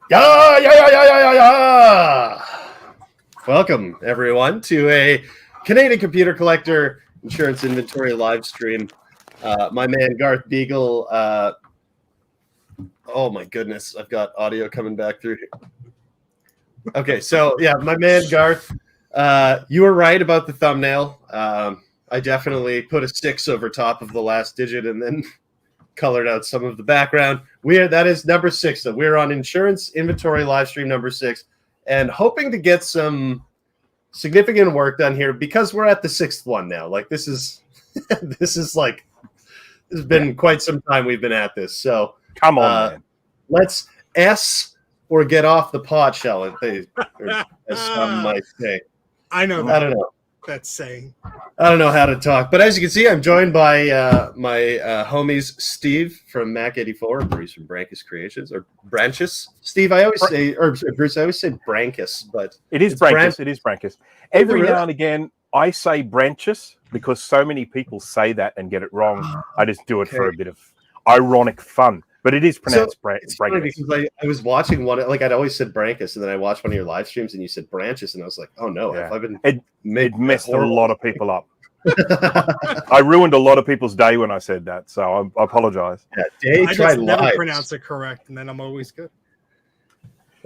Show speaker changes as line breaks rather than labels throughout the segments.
Yeah. Welcome, everyone, to a Canadian Computer Collector Insurance Inventory live stream. My man, Garth Beagle. Oh, my goodness. I've got audio coming back through here. Okay, so, yeah, my man, Garth, you were right about the thumbnail. I definitely put a 6 over top of the last digit and then colored out some of the background. That is number 6. So we're on Insurance Inventory live stream number 6 and hoping to get some significant work done here because we're at the 6th one now. Like this is this has been quite some time we've been at this. So
come on, man.
Let's S or get off the pot, shall it? As some might say.
I don't know. That's saying.
I don't know how to talk, but as you can see, I'm joined by my homies Steve from Mac84, Bruce from Branchus Creations, or Branchus. Steve, I always say, or Bruce, I always say Branchus, but
it is Branchus. It is Branchus. Every now and again, I say Branchus because so many people say that and get it wrong. I just do it for a bit of ironic fun. But it is pronounced Branchus.
Because I was watching one, like I'd always said Branchus, and then I watched one of your live streams and you said Branchus, and I was like, oh no,
yeah.
I've been
it messed a lot of people up. I ruined a lot of people's day when I said that, so I apologize.
Yeah,
I just never pronounce it correct, and then I'm always good.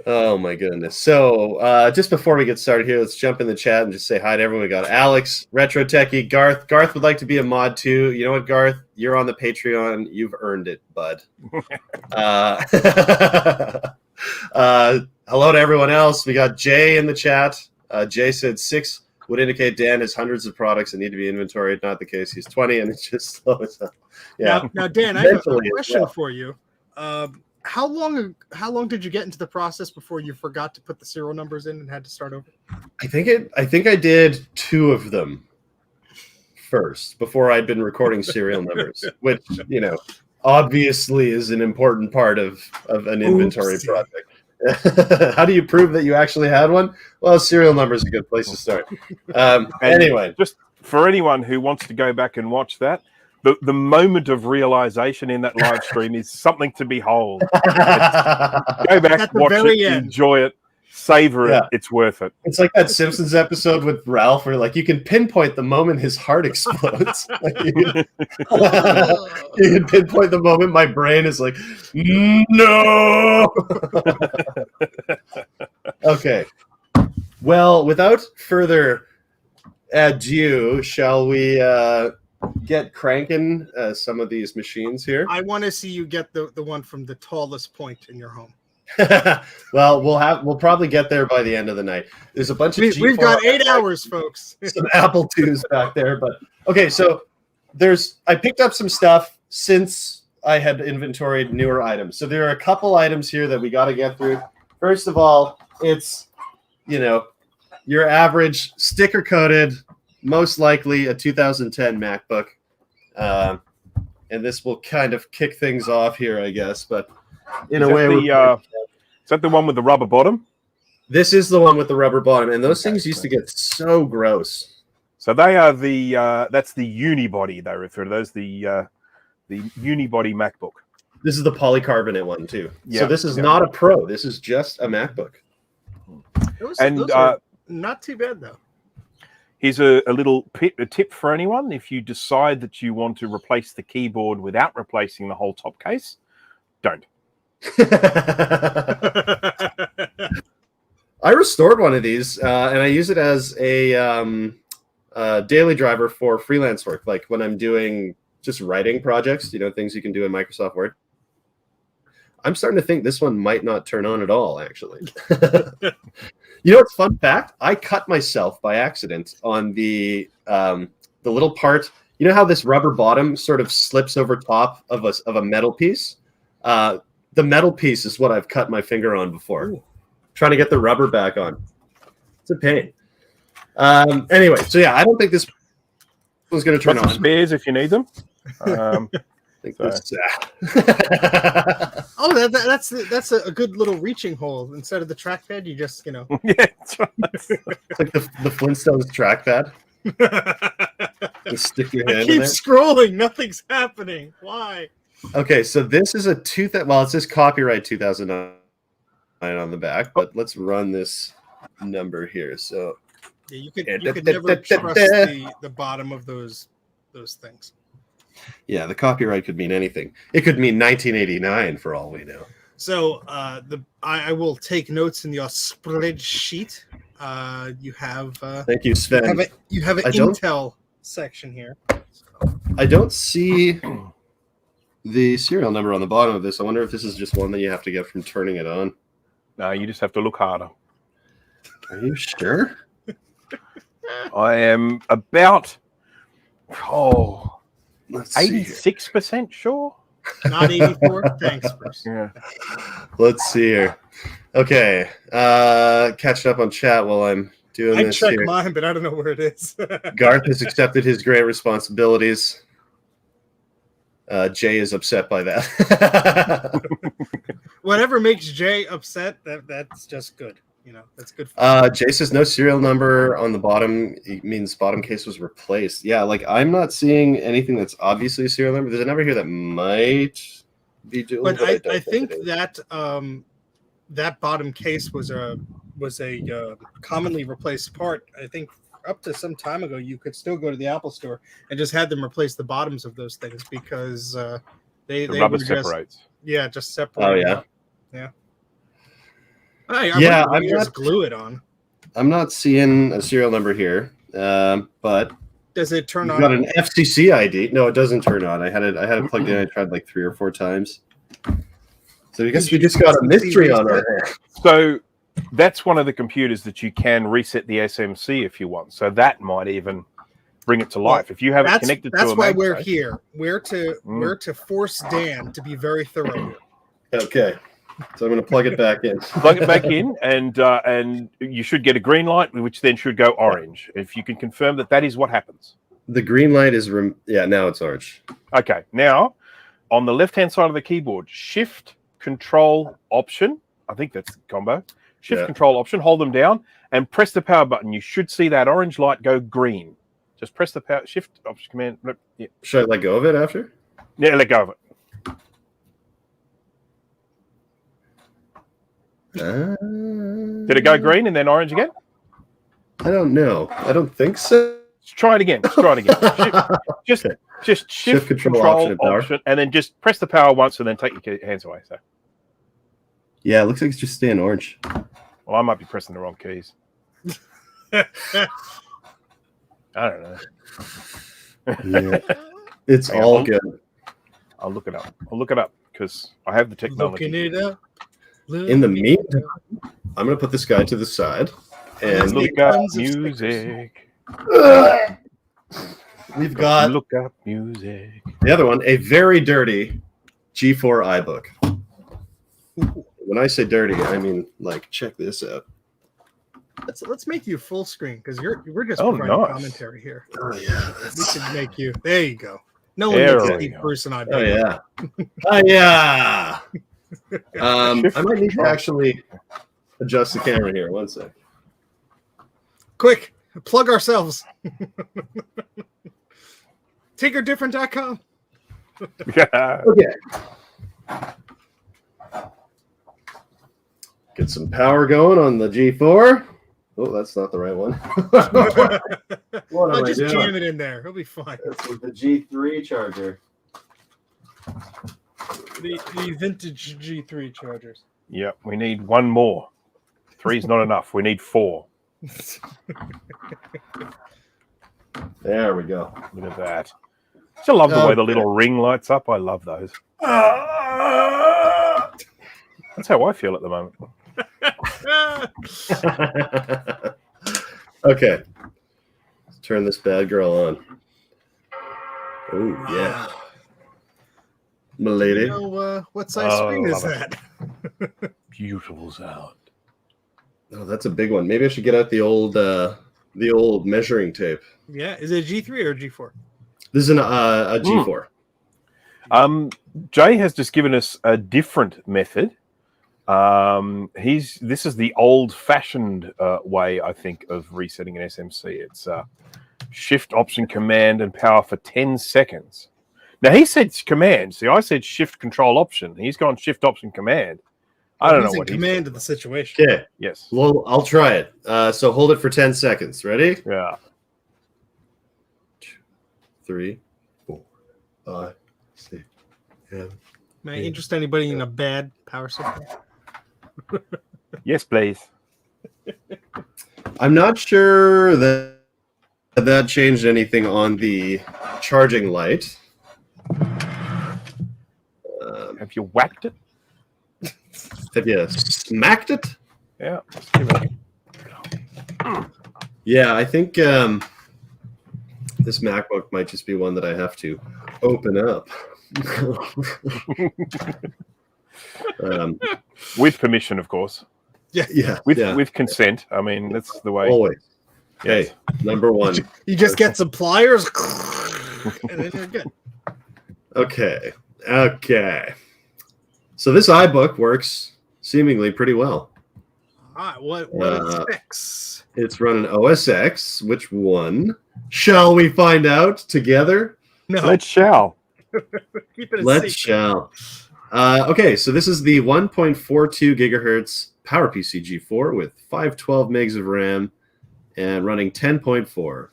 Oh my goodness. So just before we get started here, let's jump in the chat and just say hi to everyone. We got Alex, Retro Techie, Garth. Garth would like to be a mod too. You know what, Garth? You're on the Patreon. You've earned it, bud. Hello to everyone else. We got Jay in the chat. Jay said 6 would indicate Dan has hundreds of products that need to be inventoried. Not the case. He's 20 and it's just slow as hell. Yeah.
Now Dan, I have a question for you. How long did you get into the process before you forgot to put the serial numbers in and had to start over?
I think I did 2 of them first before I'd been recording serial numbers, which, you know, obviously is an important part of an inventory project. How do you prove that you actually had one? Well, serial number is a good place to start. Anyway,
just for anyone who wants to go back and watch that, the moment of realization in that live stream is something to behold. Go back, watch it, enjoy it, savor it. It's worth it.
It's like that Simpsons episode with Ralph where like you can pinpoint the moment his heart explodes. You can pinpoint the moment my brain is like, no. Okay. Well, without further ado, shall we get cranking some of these machines here?
I want to see you get the one from the tallest point in your home.
Well, we'll probably get there by the end of the night. There's a bunch of
we've got 8 hours, folks.
Some Apple IIs back there, but okay. So I picked up some stuff since I had inventoried newer items. So there are a couple items here that we got to get through. First of all, it's your average sticker coated, most likely a 2010 MacBook, and this will kind of kick things off here, I guess. But in a way,
is that the one with the rubber bottom?
This is the one with the rubber bottom, and those things used to get so gross.
So they are that's the unibody. They refer to those the unibody MacBook.
This is the polycarbonate one too.
Yeah,
so this is not a Pro. This is just a MacBook.
Those are not too bad though.
Here's a little tip for anyone. If you decide that you want to replace the keyboard without replacing the whole top case, don't.
I restored one of these, and I use it as a daily driver for freelance work, like when I'm doing just writing projects, things you can do in Microsoft Word. I'm starting to think this one might not turn on at all, actually. It's fun fact? I cut myself by accident on the little part. You know how this rubber bottom sort of slips over top of a metal piece? The metal piece is what I've cut my finger on before. Ooh. Trying to get the rubber back on. It's a pain. Anyway, so yeah, I don't think this was going to turn on.
Spares if you need them.
Oh,
that's a good little reaching hole. Instead of the trackpad, you just
Yeah, it's right.
It's like the Flintstones trackpad. You stick your hand in
keep
there.
Scrolling, nothing's happening. Why?
Okay, so this is it says copyright 2009. on the back, but let's run this number here. So
yeah, you could never trust the bottom of those things.
Yeah, the copyright could mean anything. It could mean 1989 for all we know.
So I will take notes in your spreadsheet. You have
thank you, Sven.
You have an Intel section here.
I don't see the serial number on the bottom of this. I wonder if this is just one that you have to get from turning it on.
No, you just have to look harder.
Are you sure?
I am about
Let's see
86% sure.
Not 84. Thanks, Bruce.
Yeah.
Let's see here. Okay, catching up on chat while I'm doing this.
I checked mine, but I don't know where it is.
Garth has accepted his great responsibilities. Jay is upset by that.
Whatever makes Jay upset, that's just good. You know, that's good. For
Jay says no serial number on the bottom. It means bottom case was replaced. Yeah, like I'm not seeing anything that's obviously a serial number. There's a number here that might be dual.
But I think that that bottom case was a commonly replaced part. I think up to some time ago, you could still go to the Apple Store and just have them replace the bottoms of those things because the
rubber separates.
Just separate.
Oh yeah,
yeah.
I'm
just glue it on.
I'm not seeing a serial number here, but
does it turn on?
Got an FCC ID? No, it doesn't turn on. I had it plugged in. I tried like 3 or 4 times. So I guess we just got a mystery on our hands.
So that's one of the computers that you can reset the SMC if you want. So that might even bring it to life. If you have it connected to a
that's why we're here. We're to force Dan to be very thorough.
Okay. So I'm going to plug it back in.
Plug it back in, and you should get a green light, which then should go orange. If you can confirm that is what happens.
The green light is now it's orange.
Okay. Now, on the left-hand side of the keyboard, Shift Control Option. I think that's the combo. Shift Control Option. Hold them down and press the power button. You should see that orange light go green. Just press the power Shift Option Command. Yeah.
Should I let go of it after?
Yeah, let go of it. Did it go green and then orange again?
I don't know. I don't think so.
Let's try it again. Just shift control option and then just press the power once and then take your hands away. So
yeah, it looks like it's just staying orange.
Well, I might be pressing the wrong keys. I don't know.
Yeah. It's all good.
I'll look it up because I have the technology.
Looking it up.
In the meantime, I'm going to put this guy to the side and
look up music.
We've got
look up music.
The other one, a very dirty G4 iBook. When I say dirty, I mean like check this out.
Let's make you full screen because we're just providing commentary here.
Oh yeah,
we should make you. There you go. No one gets to see Bruce and I.
Oh yeah. Oh yeah. I might need to actually adjust the camera here. One sec.
Quick, plug ourselves. TinkerDifferent.com.
Okay. Get some power going on the G4. Oh, that's not the right one. What am I
just
doing?
jam it in there. It'll be fine.
This is the G3 charger.
The vintage G3 chargers.
Yeah, we need one more. 3 is not enough. We need 4.
There we go.
Look at that. I love the way the little ring lights up. I love those. That's how I feel at the moment.
Okay. Let's turn this bad girl on. Oh, yeah. Milady.
You know, what size screen is that?
Beautiful sound.
Oh, that's a big one. Maybe I should get out the old measuring tape.
Yeah, is it a G3 or a G4?
This is a G4.
Jay has just given us a different method. This is the old-fashioned way, I think, of resetting an SMC. It's Shift Option Command and power for 10 seconds. Now he said Command. See, I said Shift Control Option. He's gone Shift Option Command. I don't know
He's in
what he's
command
doing.
of the situation.
Okay.
Yes.
Well, I'll try it. So hold it for 10 seconds. Ready?
Yeah.
3, 4, 5, 6, 7.
May I interest anybody in a bad power supply?
Yes, please.
I'm not sure that changed anything on the charging light.
Have you whacked it?
Have you smacked it?
Yeah. Let's give it
Yeah, I think this MacBook might just be one that I have to open up.
with permission, of course.
Yeah,
With consent. I mean, that's the way.
always.
Yes.
Hey, number one.
You just get some pliers, and then you're good.
Okay. So this iBook works seemingly pretty well.
All right, what specs?
It's running OS X. Which one? Shall we find out together?
No,
Let's shall.
keep it a
Let's
secret.
shall. Okay, so this is the 1.42 gigahertz PowerPC G4 with 512 megs of RAM and running 10.4.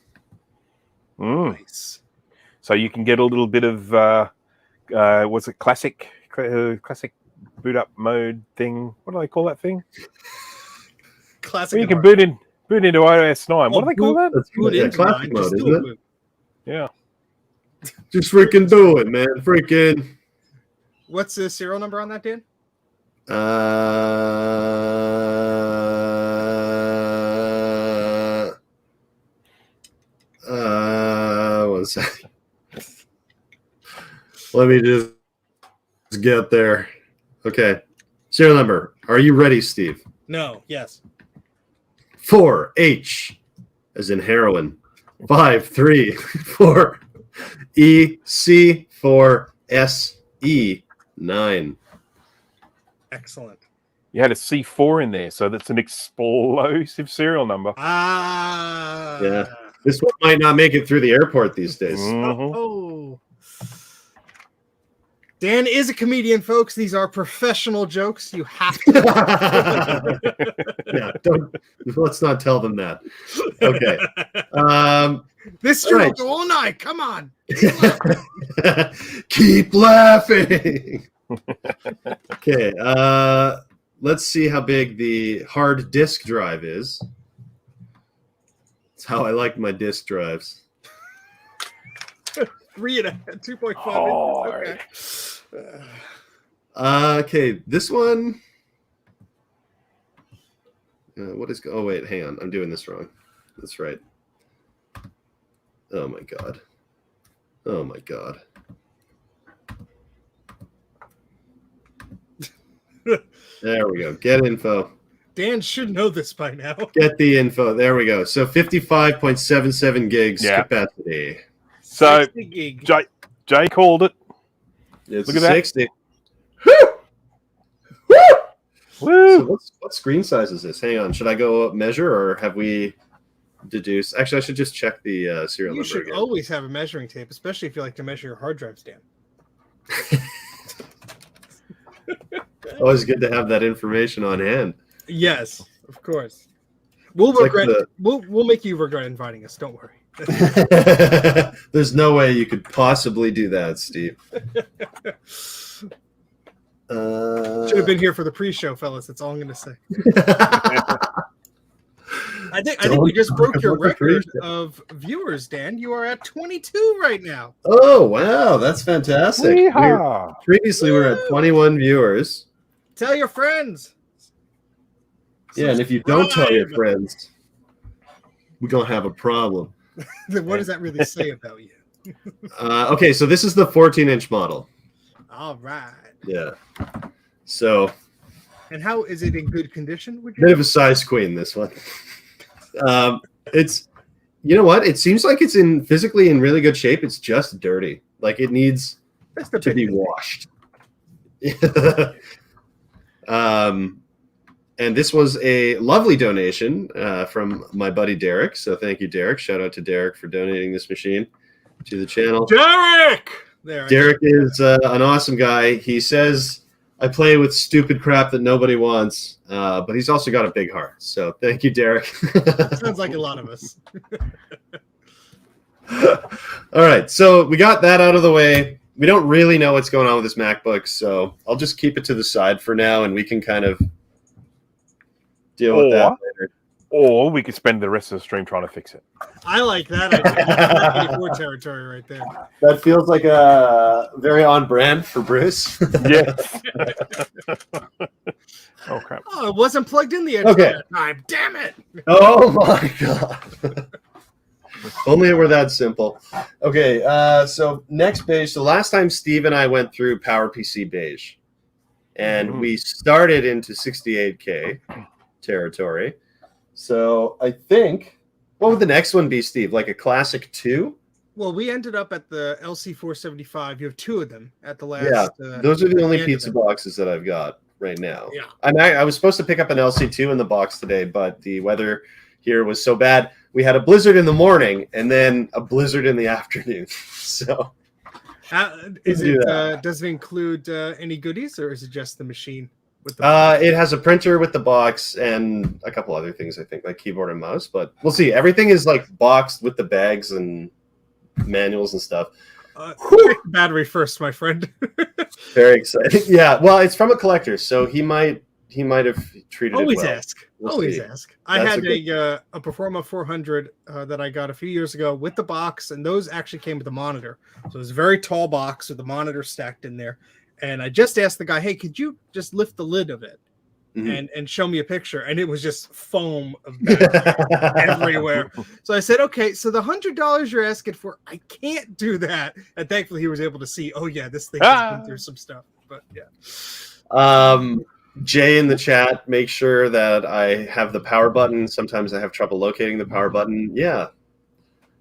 Nice.
So you can get a little bit of what's it, classic boot up mode thing? What do they call that thing?
Classic.
Well, you can boot into iOS 9. What do they call that?
That's
Boot
yeah,
into
classic
mine,
mode,
just
isn't
do a
it?
boot.
Yeah.
Just freaking do it, man. Freaking.
What's the serial number on that, Dan?
One second. Let me just get there. Okay. Serial number. Are you ready, Steve?
No. Yes.
4H, as in heroin. 534 EC4SE9.
Excellent.
You had a C4 in there, so that's an explosive serial number.
Ah.
Yeah. This one might not make it through the airport these days.
Mhm.
Oh. Dan is a comedian, folks. These are professional jokes. You have to.
Yeah, let's not tell them that. Okay.
This show will go all night. Come on.
Keep laughing. Okay. Let's see how big the hard disk drive is. That's how I like my disk drives.
2.5
Hard.
inches. Okay.
Okay, this one. What is? Oh wait, hang on. I'm doing this wrong. That's right. Oh my god. Oh my god. There we go. Get info.
Dan should know this by now.
Get the info. There we go. So 55.77 gigs
Yeah.
capacity.
So
60 gig.
Jay called it.
It's
Look at that.
60.
Woo!
So what screen size is this? Hang on. Should I go up measure or have we deduced? Actually, I should just check the serial
You
number
should
again.
always have a measuring tape, especially if you like to measure your hard drives, Dan.
Always good to have that information on hand.
Yes, of course. We'll
It's like
regret. We'll make you regret inviting us. Don't worry.
There's no way you could possibly do that, Steve.
Should have been here for the pre-show, fellas. That's all I'm going to say. I think we just broke your record of viewers, Dan. You are at 22 right now.
Oh wow, that's fantastic.
Yeehaw.
Previously, we were at 21 viewers.
Tell your friends.
Yeah, and if you don't tell your
Subscribe.
friends, we're gonna have a problem.
What does that really say about you?
Okay, so this is the 14-inch model.
All right.
Yeah. So,
And how is it in good condition? Would you?
bit of a size queen, this one. It's, you know what? It seems like it's physically in really good shape. It's just dirty. Like it needs
That's the
to be
big-
washed. And this was a lovely donation from my buddy Derek. So thank you, Derek. Shout out to Derek for donating this machine to the channel.
Derek. There.
Derek is an awesome guy. He says I play with stupid crap that nobody wants, but he's also got a big heart. So thank you, Derek.
Sounds like a lot of us.
All right, so we got that out of the way. We don't really know what's going on with this MacBook, so I'll just keep it to the side for now, and we can kind of deal with that later.
Or we could spend the rest of the stream trying to fix it.
I like that idea. That's Mac84 territory right there.
That feels like a very on brand for Bruce.
Yes. Oh crap!
Oh, it wasn't plugged in the entire time. Damn it!
Oh my god! Only it were that simple. Okay, so next beige. So last time Steve and I went through PowerPC beige, and we started into 68K territory. So I think, what would the next one be, Steve? Like a classic 2?
Well, we ended up at the LC475. You have 2 of them at the last.
Yeah, those are the only pizza boxes that I've got right now.
Yeah.
I was supposed to pick up an LC2 in the box today, but the weather here was so bad. We had a blizzard in the morning and then a blizzard in the afternoon. So,
does it include any goodies, or is it just the machine? With the
it has a printer with the box and a couple other things, I think, like keyboard and mouse. But we'll see. Everything is like boxed with the bags and manuals and stuff.
Battery first, my friend.
Very exciting. Yeah. Well, it's from a collector, so he might have treated
Always
it well.
ask. Always ask. I had a Performa 400 that I got a few years ago with the box, and those actually came with the monitor. So it was a very tall box with the monitor stacked in there. And I just asked the guy, hey, could you just lift the lid of it and show me a picture? And it was just foam of everywhere. So I said, okay, so the $100 you're asking for, I can't do that. And thankfully he was able to see, oh yeah, this thing has been through some stuff. But yeah.
Jay in the chat, make sure that I have the power button. Sometimes I have trouble locating the power button. Yeah,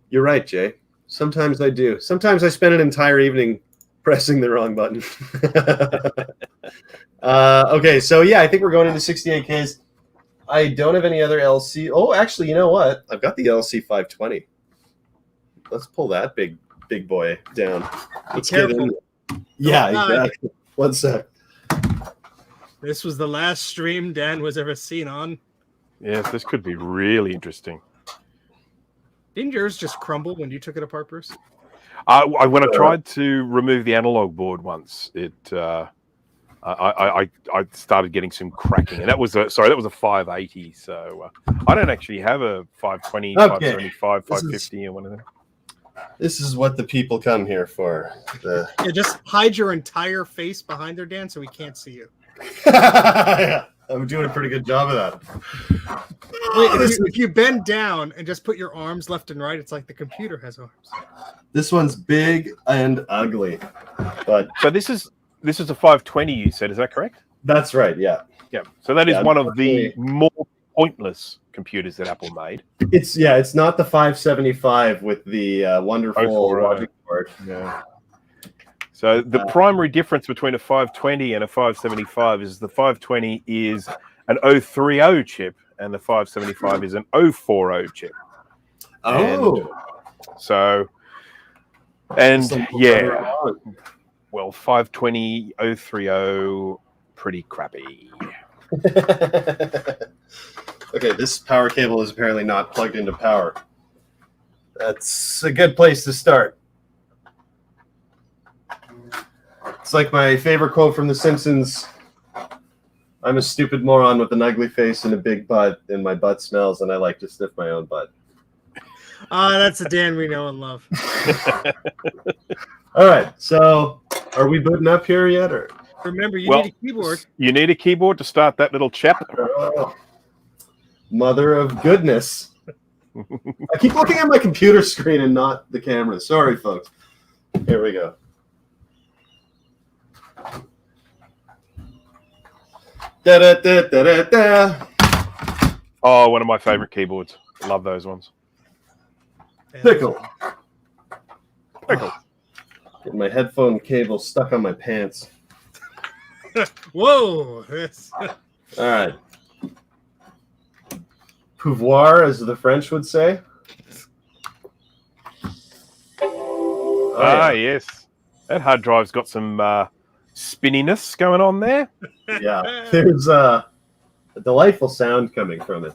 you're right, Jay. Sometimes I do. Sometimes I spend an entire evening pressing the wrong button. Okay, so yeah, I think we're going into 68Ks. I don't have any other LC. Oh, actually, you know what? I've got the LC 520. Let's pull that big boy down. Let's get in. Yeah, exactly. 1 sec.
This was the last stream Dan was ever seen on.
Yes, this could be really interesting.
Didn't yours just crumble when you took it apart, Bruce?
When I tried to remove the analog board once, I started getting some cracking, and that was a 580. So I don't actually have a 520, 575, 550, or one of them.
This is what the people come here for.
Yeah, just hide your entire face behind there, Dan, so we can't see you.
Yeah, I'm doing a pretty good job of that.
Wait, if you bend down and just put your arms left and right, it's like the computer has arms.
This one's big and ugly, but
so this is a 520. You said, is that correct?
That's right. Yeah.
Yeah. So that is one of the more pointless computers that Apple made.
It's not the 575 with the wonderful logic board.
Yeah. So the primary difference between a 520 and a 575 is the 520 is an 030 chip and the 575 is an 040 chip.
Oh.
And yeah, well, 520, 030, pretty crappy.
Okay, this power cable is apparently not plugged into power. That's a good place to start. It's like my favorite quote from The Simpsons. I'm a stupid moron with an ugly face and a big butt, and my butt smells, and I like to sniff my own butt.
That's the Dan we know and love.
All right, so are we booting up here yet? Or
remember, you need a keyboard.
You need a keyboard to start that little chap.
Oh, mother of goodness. I keep looking at my computer screen and not the camera. Sorry, folks. Here we go. Da, da, da, da, da, da.
Oh, one of my favorite keyboards. Love those ones.
Pickle. Get my headphone cable stuck on my pants.
Whoa.
All right. Pouvoir, as the French would say.
Oh, yes. That hard drive's got some spinniness going on there.
Yeah, there's a delightful sound coming from it.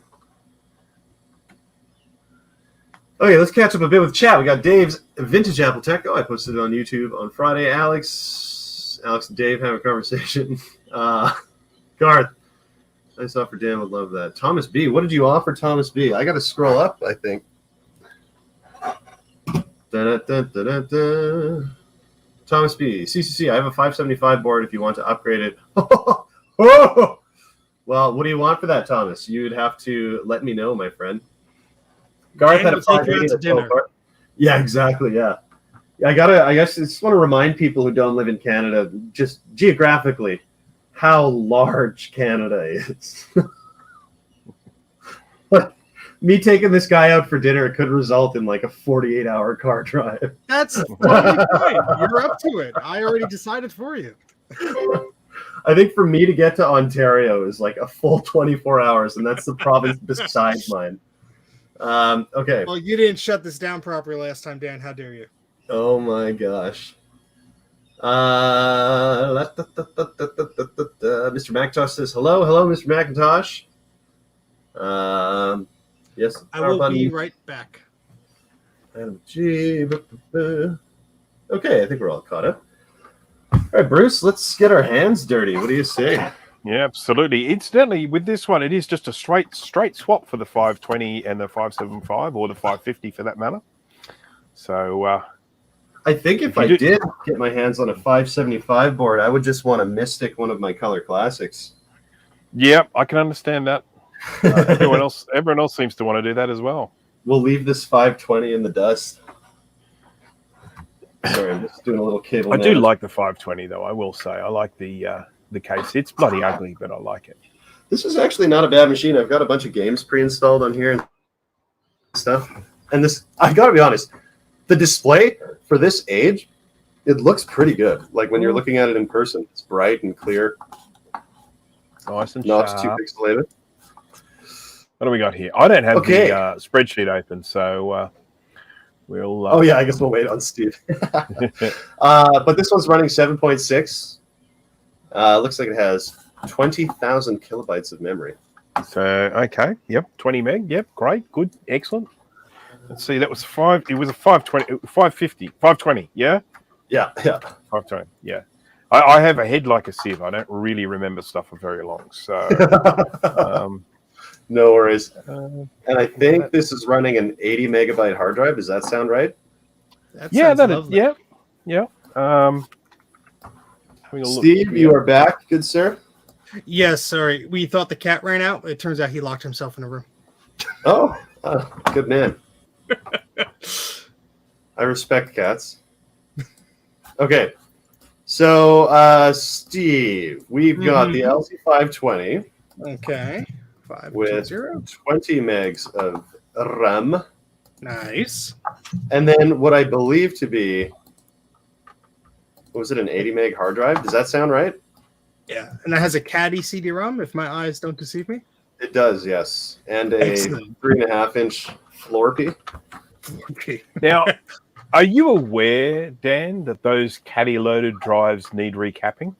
Okay, let's catch up a bit with chat. We got Dave's Vintage Apple Tech. Oh, I posted it on YouTube on Friday. Alex and Dave have a conversation. Garth, nice offer, Dan. Would love that. Thomas B. What did you offer Thomas B? I got to scroll up, I think. Da-da-da-da-da-da. Thomas B. CCC, I have a 575 board if you want to upgrade it. Oh! Well, what do you want for that, Thomas? You'd have to let me know, my friend. Garth had a 580 dinner. Yeah, exactly. Yeah. I guess I just want to remind people who don't live in Canada, just geographically, how large Canada is. But me taking this guy out for dinner could result in like a 48-hour car drive.
That's totally fine. You're up to it. I already decided for you.
I think for me to get to Ontario is like a full 24 hours, and that's the province beside mine. Okay.
Well, you didn't shut this down properly last time, Dan. How dare you?
Oh my gosh. Mr. Macintosh says hello. Hello, Mr. Macintosh. Yes.
I will be right back.
Okay, I think we're all caught up. All right, Bruce, let's get our hands dirty. What do you say?
Yeah, absolutely. Incidentally, with this one, it is just a straight swap for the 520 and the 575, or the 550 for that matter. So
I think if I did get my hands on a 575 board, I would just want to Mystic one of my Color Classics.
Yeah, I can understand that. Everyone else seems to want to do that as well.
We'll leave this 520 in the dust. Sorry, I'm just doing a little cable.
I do like the 520 though. I will say I like the case. It's bloody ugly, but I like it.
This is actually not a bad machine. I've got a bunch of games pre-installed on here and stuff. And this, I got to be honest, the display for this age, it looks pretty good. Like when you're looking at it in person, it's bright and clear.
Nice and
not
sharp.
too pixelated.
What do we got here? I don't have the spreadsheet open, so we'll.
Oh yeah, I guess we'll wait on Steve. But this one's running 7.6. Looks like it has 20,000 kilobytes of memory.
So okay, yep, 20 meg, yep, great, good, excellent. Let's see, that was it was a 520, 550, 520, yeah?
Yeah.
520, yeah. I have a head like a sieve. I don't really remember stuff for very long, so.
No worries. And I think this is running an 80 megabyte hard drive. Does that sound right?
Yeah.
Steve, you are back, good sir.
Yes, sorry. We thought the cat ran out. It turns out he locked himself in a room.
Oh, good man. I respect cats. Okay. So, Steve, we've got the LC520.
Okay.
With 20 megs of RAM.
Nice.
And then what I believe to be, was it an 80 meg hard drive? Does that sound right?
Yeah. And that has a Caddy CD-ROM, if my eyes don't deceive me.
It does, yes. And a 3.5-inch Florpy.
Now, are you aware, Dan, that those Caddy-loaded drives need recapping?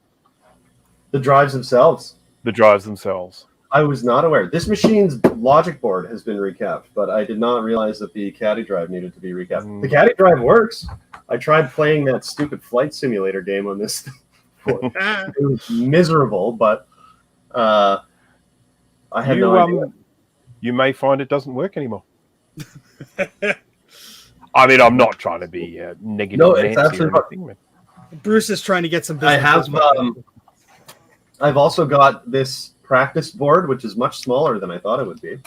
The drives themselves?
The drives themselves.
I was not aware. This machine's logic board has been recapped, but I did not realize that the Caddy drive needed to be recapped. The Caddy drive works. I tried playing that stupid flight simulator game on this. It was miserable, but I had no idea.
You may find it doesn't work anymore. I mean, I'm not trying to be negative.
No, it's absolutely.
Bruce is trying to get some business.
I have. I've also got this practice board, which is much smaller than I thought it would be.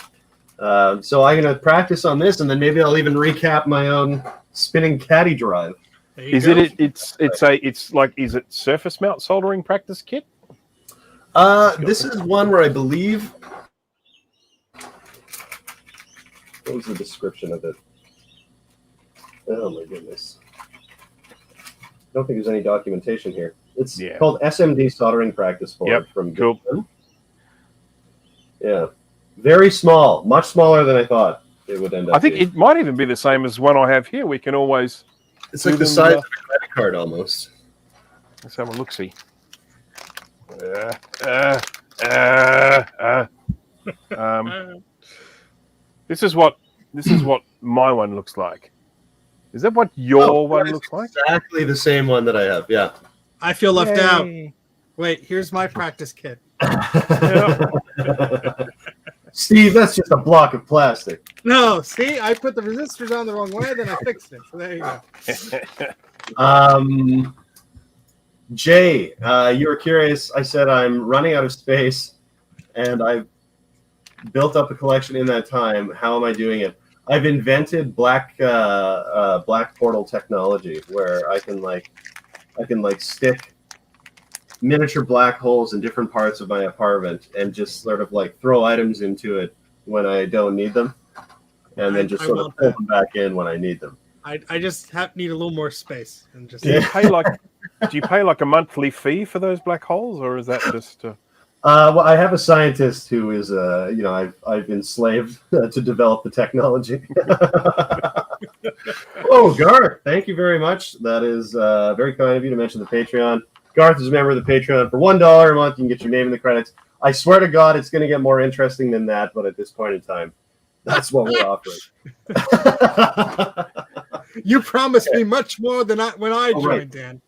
So I'm going to practice on this, and then maybe I'll even recap my own spinning Caddy drive.
Is it surface mount soldering practice kit?
This is one where I believe. What was the description of it? Oh my goodness. I don't think there's any documentation here. It's called SMD soldering practice board from
cool.
Yeah. Very small, much smaller than I thought it would end up.
I think it might even be the same as one I have here. We can always.
It's like the size of a credit card almost.
Let's have a look-see. This is what my one looks like. Is that what your one looks like?
Exactly the same one that I have. Yeah.
I feel left out. Wait, here's my practice kit.
Steve, that's just a block of plastic.
No, see, I put the resistors on the wrong way, then I fixed it. So there you go.
Jay, you were curious. I said I'm running out of space, and I've built up a collection in that time. How am I doing it? I've invented black portal technology where I can stick miniature black holes in different parts of my apartment and just sort of like throw items into it when I don't need them, and then just sort of pull them back in when I need them.
I just need a little more space. And just
do you pay like a monthly fee for those black holes, or is that just?
Well, I have a scientist who is, I've enslaved to develop the technology. Oh, Garth, thank you very much. That is very kind of you to mention the Patreon. Garth is a member of the Patreon. For $1 a month, you can get your name in the credits. I swear to God, it's going to get more interesting than that, but at this point in time, that's what we're offering.
You promised me much more than when I joined, right. Dan.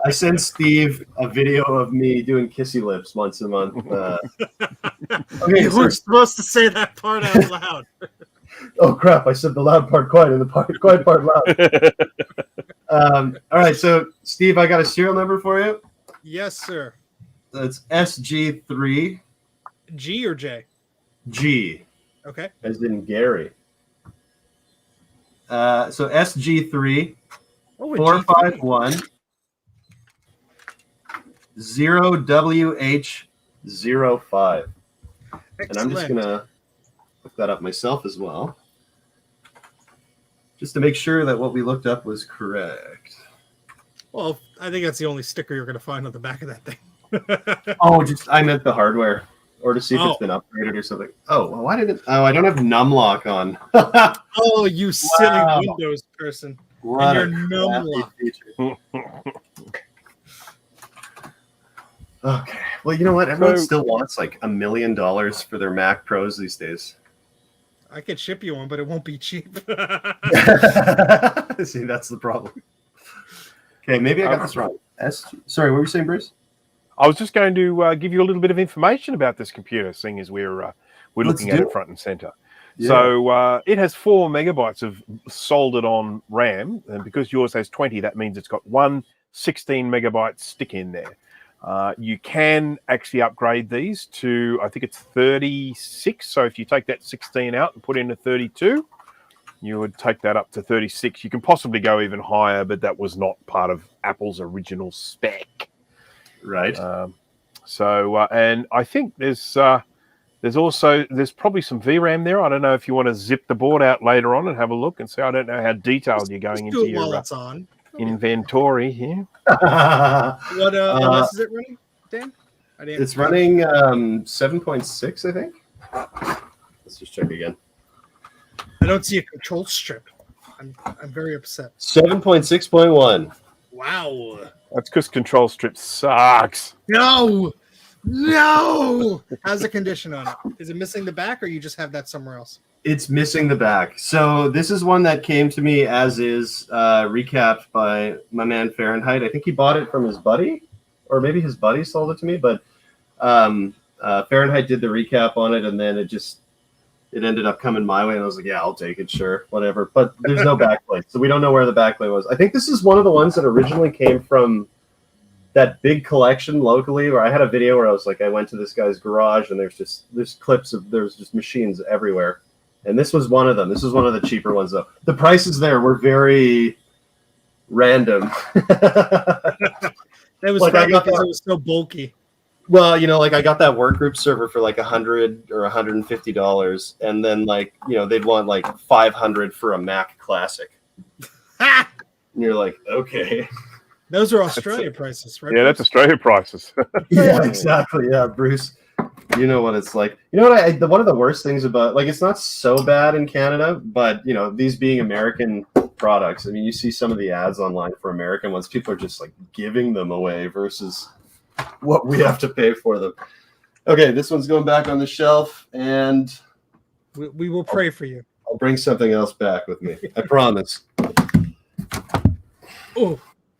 I send Steve a video of me doing kissy lips once a month.
Okay, you were supposed to say that part out loud.
Oh crap! I said the loud part quiet and the quiet part loud. All right, so Steve, I got a serial number for you.
Yes, sir.
It's SG3.
G or J?
G.
Okay.
As in Gary. So SG3 451 0WH05. And I'm just gonna look that up myself as well, just to make sure that what we looked up was correct.
Well, I think that's the only sticker you're gonna find on the back of that thing.
Oh, I meant the hardware, or to see if it's been upgraded or something. Oh, well, why did it? Oh, I don't have numlock on.
Oh, you silly Windows person!
What
and your numlock.
Okay. Well, you know what? Everyone still wants like $1 million for their Mac Pros these days.
I could ship you one, but it won't be cheap.
See, that's the problem. Okay, maybe I got this wrong. Sorry, what were you saying, Bruce?
I was just going to give you a little bit of information about this computer, seeing as we're looking at it front and center. Yeah. So it has 4 megabytes of soldered on RAM, and because yours has 20, that means it's got one 16 megabyte stick in there. You can actually upgrade these to, I think it's 36. So if you take that 16 out and put in a 32, you would take that up to 36. You can possibly go even higher, but that was not part of Apple's original spec.
Right.
And I think there's probably some VRAM there. I don't know if you want to zip the board out later on and have a look and see. I don't know how detailed you're going into your inventory here.
What OS is it running, Dan?
It's running 7.6, I think. Let's just check again.
I don't see a control strip. I'm very upset.
7.6.1.
Wow.
That's because control strip sucks.
No. How's the condition on it? Is it missing the back, or you just have that somewhere else?
It's missing the back. So this is one that came to me as is, recapped by my man Fahrenheit. I think he bought it from his buddy, or maybe his buddy sold it to me. But Fahrenheit did the recap on it, and then it ended up coming my way, and I was like, yeah, I'll take it, sure, whatever. But there's no backplate, so we don't know where the backplate was. I think this is one of the ones that originally came from that big collection locally, where I had a video where I was like, I went to this guy's garage, and there's clips of, there's just machines everywhere. And this was one of them. This was one of the cheaper ones, though. The prices there were very random.
That was like, probably because it was so bulky.
Well, I got that workgroup server for like $100 or $150, and then they'd want like $500 for a Mac Classic. And you're like, okay.
Those are Australia prices, right?
Yeah, that's Australia prices.
Yeah, exactly. Yeah, Bruce. You know what it's like. You know what? One of the worst things about, it's not so bad in Canada, but these being American products. I mean, you see some of the ads online for American ones. People are just like giving them away versus what we have to pay for them. Okay, this one's going back on the shelf, and
we will pray for you.
I'll bring something else back with me. I promise.
Oh,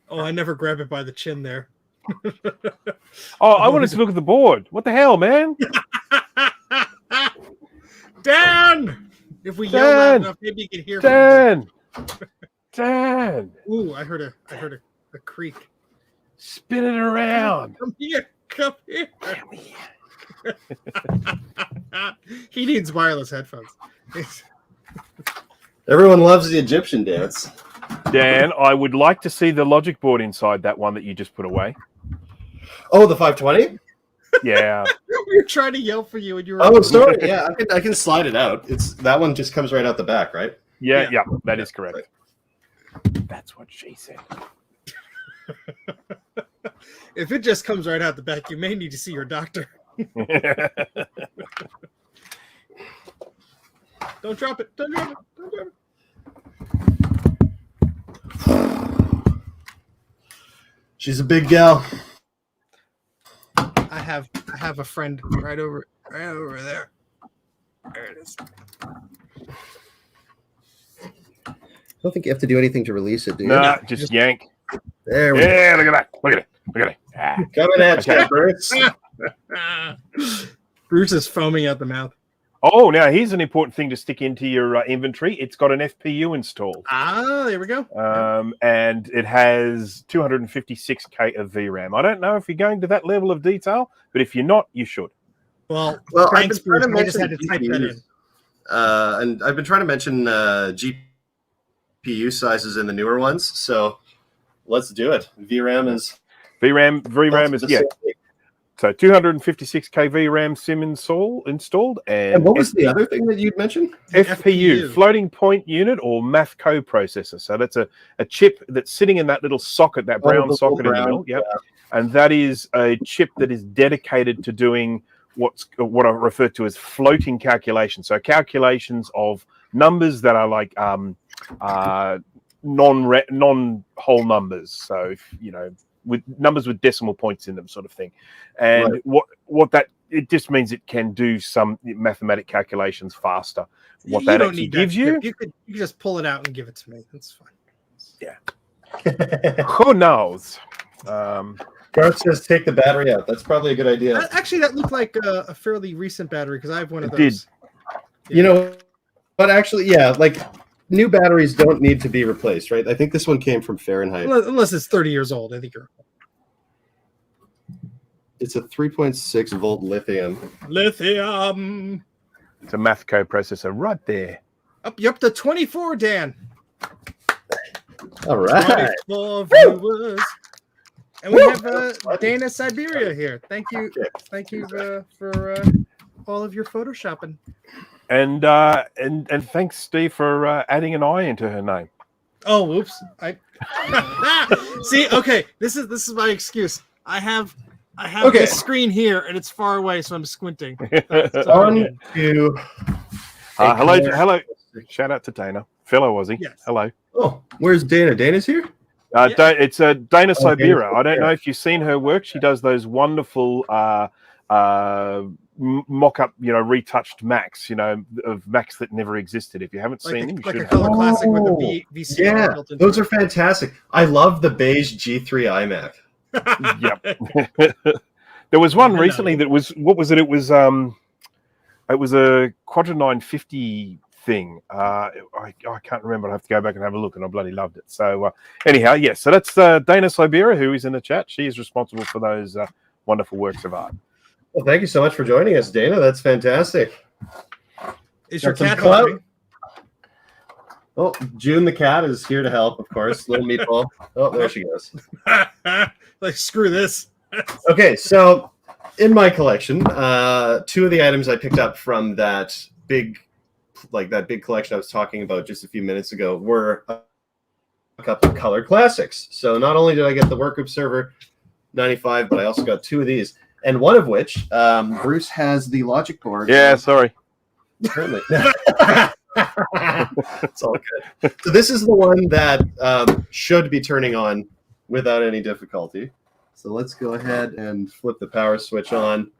I never grab it by the chin there.
Oh, I wanted to look at the board. What the hell, man?
Dan! If we yell loud enough, maybe you can hear
Dan! Dan!
Ooh, I heard a creak.
Spin it around.
Come here. He needs wireless headphones.
Everyone loves the Egyptian dance.
Dan, I would like to see the logic board inside that one that you just put away.
Oh, the 520?
Yeah.
We were trying to yell for you, and you were.
Oh, sorry. Yeah, I can slide it out. It's that one just comes right out the back, right?
Yeah, that is correct. That's what she said.
If it just comes right out the back, you may need to see your doctor. Don't drop it. Don't drop it. Don't drop it.
She's a big gal.
I have a friend right over there. There it is.
I don't think you have to do anything to release it, do you?
No, just yank.
There we go.
Yeah, look at that. Look at it. Look at it. Ah.
Coming at you, Bruce.
Bruce is foaming out the mouth.
Oh, now here's an important thing to stick into your inventory. It's got an FPU installed.
Ah, there we go.
And it has 256K of VRAM. I don't know if you're going to that level of detail, but if you're not, you should.
Well,
I've
thanks,
been trying
Bruce.
to
I just had to type that in.
And I've been trying to mention GPU sizes in the newer ones, so let's do it. VRAM is
yeah. So 256K VRAM SIM installed.
And what was the other thing that you'd mentioned?
FPU, floating point unit, or math coprocessor. So that's a chip that's sitting in that little socket, that brown socket in the middle. Yep. Yeah. And that is a chip that is dedicated to doing what I refer to as floating calculations. So calculations of numbers that are like non-whole numbers. So if, with numbers with decimal points in them, sort of thing. And
right.
what that, it just means it can do some mathematic calculations faster. What that actually gives you,
you could just pull it out and give it to me. That's fine.
Yeah. Who knows?
Garth says take the battery out. That's probably a good idea.
Actually, that looked like a fairly recent battery because I have one of those.
Did.
Yeah.
You know, but actually, yeah, like new batteries don't need to be replaced, right? I think this one came from Fahrenheit.
Unless it's 30 years old. I think you're.
It's a 3.6 volt lithium.
Lithium.
It's a math coprocessor right there.
You're up to 24, Dan.
All right.
24 viewers. And we have Dana Siberia here. Thank you. Thank you for all of your photoshopping.
And thanks, Steve, for adding an I into her name.
Oh, whoops! See. Okay, this is my excuse. I have this screen here, and it's far away, so I'm squinting.
On to
hello. Shout out to Dana, fellow Aussie.
Yes.
Hello.
Oh, where's Dana? Dana's here.
It's Dana Siberia. I don't
Siberia.
know if you've seen her work. She does those wonderful mock-up, retouched Macs, of Macs that never existed. If you haven't seen them, you
like
should.
A color classic with the VCR.
Yeah,
built into
those
it.
are fantastic. I love the beige G3 iMac.
Yep. There was one recently that was, what was it? It was a Quadra 950 thing. I can't remember. I have to go back and have a look, and I bloody loved it. So anyhow, yes. So that's Dana Siberia, who is in the chat. She is responsible for those wonderful works of art.
Well, thank you so much for joining us, Dana. That's fantastic.
Is your
Got some
cat
clout.
helping?
Oh, June the cat is here to help, of course. Little meatball. Oh, there she goes.
Like, screw this.
Okay, so in my collection, two of the items I picked up from that big collection I was talking about just a few minutes ago were a couple of color classics. So not only did I get the Workgroup Server 95, but I also got two of these. And one of which, Bruce has the logic board.
Yeah, sorry.
Currently. It's all good. So this is the one that should be turning on without any difficulty. So let's go ahead and flip the power switch on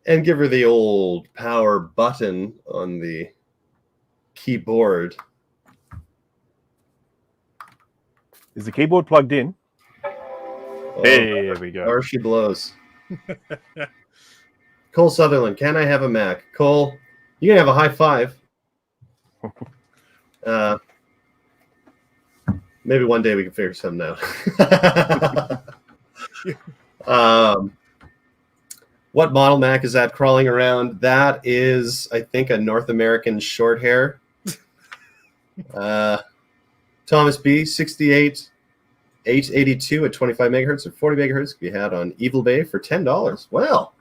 and give her the old power button on the keyboard.
Is the keyboard plugged in?
Oh,
there we go.
There she blows. Cole Sutherland, can I have a Mac? Cole, you can have a high five. Maybe one day we can figure something out. What model Mac is that crawling around? That is, I think, a North American short hair. Thomas B, 68, 882 at 25 megahertz or 40 megahertz can be had on Evil Bay for $10. Well,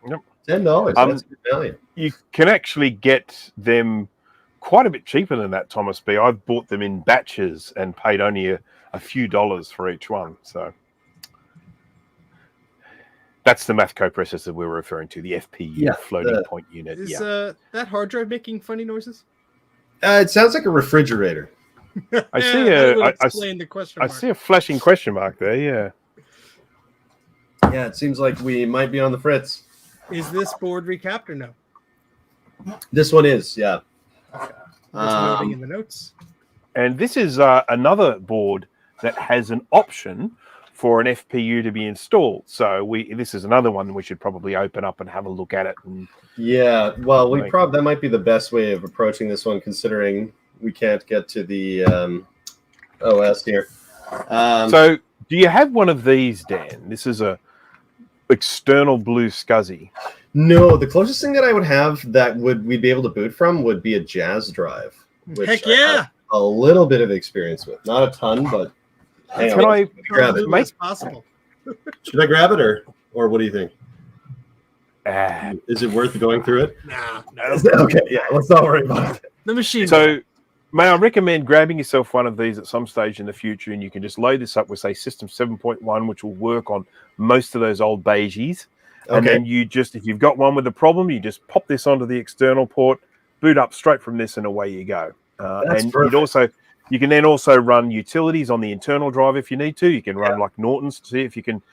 yep.
$10. That's good value.
You can actually get them quite a bit cheaper than that, Thomas B. I've bought them in batches and paid only a few dollars for each one. So that's the math coprocessor we're referring to, the FPU, floating point unit.
Is that hard drive making funny noises?
It sounds like a refrigerator.
I see a flashing question mark there. Yeah.
Yeah, it seems like we might be on the fritz.
Is this board recapped or no?
This one is, yeah.
Okay. Noting in the notes.
And this is another board that has an option for an FPU to be installed. So this is another one we should probably open up and have a look at it. And
yeah, well, that might be the best way of approaching this one, considering we can't get to the OS here.
So do you have one of these, Dan? This is a external blue SCSI.
No, the closest thing that I would have that we'd be able to boot from would be a Jazz drive. Which
Heck yeah!
I have a little bit of experience with. Not a ton, but hang
Can
on.
I
grab it?
As possible.
Should I grab it or what do you think?
Ah.
Is it worth going through it?
Nah.
Okay, yeah, let's not worry about it.
The machine.
So may I recommend grabbing yourself one of these at some stage in the future, and you can just load this up with, say, System 7.1, which will work on most of those old beiges. And then you just, if you've got one with a problem, you just pop this onto the external port, boot up straight from this, and away you go. And you can then also run utilities on the internal drive if you need to. You can run like Norton's to see if you can,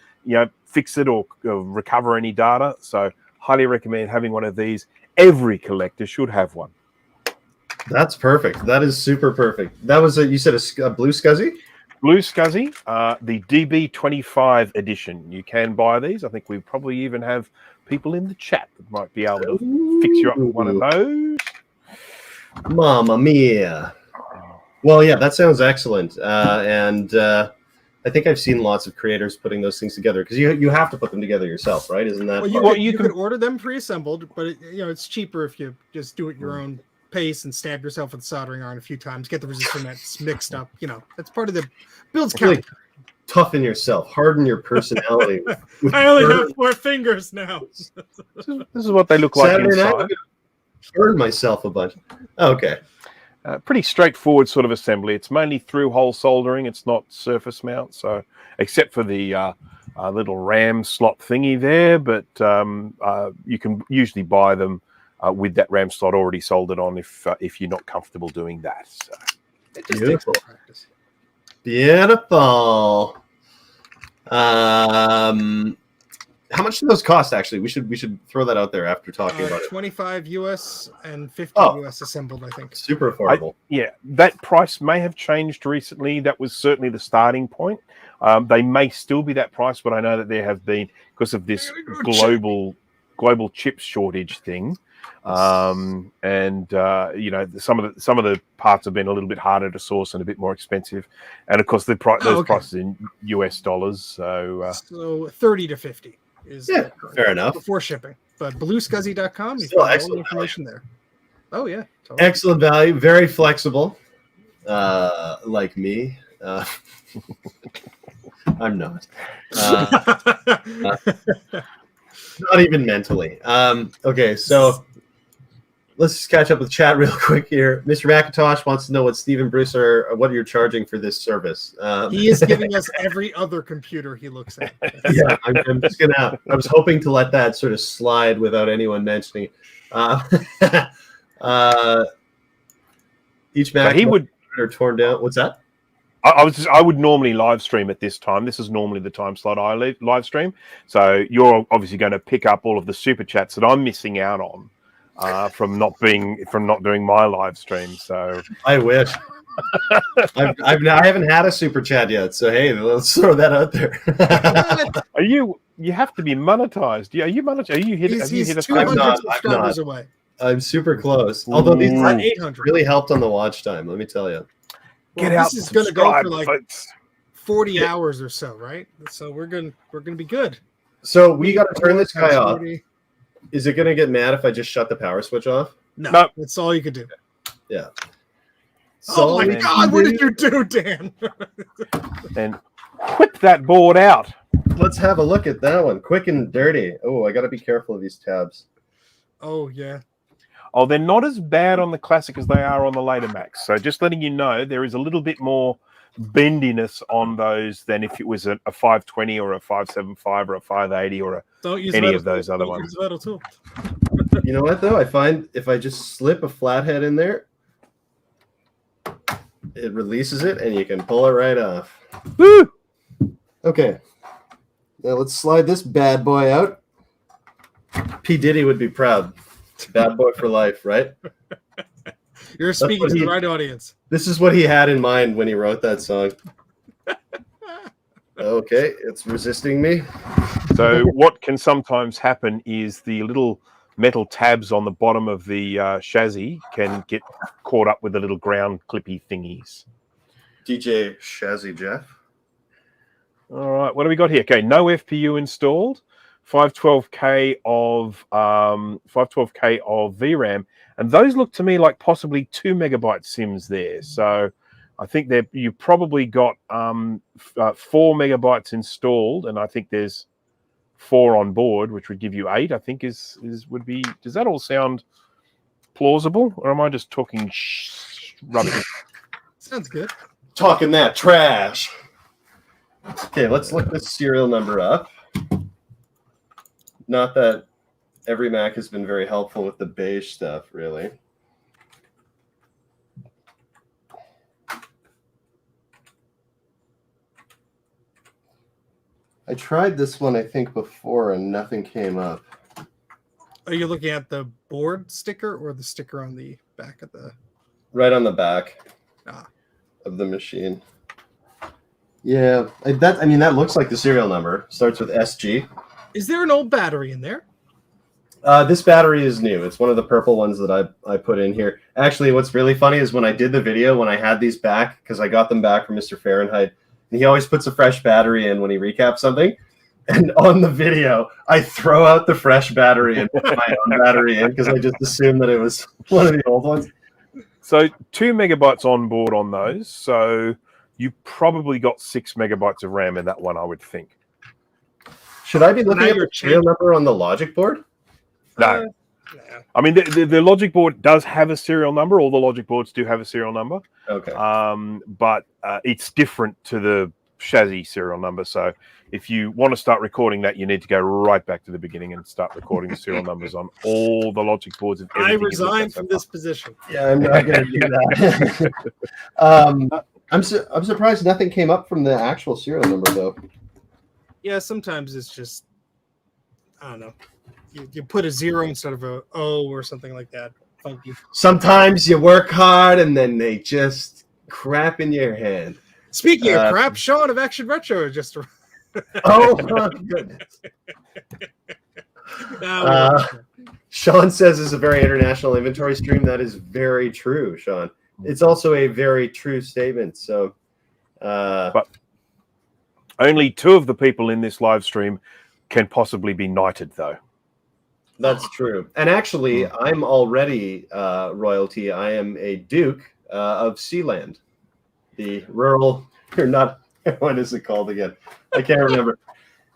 fix it or recover any data. So highly recommend having one of these. Every collector should have one.
That's perfect. That is super perfect. That was you said a blue SCSI?
Blue SCSI, the DB25 edition. You can buy these. I think we probably even have people in the chat that might be able to fix you up with one of those.
Mamma mia. Well, yeah, that sounds excellent. And I think I've seen lots of creators putting those things together because you have to put them together yourself, right? Isn't that?
Well, you can order them pre-assembled, but it's cheaper if you just do it your own pace and stab yourself with a soldering iron a few times, get the resistor nets mixed up. That's part of the builds count.
Toughen yourself, harden your personality.
I only have 4 fingers now.
This is what they look like
Saturday
inside.
night, burn myself a bunch. Okay.
Pretty straightforward sort of assembly. It's mainly through-hole soldering. It's not surface mount, so except for the little RAM slot thingy there, but you can usually buy them with that RAM slot already soldered on if you're not comfortable doing that. So.
It just takes practice.
Beautiful. How much do those cost? Actually, we should throw that out there after talking about it.
25 US and 50 US assembled, I think.
Super affordable.
That price may have changed recently. That was certainly the starting point. They may still be that price, but I know that there have been, because of this global chip shortage thing. Some of the parts have been a little bit harder to source and a bit more expensive, and of course those prices in US dollars. So
30 to 50 is
fair enough
before shipping. But bluescuzzy.com, you
still
can
excellent
all the information there. Oh yeah, totally.
Excellent value, very flexible. Like me, I'm not. Not even mentally. Okay, so let's just catch up with chat real quick here. Mr. Macintosh wants to know what Steve and Bruce what you're charging for this service.
He is giving us every other computer he looks at.
Yeah, I'm just gonna. I was hoping to let that sort of slide without anyone mentioning. Each Mac
he would
are torn down. What's that?
I would normally live stream at this time. This is normally the time slot I live stream. So you're obviously going to pick up all of the super chats that I'm missing out on from not doing my live stream. So
I wish. I haven't had a super chat yet. So hey, let's throw that out there.
You have to be monetized. Are you monetized? Have you hit
200 subscribers away.
I'm super close. Although these
800
really helped on the watch time. Let me tell you.
Get out.
This is going to go for like
folks.
40 hours or so, right? So we're gonna be good.
So we got to turn this guy off. Is it going to get mad if I just shut the power switch off?
No. That's all you could do.
Yeah.
Oh my God! What did you do, Dan?
And whip that board out.
Let's have a look at that one. Quick and dirty. Oh, I got to be careful of these tabs.
Oh yeah.
Oh, they're not as bad on the Classic as they are on the later Macs. So just letting you know, there is a little bit more bendiness on those than if it was a 520 or a 575 or a 580 or any of those other ones.
You know what, though? I find if I just slip a flathead in there, it releases it, and you can pull it right off.
Woo!
Okay. Now let's slide this bad boy out. P. Diddy would be proud. Bad boy for life, right?
You're speaking to the right audience.
This is what he had in mind when he wrote that song. Okay, it's resisting me.
So what can sometimes happen is the little metal tabs on the bottom of the chassis can get caught up with the little ground clippy thingies. DJ
Chassis Jeff.
All right, what do we got here? Okay, no FPU installed. 512K of VRAM, and those look to me like possibly 2 megabyte sims there. So I think you probably got 4 megabytes installed, and I think there's 4 on board, which would give you 8. I think would be. Does that all sound plausible, or am I just talking rubbish?
Sounds good.
Talking that trash. Okay, let's look this serial number up. Not that every Mac has been very helpful with the beige stuff, really. I tried this one, I think, before, and nothing came up.
Are you looking at the board sticker or the sticker on the back of the...
Right on the back of the machine. Yeah, that looks like the serial number. Starts with SG.
Is there an old battery in there?
This battery is new. It's one of the purple ones that I put in here. Actually, what's really funny is when I did the video, when I had these back, because I got them back from Mr. Fahrenheit, and he always puts a fresh battery in when he recaps something. And on the video, I throw out the fresh battery and put my own battery in because I just assumed that it was one of the old ones.
So 2 megabytes on board on those. So you probably got 6 megabytes of RAM in that one, I would think.
Should I be looking at the serial number on the logic board?
No. I mean, the logic board does have a serial number. All the logic boards do have a serial number.
Okay.
But it's different to the chassis serial number. So if you want to start recording that, you need to go right back to the beginning and start recording the serial numbers on all the logic boards.
I resign from this position.
Yeah, I'm not going to do that. I'm surprised nothing came up from the actual serial number, though.
Yeah, sometimes it's just, I don't know. You put a 0 instead of a O or something like that. Funky.
Sometimes you work hard and then they just crap in your head.
Speaking of crap, Sean of Action Retro just...
Oh, my goodness. Sean says it's a very international inventory stream. That is very true, Sean. It's also a very true statement. So,
but only 2 of the people in this live stream can possibly be knighted, though.
That's true. And actually, I'm already royalty. I am a Duke of Sealand, the rural, or not, what is it called again? I can't remember.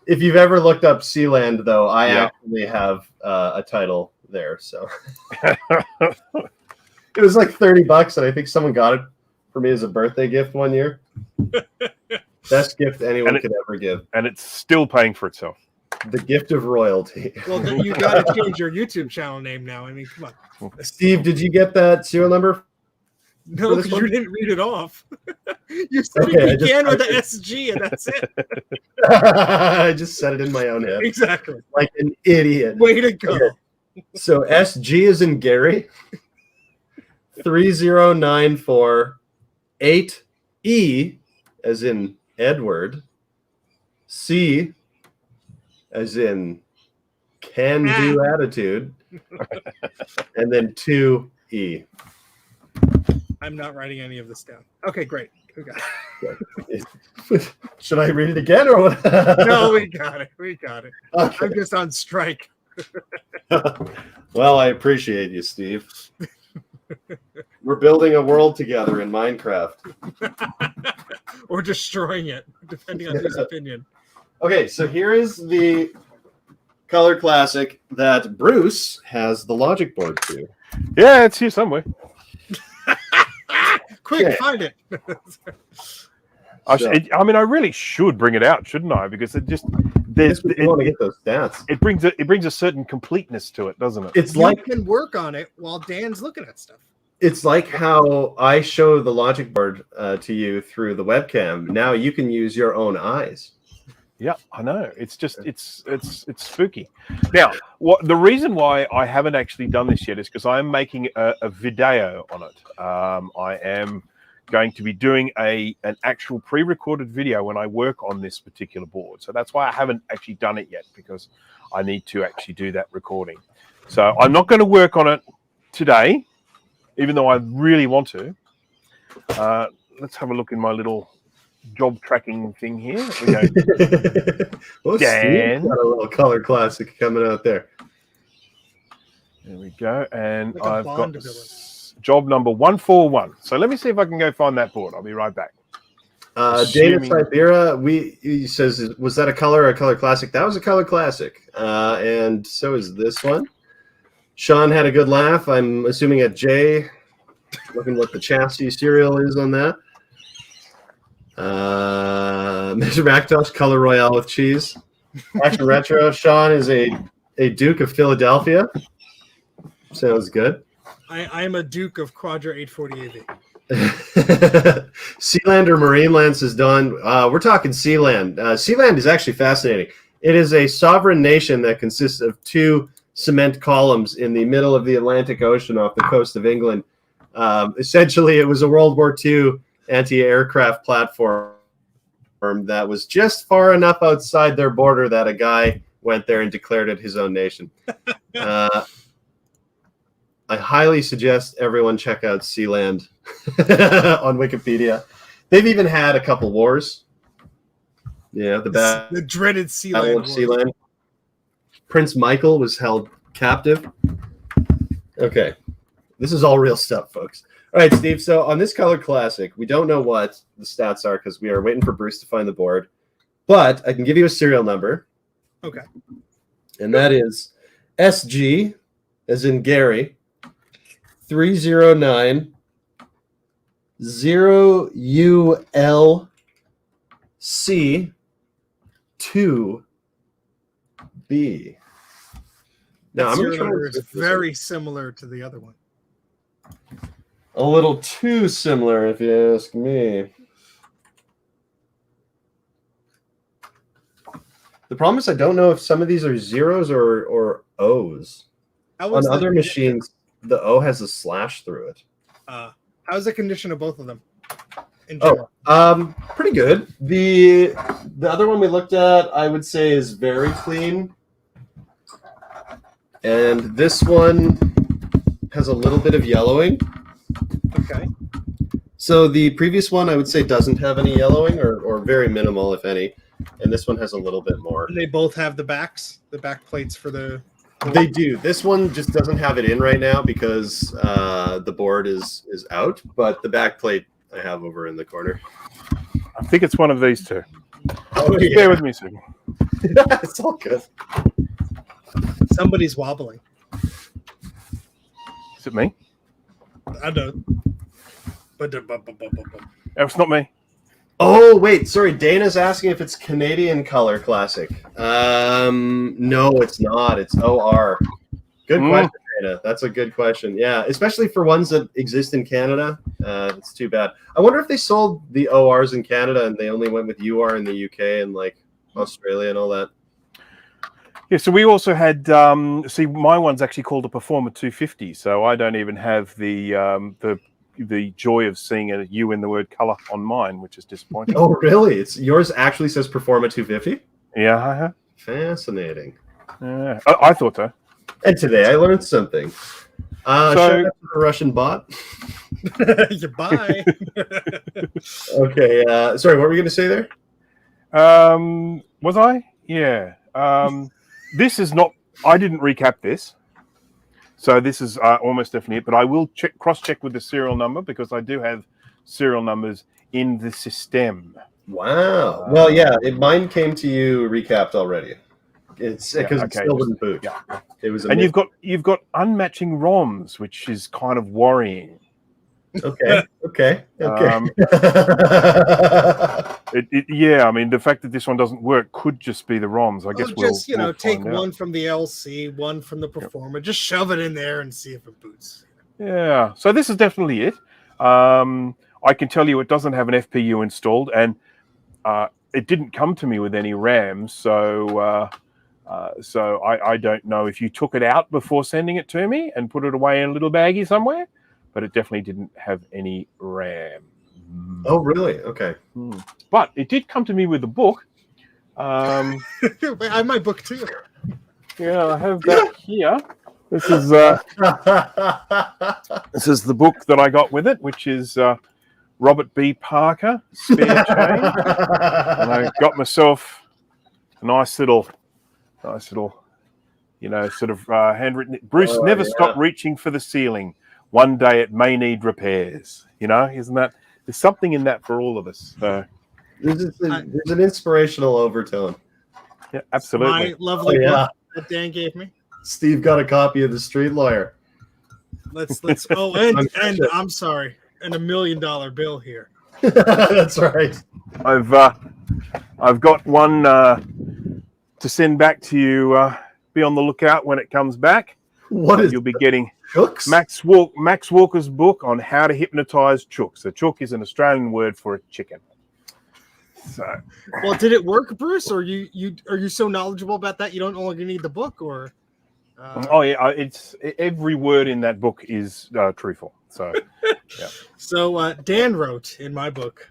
If you've ever looked up Sealand, though, I actually have a title there. So it was like $30, and I think someone got it for me as a birthday gift one year. Best gift anyone could ever give.
And it's still paying for itself.
The gift of royalty.
Well, then you got to change your YouTube channel name now. I mean, come on.
Steve, did you get that serial number?
No, because you didn't read it off. You said
Okay,
it began with an SG, and that's it.
I just said it in my own head.
Exactly.
Like an idiot.
Way to go.
Okay. So SG is in Gary. 3094 8E as in Edward. C as in can-do attitude. And then 2E.
I'm not writing any of this down. Okay, great. We got
it. Should I read it again or what?
No, we got it. We got it.
Okay.
I'm just on strike.
Well, I appreciate you, Steve. We're building a world together in Minecraft.
Or destroying it, depending on whose opinion.
Okay, so here is the Color Classic that Bruce has the logic board to.
Yeah, it's here somewhere.
Quick,
Okay.
find it.
I mean, I really should bring it out, shouldn't I? Because it just
You want to get those stats.
it brings a certain completeness to it, doesn't it?
It's
You
like
can work on it while Dan's looking at stuff.
it's like how I show the logic board to you through the webcam. Now you can use your own eyes.
Yeah, I know. It's just it's spooky. Now, the reason why I haven't actually done this yet is because I'm making a video on it. I am going to be doing an actual pre-recorded video when I work on this particular board. So that's why I haven't actually done it yet, because I need to actually do that recording. So I'm not going to work on it today, even though I really want to. Let's have a look in my little job tracking thing here. We go.
Well,
Dan.
Steve's got a little Color Classic coming out there.
There we go. And
Like a
I've got
Bond villain.
job number 141. So let me see if I can go find that board. I'll be right back.
Dana
Assuming-
Sibera, he says, was that a color or a Color Classic? That was a Color Classic. And so is this one. Sean had a good laugh. I'm assuming at J. Looking what the chassis serial is on that. Mr. Macintosh, Color Royale with cheese. Action Retro. Sean is a Duke of Philadelphia. Sounds good.
I'm a Duke of Quadra 840 AV.
Sealand or Marineland, says Don. We're talking Sealand. Sealand is actually fascinating. It is a sovereign nation that consists of two cement columns in the middle of the Atlantic Ocean off the coast of England. Essentially, it was a World War II anti-aircraft platform that was just far enough outside their border that a guy went there and declared it his own nation. I highly suggest everyone check out Sealand on Wikipedia. They've even had a couple wars. Yeah,
The dreaded
Battle of
Sealand War.
Sealand. Prince Michael was held captive. Okay. This is all real stuff, folks. All right, Steve. So on this Color Classic, we don't know what the stats are because we are waiting for Bruce to find the board. But I can give you a serial number.
Okay.
And that is SG, as in Gary, 309 0ULC 2B. Now, I'm
Serial
going
number
to
is very similar to the other one.
a little too similar, if you ask me. The problem is I don't know if some of these are zeros or O's. On other machines, the O has a slash through it.
How's the condition of both of them? In general?
Pretty good. The other one we looked at, I would say, is very clean. And this one has a little bit of yellowing.
Okay.
So the previous one, I would say, doesn't have any yellowing or very minimal, if any. And this one has a little bit more.
And they both have the back plates for the.
They do. This one just doesn't have it in right now because the board is out. But the back plate I have over in the corner.
I think it's one of these two.
Oh,
Just bear with me a second.
It's all good.
Somebody's wobbling.
Is it me?
I know. But
It's not me.
Oh, wait, sorry. Dana's asking if it's Canadian Color Classic. No, it's not. It's OR. Good question, Dana. That's a good question. Yeah, especially for ones that exist in Canada. It's too bad. I wonder if they sold the ORs in Canada and they only went with UR in the UK and like Australia and all that.
Yeah, so we also had. See, my one's actually called a Performer 250, so I don't even have the joy of seeing a U in the word color on mine, which is disappointing.
Oh, really? It's yours actually says Performa 250?
Yeah.
Fascinating.
Yeah, I thought so.
And today I learned something. Shout out to the Russian bot.
Bye.
Okay. Sorry, what were you going to say there?
Was I? Yeah. This is not. I didn't recap this. So this is almost definitely it, but I will cross-check with the serial number because I do have serial numbers in the system.
Wow. Well, yeah, mine came to you recapped already. It's because it still wouldn't boot.
Yeah.
It was.
And you've got unmatching ROMs, which is kind of worrying.
Okay.
Yeah, I mean, the fact that this one doesn't work could just be the ROMs. I guess we'll
take
find
one
out.
from the LC, one from the Performer, just shove it in there and see if it boots.
Yeah, so this is definitely it. I can tell you it doesn't have an FPU installed, and it didn't come to me with any RAM, so I don't know if you took it out before sending it to me and put it away in a little baggie somewhere, but it definitely didn't have any RAM.
Oh, really? Okay.
But it did come to me with a book.
I have my book too.
Yeah, I have that here. This is this is the book that I got with it, which is Robert B. Parker, Spare Chain. And I got myself a nice little, sort of handwritten. Bruce never stopped reaching for the ceiling. One day it may need repairs. Isn't that? There's something in that for all of us. So
there's an inspirational overtone.
Yeah, absolutely.
My lovely book that Dan gave me.
Steve got a copy of The Street Lawyer.
Let's. Oh, and I'm sorry, and $1 million bill here.
That's right.
I've got one to send back to you. Be on the lookout when it comes back. You'll be getting
chooks?
Max Walker's book on how to hypnotize chooks. A chook is an Australian word for a chicken. So,
well, did it work, Bruce? Or are you so knowledgeable about that you don't only need the book, or?
Oh yeah, it's every word in that book is truthful. So, yeah.
So Dan wrote in my book,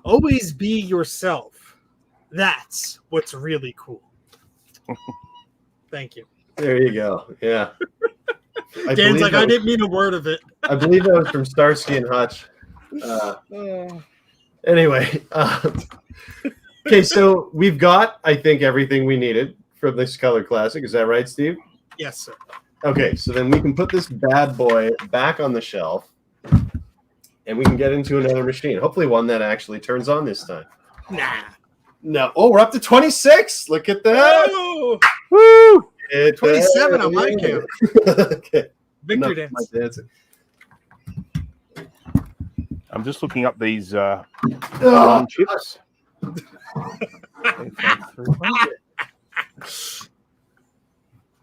"Always be yourself. That's what's really cool." Thank you.
There you go. Yeah.
Dan's like, I didn't mean a word of it.
I believe that was from Starsky and Hutch. Anyway. Okay, so we've got, I think, everything we needed from this Color Classic. Is that right, Steve?
Yes, sir.
Okay, so then we can put this bad boy back on the shelf and we can get into another machine. Hopefully one that actually turns on this time.
Nah.
No. Oh, we're up to 26. Look at that.
Oh!
Woo!
27 on my count.
Okay.
Victory dance.
I'm just looking up these ROM chips.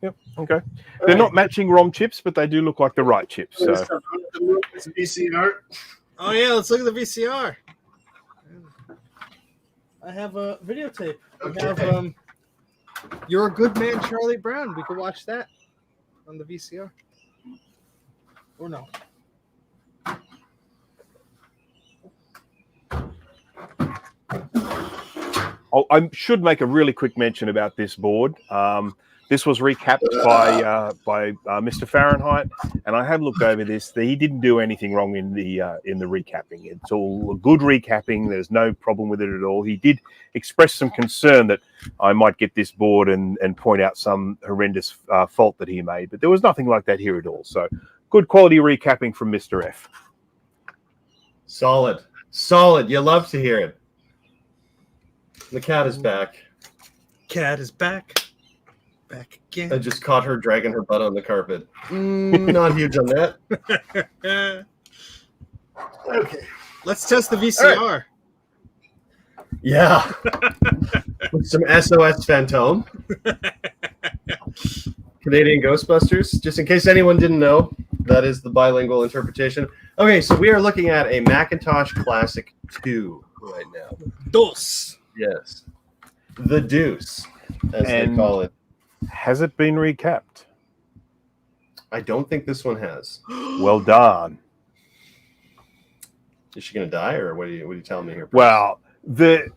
Yep. Okay. They're not matching ROM chips, but they do look like the right chips. So.
It's VCR.
Oh yeah, let's look at the VCR. I have a videotape.
Okay.
I have You're a Good Man, Charlie Brown. We could watch that on the VCR. Or no.
Oh, I should make a really quick mention about this board. This was recapped by Mr. Fahrenheit, and I have looked over this. He didn't do anything wrong in the recapping. It's all good recapping. There's no problem with it at all. He did express some concern that I might get this board and point out some horrendous fault that he made, but there was nothing like that here at all. So good quality recapping from Mr. F.
Solid. Solid. You love to hear it. The cat is back.
Cat is back. Back again.
I just caught her dragging her butt on the carpet. Not huge on that.
Okay. Let's test the VCR. Right.
Yeah. With some SOS Phantom. Canadian Ghostbusters. Just in case anyone didn't know, that is the bilingual interpretation. Okay, so we are looking at a Macintosh Classic 2 right now.
Dos.
Yes. The Deuce, as they call it.
Has it been recapped?
I don't think this one has.
Well done.
Is she going to die, or what are you telling me here, Bruce?
Well, the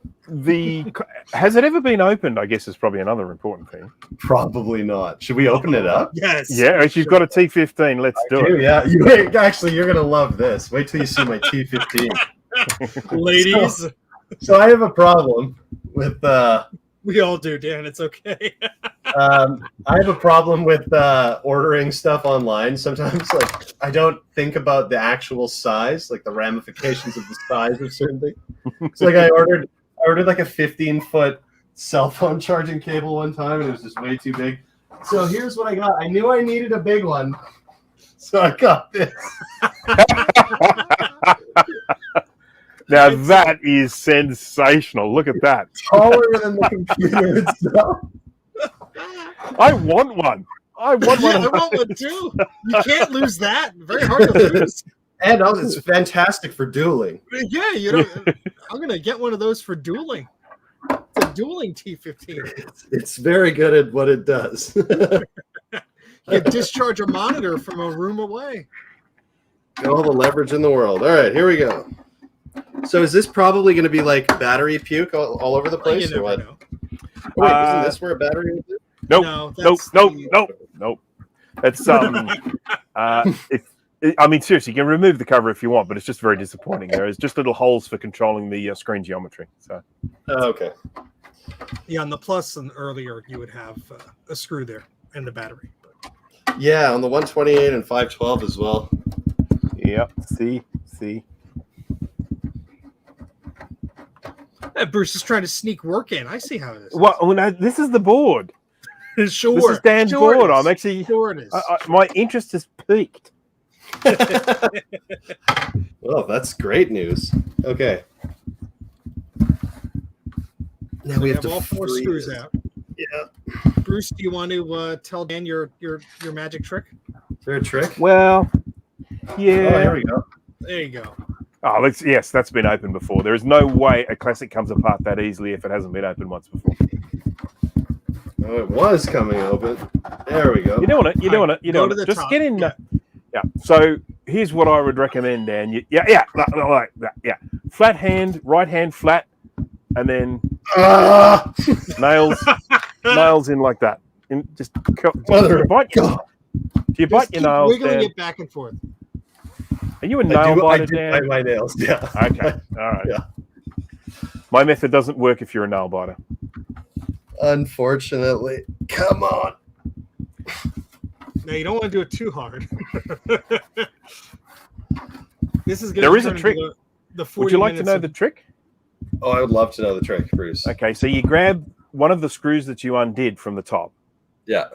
has it ever been opened? I guess is probably another important thing.
Probably not. Should we open it up?
Yes.
Yeah, if you've got a T15, let's do it.
Yeah. Actually, you're going to love this. Wait till you see my T15.
Ladies.
So I have a problem with...
we all do, Dan. It's okay.
I have a problem with ordering stuff online. Sometimes, like, I don't think about the actual size, like the ramifications of the size of certain things. It's like I ordered like a 15-foot cell phone charging cable one time, and it was just way too big. So here's what I got. I knew I needed a big one, so I got this.
Now that is sensational. Look at that.
Taller than the computer itself.
I want one. I want one.
I want one too. You can't lose that. Very hard to lose.
And it's fantastic for dueling.
Yeah, you know, I'm gonna get one of those for dueling. It's a dueling T15.
It's very good at what it does.
You discharge a monitor from a room away.
All the leverage in the world. All right, here we go. So is this probably going to be like battery puke all over the place, or what?
Know.
Oh, wait, isn't this where a battery is?
Nope. Nope. That's I mean, seriously, you can remove the cover if you want, but it's just very disappointing. There is just little holes for controlling the screen geometry. So,
okay.
Yeah, on the Plus and earlier, you would have a screw there and the battery.
Yeah, on the 128 and 512 as well.
Yep. See.
Bruce is trying to sneak work in. I see how it is.
Well, this is the board.
Sure.
This is Dan's board. I'm actually.
Sure it is.
My interest has peaked.
Well, that's great news. Okay. Now we have to
all four screws out.
Yeah.
Bruce, do you want to tell Dan your magic trick?
Is there a trick?
Well, yeah.
Oh, here we go.
There you go.
Oh, yes, that's been opened before. There is no way a classic comes apart that easily if it hasn't been opened once before.
Oh, it was coming open. There we go.
You doing it. Just
top.
get in. Yeah. So here's what I would recommend, Dan. Like that. Yeah. Flat hand, right hand flat, and then nails in like that. And just bite. Do you bite your nails,
wiggling
Dan?
it back and forth.
Are you a nail biter, Dan?
I do bite my nails. Yeah.
Okay. All right.
Yeah.
My method doesn't work if you're a nail biter.
Unfortunately. Come on.
Now you don't want to do it too hard. This is
There is a trick.
The 40
Would you like to know the trick?
Oh, I would love to know the trick, Bruce.
Okay, so you grab one of the screws that you undid from the top.
Yeah.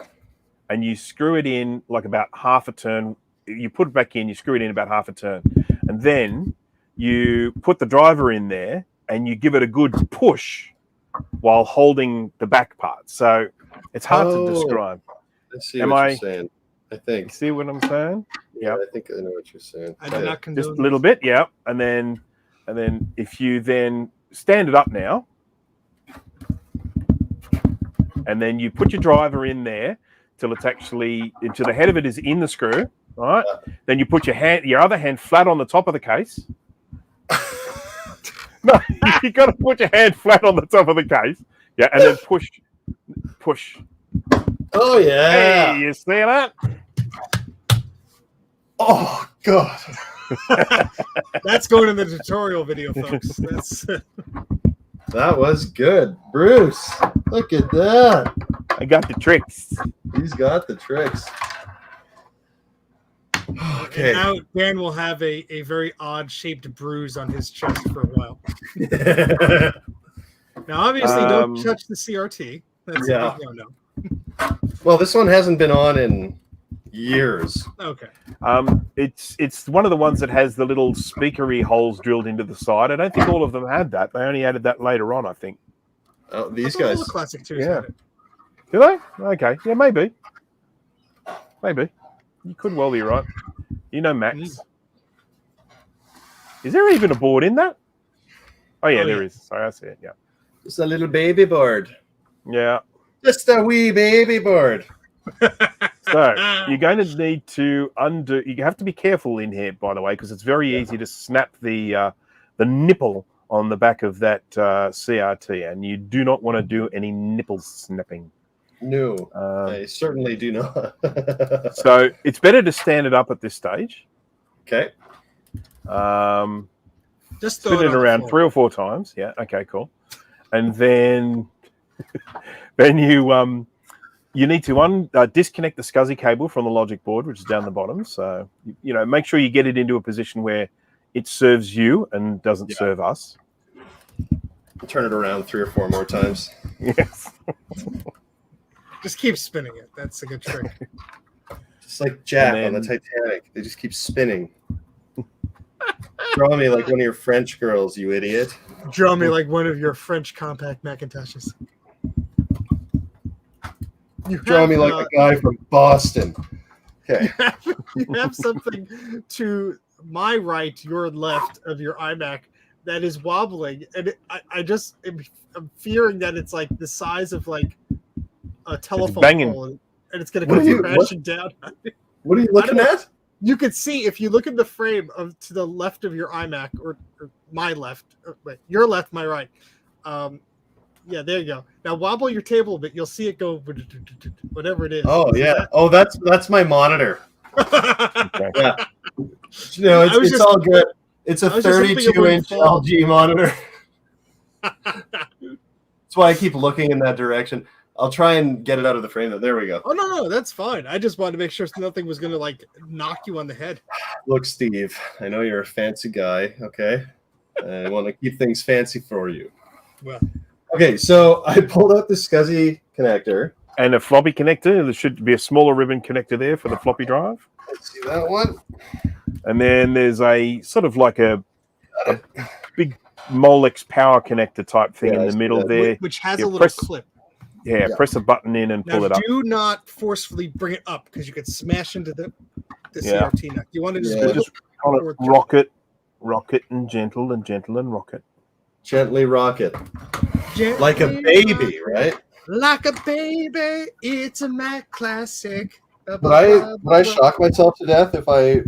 And you screw it in like about half a turn. You put it back in, you screw it in about half a turn. And then you put the driver in there and you give it a good push while holding the back part. So it's hard to describe.
I see what you're saying. I think.
See what I'm saying?
Yeah, I think I know what you're saying.
I do not condone
just a little bit, yeah. And then if you then stand it up now, and then you put your driver in there till it's actually until the head of it is in the screw, all right? Yeah. Then you put your other hand flat on the top of the case. No, you got to put your hand flat on the top of the case, yeah, and then push.
Oh yeah!
Hey, you see that?
Oh God!
That's going in the tutorial video, folks.
That was good, Bruce. Look at that.
I got the tricks.
He's got the tricks. Okay.
And now Dan will have a very odd shaped bruise on his chest for a while. Now, obviously, don't touch the CRT. That's a big no.
Well, this one hasn't been on in years.
Okay.
It's one of the ones that has the little speakery holes drilled into the side. I don't think all of them had that. They only added that later on, I think.
Oh, these guys.
The Classic 2s
Yeah.
had it.
Do they? Okay. Yeah, maybe. Maybe. You could well be right. You know Max. Is there even a board in that? Oh, yeah, there is. Sorry, I see it. Yeah.
Just a little baby board.
Yeah.
Just a wee baby board.
So you're going to need to undo. You have to be careful in here, by the way, because it's very easy to snap the nipple on the back of that CRT, and you do not want to do any nipple snapping.
No, I certainly do not.
So it's better to stand it up at this stage.
Okay.
Just
spin it around 3 or 4 times. Yeah. Okay. Cool. And then you need to disconnect the SCSI cable from the logic board, which is down the bottom. So make sure you get it into a position where it serves you and doesn't serve us.
Turn it around 3 or 4 more times.
Yes.
Just keep spinning it. That's a good trick.
Just like Jack on the Titanic. They just keep spinning. Draw me like one of your French girls, you idiot.
Draw me like one of your French compact Macintoshes.
Draw me like a guy from Boston. Okay.
You have something to my right, your left of your iMac that is wobbling, and I'm fearing that it's like the size of like a telephone pole, and it's going to come crashing down.
What are you looking at?
You can see if you look in the frame to the left of your iMac, or my left, your left, my right. Yeah, there you go. Now wobble your table a bit. You'll see it go whatever it is.
Oh yeah. Oh, that's my monitor.
Okay.
Yeah. It's all good. It's a 32-inch LG monitor. That's why I keep looking in that direction. I'll try and get it out of the frame. There we go.
Oh no, that's fine. I just wanted to make sure nothing was going to like knock you on the head.
Look, Steve, I know you're a fancy guy. Okay, I want to keep things fancy for you.
Well,
okay. So I pulled out the SCSI connector
and a floppy connector. There should be a smaller ribbon connector there for the floppy drive.
Let's see that one.
And then there's a sort of like a big Molex power connector type thing in the middle there,
which has a little clip.
Yeah, press a button in and pull it up.
Do not forcefully bring it up because you could smash into the CRT neck. You want to just
rock it, and gentle and rock it.
Gently rock it. Like a baby, right?
Like a baby, it's a Mac classic.
Would I shock myself to death if I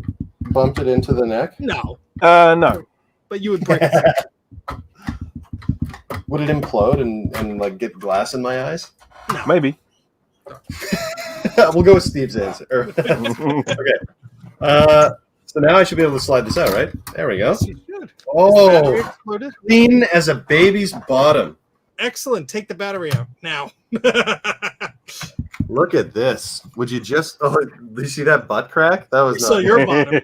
bumped it into the neck?
No.
No.
But you would break it.
Would it implode and like get glass in my eyes?
No.
Maybe.
We'll go with Steve's answer. Okay. So now I should be able to slide this out, right? There we go.
Yes, you should.
Oh, clean as a baby's bottom.
Excellent. Take the battery out now.
Look at this. Would you just? Oh, did you see that butt crack? That was
so your bottom.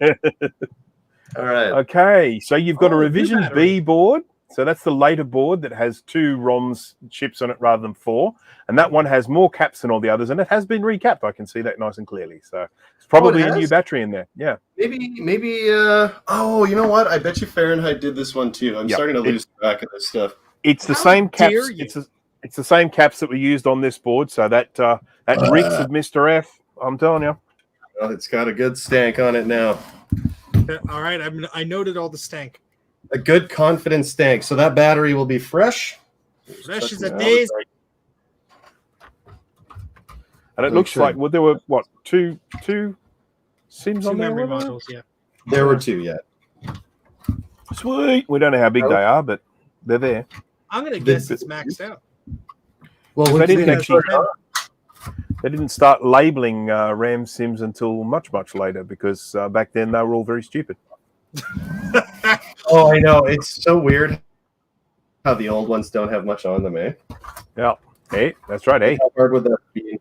All right.
Okay, so you've got a revision B board. So that's the later board that has 2 ROMs chips on it rather than 4. And that one has more caps than all the others. And it has been recapped. I can see that nice and clearly. So it's probably a new battery in there. Yeah.
Maybe. Oh, you know what? I bet you Fahrenheit did this one too. I'm starting to lose track of this stuff.
It's the same caps. It's the same caps that were used on this board. So that reeks of Mr. F. I'm telling you.
Well, it's got a good stank on it now.
All right. I noted all the stank.
A good confident stank. So that battery will be fresh.
Fresh as a daisy.
And it looks like there were two SIMs on there?
Memory modules, yeah.
There were 2, yeah.
Sweet. We don't know how big they are, but they're there.
I'm gonna guess it's maxed out.
Well,
they didn't start labeling RAM SIMs until much later because back then they were all very stupid.
Oh, I know. It's so weird how the old ones don't have much on them, eh?
Yeah. Hey, that's right, eh?
How hard would that be?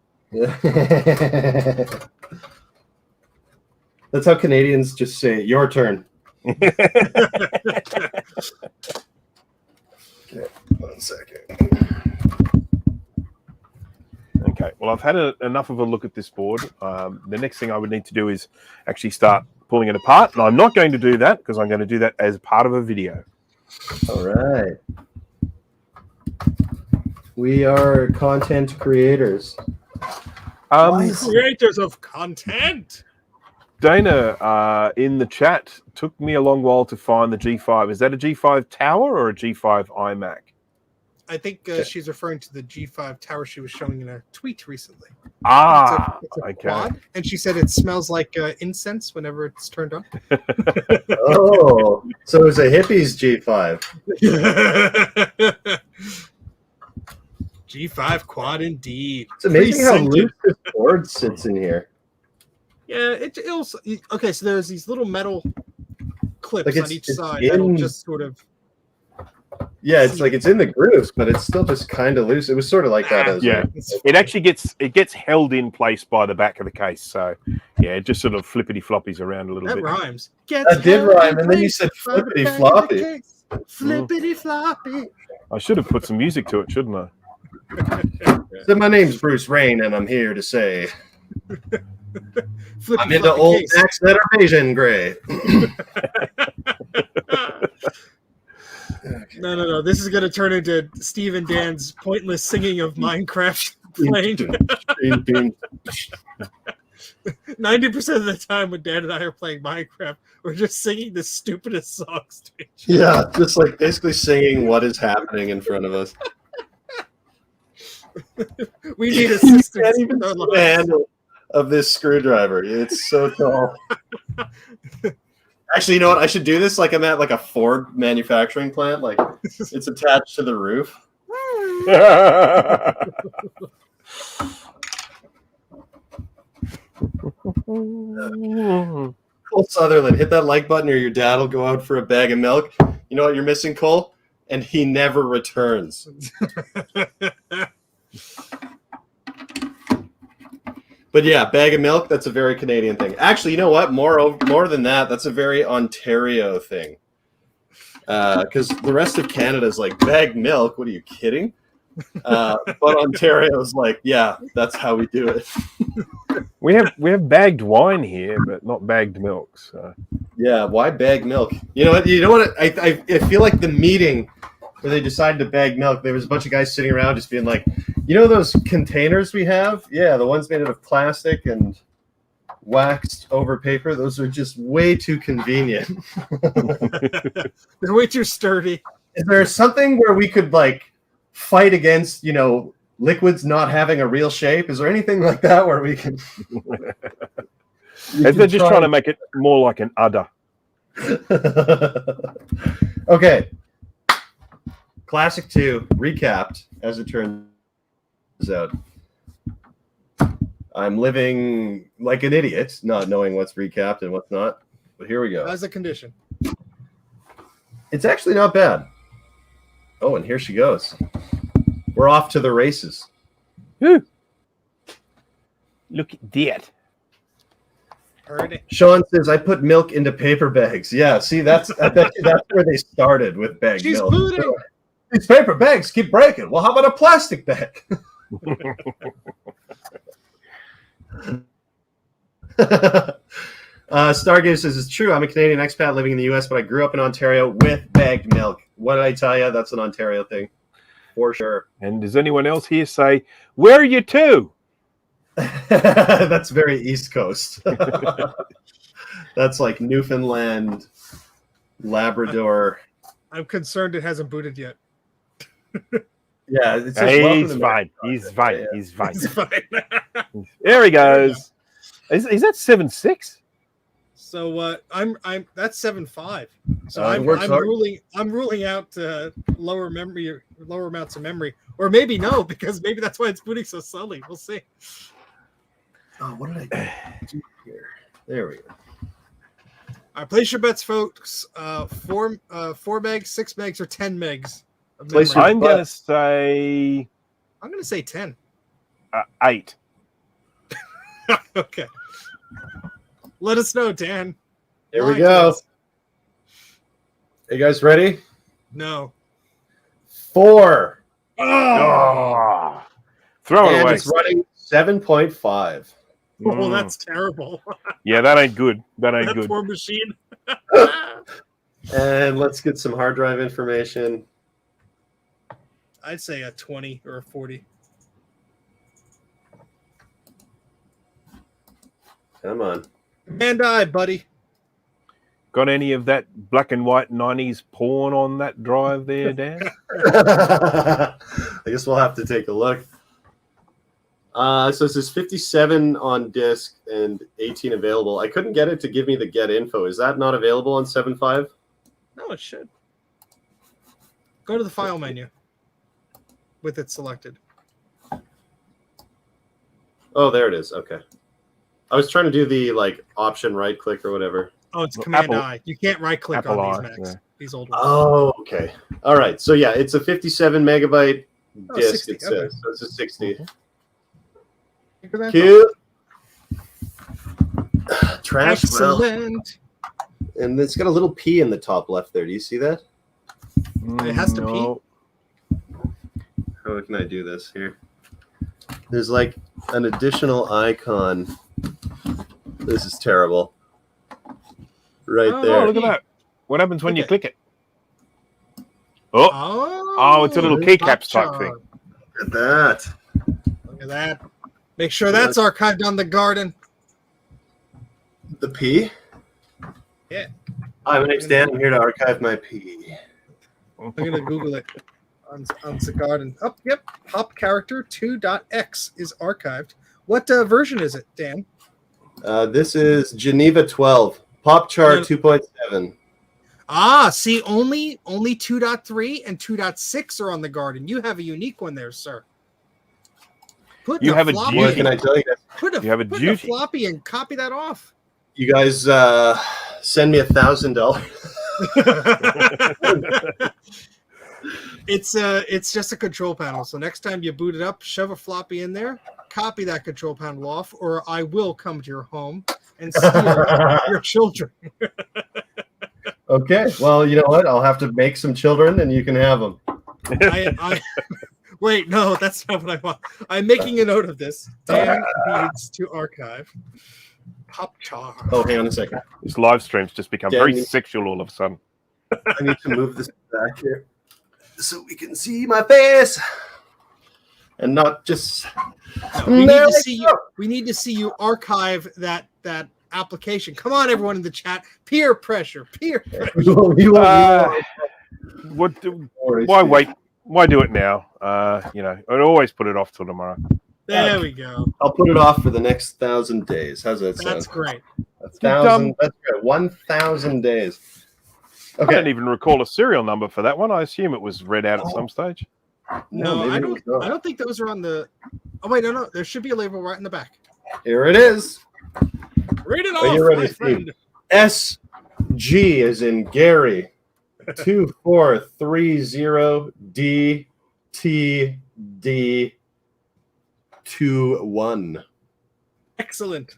That's how Canadians just say, your turn. Okay, 1 second.
Okay, well, I've had enough of a look at this board. The next thing I would need to do is actually start pulling it apart, and I'm not going to do that because I'm going to do that as part of a video.
All right. We are content creators.
Creators of content.
Dana in the chat took me a long while to find the G5. Is that a G5 Tower or a G5 iMac?
I think she's referring to the G5 tower she was showing in a tweet recently.
Ah,
it's a
okay.
quad, and she said it smells like incense whenever it's turned on.
Oh, so it's a hippie's G5.
G5 quad indeed.
It's amazing how
Pre-scented.
loose this board sits in here.
Yeah, it'll. Okay, so there's these little metal clips
Like
on each side that'll just sort of.
Yeah, it's like it's in the grooves, but it's still just kind of loose. It was sort of like that as
yeah. It actually gets held in place by the back of the case. So yeah, it just sort of flippity floppies around a little bit.
That rhymes.
That did rhyme, and then you said flippity floppy.
Flippity floppy.
I should have put some music to it, shouldn't I?
So my name's Bruce Rain, and I'm here to say
Flippy
I'm into old Macs that are beige and gray.
No. This is going to turn into Steve and Dan's pointless singing of Minecraft playing. 90% of the time when Dan and I are playing Minecraft, we're just singing the stupidest songs to each other.
Yeah, just like basically singing what is happening in front of us.
We need assistance.
You can't even see the handle of this screwdriver. It's so tall. Actually, you know what? I should do this like I'm at like a Ford manufacturing plant. Like it's attached to the roof. Cole Sutherland, hit that like button or your dad will go out for a bag of milk. You know what you're missing, Cole? And he never returns. But yeah, bag of milk, that's a very Canadian thing. Actually, you know what? More than that, that's a very Ontario thing. Because the rest of Canada is like, bag milk? What are you kidding? But Ontario's like, yeah, that's how we do it.
We have bagged wine here, but not bagged milk. So.
Yeah, why bag milk? You know what? I feel like the meeting where they decided to bag milk, there was a bunch of guys sitting around just being like, you know those containers we have? Yeah, the ones made out of plastic and waxed over paper. Those are just way too convenient.
They're way too sturdy.
Is there something where we could like fight against, liquids not having a real shape? Is there anything like that where we can?
They're just trying to make it more like an udder.
Okay. Classic 2 recapped, as it turns out. I'm living like an idiot, not knowing what's recapped and what's not. But here we go.
As a condition.
It's actually not bad. Oh, and here she goes. We're off to the races.
Woo. Look at that.
Already.
Sean says, I put milk into paper bags. Yeah, see, I bet you that's where they started with bagged milk.
Booting.
These paper bags keep breaking. Well, how about a plastic bag? Stargaze says, it's true. I'm a Canadian expat living in the U.S., but I grew up in Ontario with bagged milk. What did I tell you? That's an Ontario thing. For sure.
And does anyone else here say, where are you to?
That's very East Coast. That's like Newfoundland, Labrador.
I'm concerned it hasn't booted yet.
Yeah, it's
he's fine. He's fine.
Yeah.
He's fine.
It's fine.
There he goes. Is that 7.6?
So that's 7.5. So
it
I'm
works hard.
ruling out lower amounts of memory, or maybe no, because maybe that's why it's booting so slowly. We'll see.
Oh, what did I do here? There we go.
All right, place your bets, folks. 4 megs, 6 megs, or 10 megs.
Place your
I'm gonna say
10.
8.
Okay. Let us know, Dan.
Here we go. Are you guys ready?
No.
4.
Oh.
Throw it
And
away.
it's running 7.5.
Oh, that's terrible.
Yeah, that ain't good. That ain't
That
good.
poor machine.
And let's get some hard drive information.
I'd say a 20 or a 40.
Come on.
And buddy.
Got any of that black and white 90s porn on that drive there, Dan?
I guess we'll have to take a look. So it says 57 on disk and 18 available. I couldn't get it to give me the get info. Is that not available on 7.5?
No, it should. Go to the file menu with it selected.
Oh, there it is. Okay. I was trying to do the like option right click or whatever.
Oh, it's Command
Apple-
I. You can't right click
Apple
on these
I,
Macs.
yeah.
These old ones.
Oh, okay. All right. So yeah, it's a 57 megabyte disk.
60,
It says.
okay.
So it's a 60.
Think of that.
Cute. Trash. Well,
Excellent.
and it's got a little P in the top left there. Do you see that?
It has to
No.
How can I do this here? There's like an additional icon. This is terrible. Right
Oh,
there.
Oh, look at that. What happens when you
Okay.
click it? Oh,
Oh,
it's a little keycaps type thing.
Look at that.
Look at that. Make sure that's archived on the garden.
The P?
Yeah.
Hi, my name's Dan. I'm here to archive my P.
I'm gonna Google it on the garden. Oh, yep. Pop character 2.x is archived. What version is it, Dan?
This is Geneva 12. PopChar 2.7.
Ah, see, only 2.3 and 2.6 are on the garden. You have a unique one there, sir. Put
You
the
have a
floppy
What
duty.
can I tell you guys?
You have a
put
duty.
the floppy and copy that off.
You guys send me $1,000.
It's just a control panel. So next time you boot it up, shove a floppy in there, copy that control panel off, or I will come to your home and steal your children.
Okay. Well, you know what? I'll have to make some children and you can have them.
I wait, no, that's not what I want. I'm making a note of this. Dan needs to archive PopChar.
Oh, hang on a second.
This live stream's just become
Dan,
very
you-
sexual all of a sudden.
I need to move this back here so we can see my face and not just.
No, we need
There
to
we
see you.
go.
We need to see you archive that application. Come on, everyone in the chat. Peer pressure. Peer pressure.
You won't-
What? Why wait? Why do it now? I'd always put it off till tomorrow.
There we go.
I'll put it off for the next 1,000 days. How's that sound?
That's great.
1,000. That's great. 1,000 days.
I
Okay.
don't even recall a serial number for that one. I assume it was read out at some stage.
No,
maybe
I
it
don't.
was not.
I don't think those are on the. Oh wait, no. There should be a label right in the back.
Here it is.
Read it
Are
off,
you ready,
my
Steve?
friend.
SG is in Gary. 2430 DTD 21.
Excellent.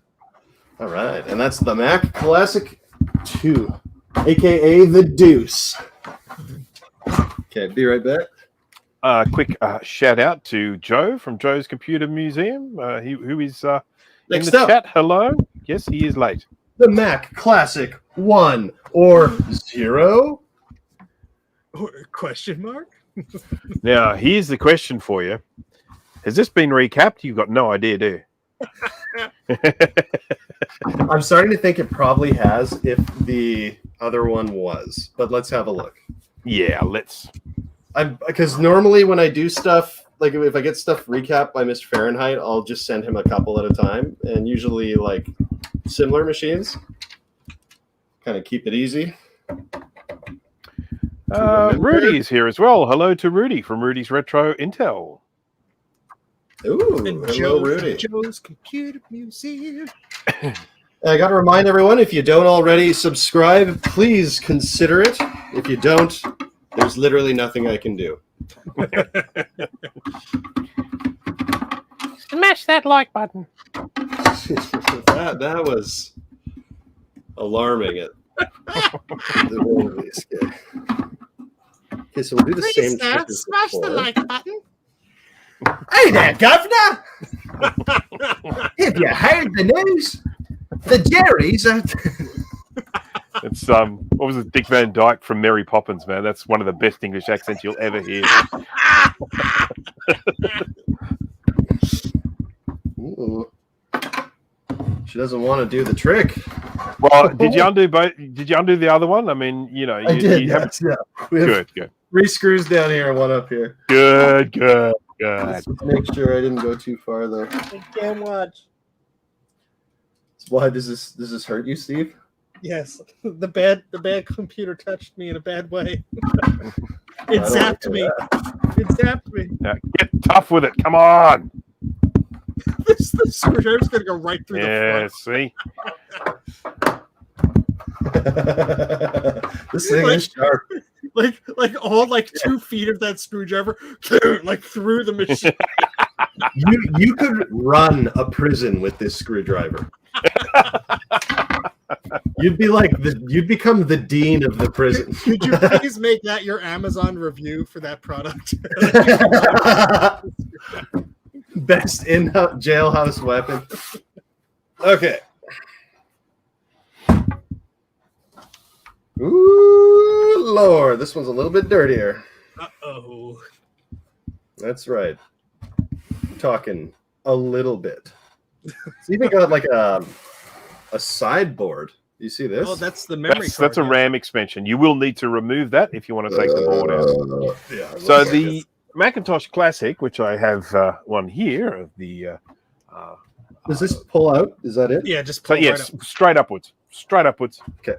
All right, and that's the Mac Classic 2, aka the Deuce. Okay, be right back.
Quick shout out to Joe from Joe's Computer Museum, who is in
Next
the
up,
chat. Hello. Yes, he is late.
the Mac Classic 1 or 0.
Question mark?
Now, here's the question for you. Has this been recapped? You've got no idea, do you?
I'm starting to think it probably has if the other one was, but let's have a look.
Yeah, let's.
Because normally when I do stuff, like if I get stuff recapped by Mr. Fahrenheit, I'll just send him a couple at a time, and usually like similar machines. Kind of keep it easy.
Rudy is here as well. Hello to Rudy from Rudy's Retro Intel.
Ooh,
And
hello, Rudy.
Joe's Computer Museum.
I got to remind everyone, if you don't already subscribe, please consider it. If you don't, there's literally nothing I can do.
Smash that like button.
that was alarming at the very least. Okay, so we'll do the same trick as
Smash the
before.
like button.
Hey there, Governor! Have you heard the news? The Jerry's are...
It's what was it, Dick Van Dyke from Mary Poppins, man? That's one of the best English accents you'll ever hear.
Ooh. She doesn't want to do the trick.
Well, did you undo both? Did you undo the other one? I mean, you know,
I did. Yes, yeah. We have
good.
3 screws down here and 1 up here.
Good.
Let's make sure I didn't go too far though.
I can't watch.
Why does this hurt you, Steve?
Yes, the bad computer touched me in a bad way. It zapped me. It zapped me.
Now, get tough with it. Come on.
This screwdriver's gonna go right through the front.
See.
This thing is sharp.
Like all 2 feet of that screwdriver, like through the machine.
You could run a prison with this screwdriver. You'd become the dean of the prison.
Could you please make that your Amazon review for that product?
Best in jailhouse weapon. Okay. Ooh, Lord, this one's a little bit dirtier.
Uh-oh.
That's right. I'm talking a little bit. It's even got like a sideboard. You see this?
Oh, that's the memory card.
That's a RAM expansion. You will need to remove that if you want to take the board out.
Yeah.
So the Macintosh Classic, which I have one here of the.
Does this pull out? Is that it?
Yeah, just
so
pull
yes,
right up.
straight upwards. Straight upwards.
Okay.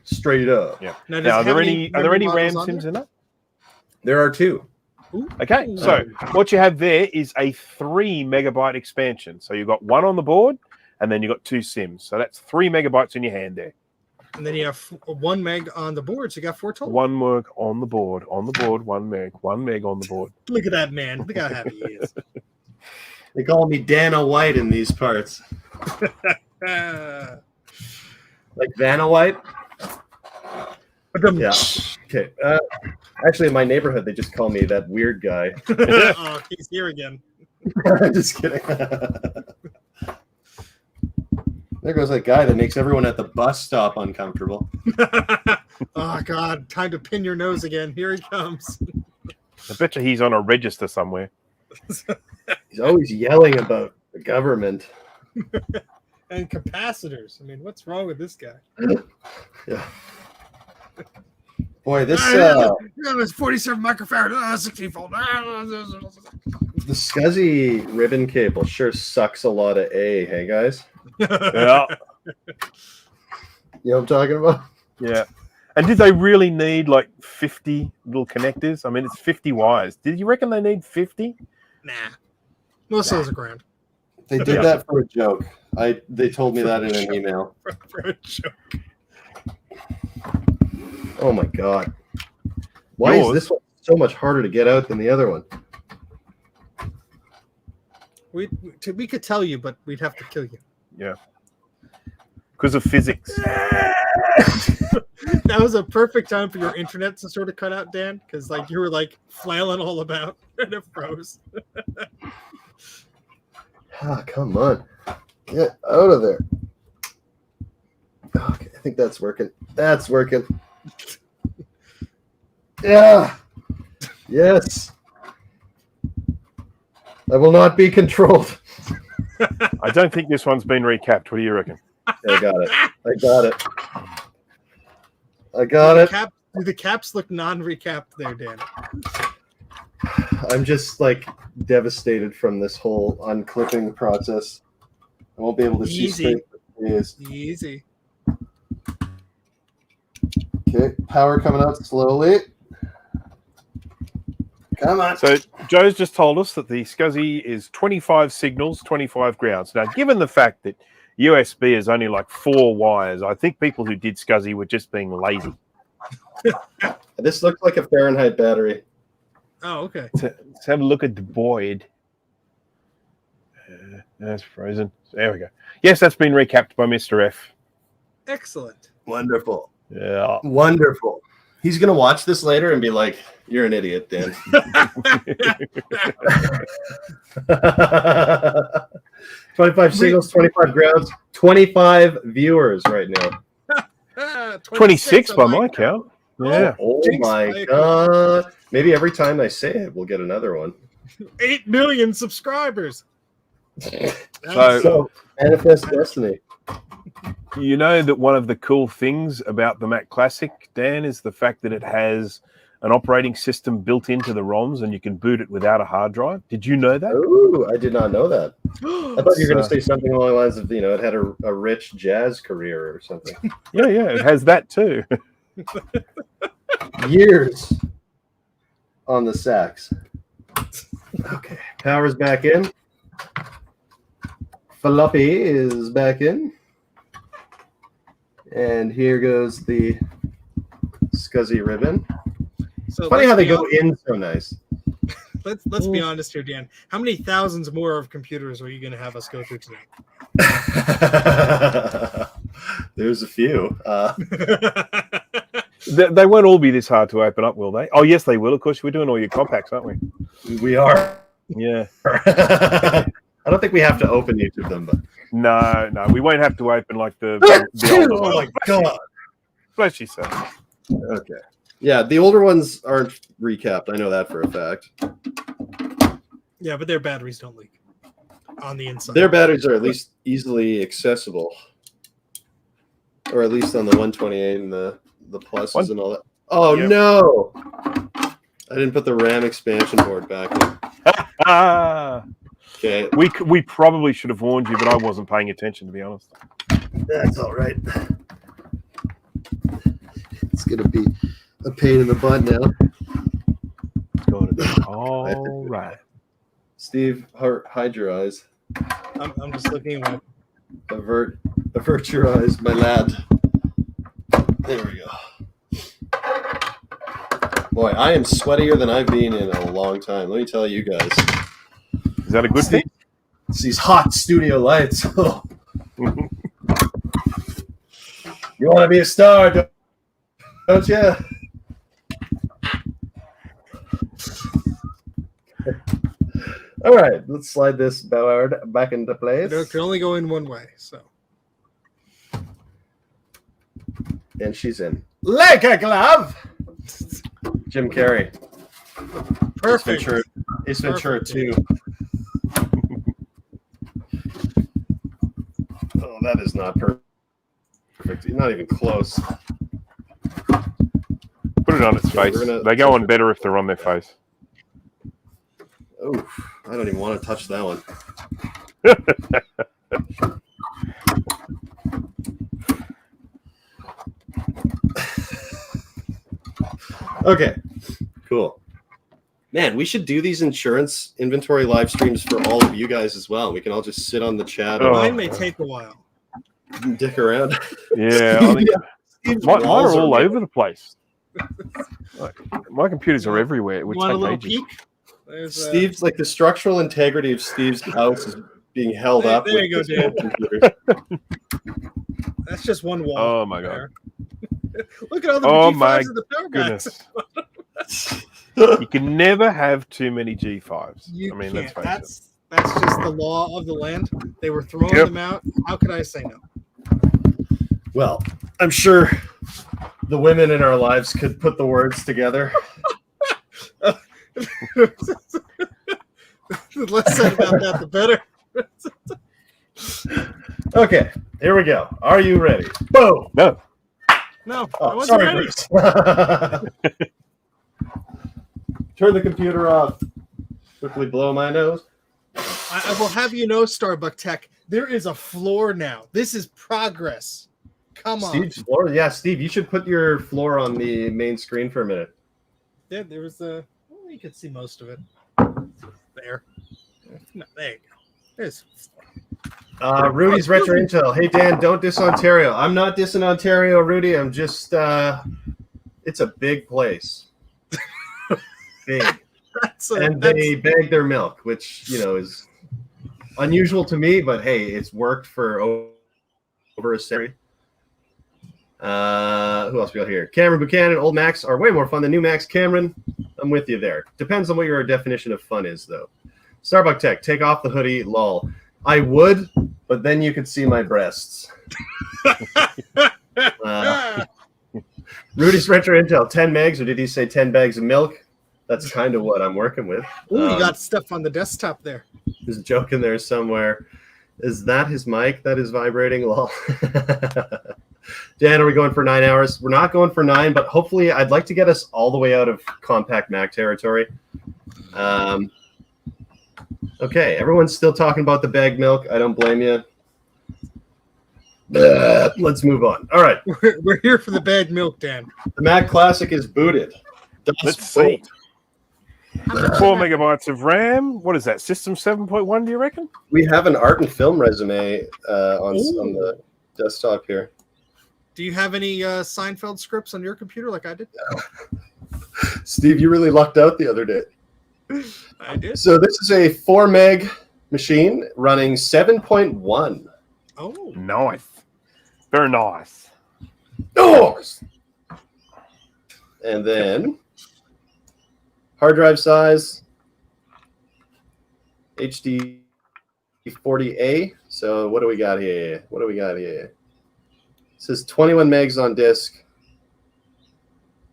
Straight up.
Yeah.
Now,
are there any RAM
models
sims in that?
There are 2.
Ooh.
Okay, so what you have there is a 3 megabyte expansion. So you've got 1 on the board, and then you've got 2 sims. So that's 3 megabytes in your hand there.
And then you have 1 meg on the board, so you got 4 total.
1 meg on the board, 1 meg on the board.
Look at that man. Look how happy he is.
They call me Dana White in these parts. Like Vanna White? Yeah. Okay. Actually, in my neighborhood, they just call me that weird guy.
Oh, he's here again.
Just kidding. There goes that guy that makes everyone at the bus stop uncomfortable.
Oh, God. Time to pin your nose again. Here he comes.
I bet you he's on a register somewhere.
He's always yelling about the government.
And capacitors. I mean, what's wrong with this guy?
Yeah. Boy, this
there's 47 microfarad, 16 volt.
the SCSI ribbon cable sure sucks a lot of A, hey guys?
Yeah.
You know what I'm talking about?
Yeah. And did they really need like 50 little connectors? I mean, it's 50 wires. Did you reckon they need 50?
Nah. Most of those are grand.
They did that for a joke. They told me that in an email.
For a joke.
Oh my god. Why is this one so much harder to get out than the other one?
We could tell you, but we'd have to kill you.
Yeah. Because of physics.
That was a perfect time for your internet to sort of cut out, Dan, because like you were like flailing all about and it froze.
Ah, come on. Get out of there. Okay, I think that's working. That's working. Yeah. Yes. I will not be controlled.
I don't think this one's been recapped. What do you reckon?
I got it. I got it. I got it.
Do the caps look non-recapped there, Dan?
I'm just like devastated from this whole unclipping process. I won't be able to see straight.
Easy.
Okay, power coming out slowly. Come on.
So Joe's just told us that the SCSI is 25 signals, 25 grounds. Now, given the fact that USB is only like 4 wires, I think people who did SCSI were just being lazy.
This looks like a Fahrenheit battery.
Oh, okay.
Let's have a look at the board. That's frozen. There we go. Yes, that's been recapped by Mr. F.
Excellent.
Wonderful.
Yeah.
Wonderful. He's gonna watch this later and be like, "You're an idiot, Dan." 25 singles, 25 grounds, 25 viewers right now.
26 by my count. Yeah.
Oh my god! Maybe every time I say it, we'll get another one.
8 million subscribers.
So manifest destiny.
You know that one of the cool things about the Mac Classic, Dan, is the fact that it has an operating system built into the ROMs and you can boot it without a hard drive. Did you know that?
Ooh, I did not know that. I thought you were going to say something along the lines of, it had a rich jazz career or something.
Yeah, it has that too.
Years on the sax. Okay, power's back in. Floppy is back in. And here goes the scuzzy ribbon.
So
funny how they go in so nice.
Let's be honest here, Dan. How many thousands more of computers are you going to have us go through today?
There's a few.
They won't all be this hard to open up, will they? Oh, yes, they will. Of course, we're doing all your compacts, aren't we?
We are.
Yeah.
I don't think we have to open each of them, but
no, we won't have to open like the older
oh my god!
Bless you, sir.
Okay. Yeah, the older ones aren't recapped. I know that for a fact.
Yeah, but their batteries don't leak on the inside.
Their batteries are at least easily accessible, or at least on the 128 and the pluses and all that. Oh yep. No! I didn't put the RAM expansion board back in. Okay.
We probably should have warned you, but I wasn't paying attention, to be honest.
That's all right. It's gonna be a pain in the butt now.
It's going to be all right.
Steve, hide your eyes.
I'm just looking at
avert your eyes, my lad. There we go. Boy, I am sweatier than I've been in a long time. Let me tell you guys.
Is that a good thing?
It's these hot studio lights. You want to be a star, don't you? All right, let's slide this Ballard back into place.
It can only go in one way, so.
And she's in. Like a glove! Jim Carrey.
Perfect.
Ace Ventura 2. Oh, that is not perfect. Not even close.
Put it on its face. They go on better if they're on their face.
Oh, I don't even want to touch that one. Okay, cool. Man, we should do these insurance inventory live streams for all of you guys as well. We can all just sit on the chat.
Mine may take a while.
Dick around.
Yeah, I think mine are all over the place. My computers are everywhere. It would
want
take
a little
ages.
peek?
Steve's like the structural integrity of Steve's house is being held up.
There you go, Dan. That's just one wall.
Oh my god!
Look at all the G5s and the power
goodness. You can never have too many G5s.
You
I mean,
can't.
that's
just the law of the land. They were throwing them out. How could I say no?
Well, I'm sure the women in our lives could put the words together.
The less said about that, the better.
Okay, here we go. Are you ready? Boom.
No.
I wasn't
sorry,
ready.
Bruce. Turn the computer off. Quickly blow my nose.
I will have you know, Starbuck Tech, there is a floor now. This is progress. Come on.
Steve's floor? Yeah, Steve, you should put your floor on the main screen for a minute.
Yeah, there was you could see most of it. There. No, there you go. There's
Rudy's Retro Intel. Hey, Dan, don't diss Ontario. I'm not dissing Ontario, Rudy. I'm just, it's a big place. Big. They bag their milk, which, is unusual to me, but hey, it's worked for over a century. Who else we got here? Cameron Buchanan. Old Macs are way more fun than new Macs. Cameron, I'm with you there. Depends on what your definition of fun is, though. Starbuck Tech, take off the hoodie. Lol. I would, but then you could see my breasts. Rudy's Retro Intel, 10 megs, or did he say 10 bags of milk? That's kind of what I'm working with.
Ooh, you got stuff on the desktop there.
There's a joke in there somewhere. Is that his mic that is vibrating? Lol. Dan, are we going for 9 hours? We're not going for 9, but hopefully I'd like to get us all the way out of compact Mac territory. Okay, everyone's still talking about the bagged milk. I don't blame you. Let's move on. All right.
We're here for the bagged milk, Dan.
The Mac Classic is booted.
Let's see. 4 megabytes of RAM. What is that? System 7.1, do you reckon?
We have an art and film resume on the desktop here.
Do you have any Seinfeld scripts on your computer like I did?
Steve, you really lucked out the other day.
I did.
So this is a 4 meg machine running 7.1.
Oh,
nice. Very nice.
Nice. And then hard drive size, HD 40A. So what do we got here? It says 21 megs on disk.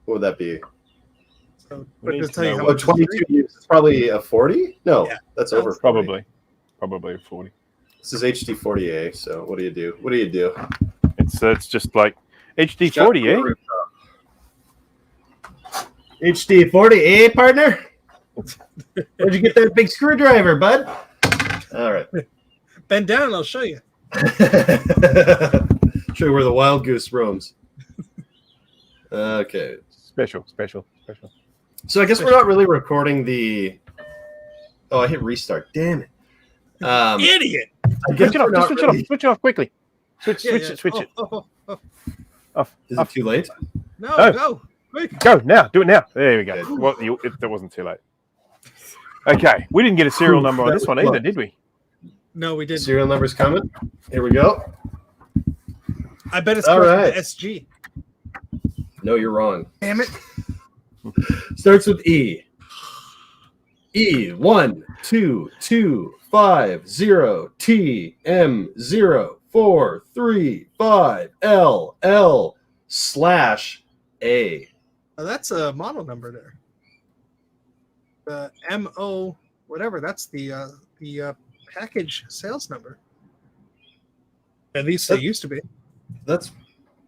What would that be?
so
We need
to
to
tell you
know
how
Oh,
much
22 years. It's probably a 40? No,
Yeah,
that's over 40.
Probably 40.
This is HD 40A. So what do you do? What do you do?
It's just like HD 40, eh?
HD 40A, partner? Where'd you get that big screwdriver, bud? All right.
bend down, I'll show you.
Show you where the wild goose roams. Okay.
Special.
So I guess we're not really recording the... Oh, I hit restart. Damn it.
Idiot!
I guess
Switch it off.
we're not
Switch
really...
it off quickly. Switch it. Off.
Is it too late?
No,
No.
go. Quick.
Go now. Do it now. There we go.
Okay.
Well, that wasn't too late. Okay. We didn't get a serial number on this one either, did we?
No, we didn't.
Serial number's coming. Here we go.
I bet it's
All
called
right.
SG.
No, you're wrong.
Damn it.
Starts with E. E 1 2 2 5 0 T M 0 4 3 5 L L / A.
Oh, that's a model number there. The MO whatever. That's the package sales number. At least it used to be.
That's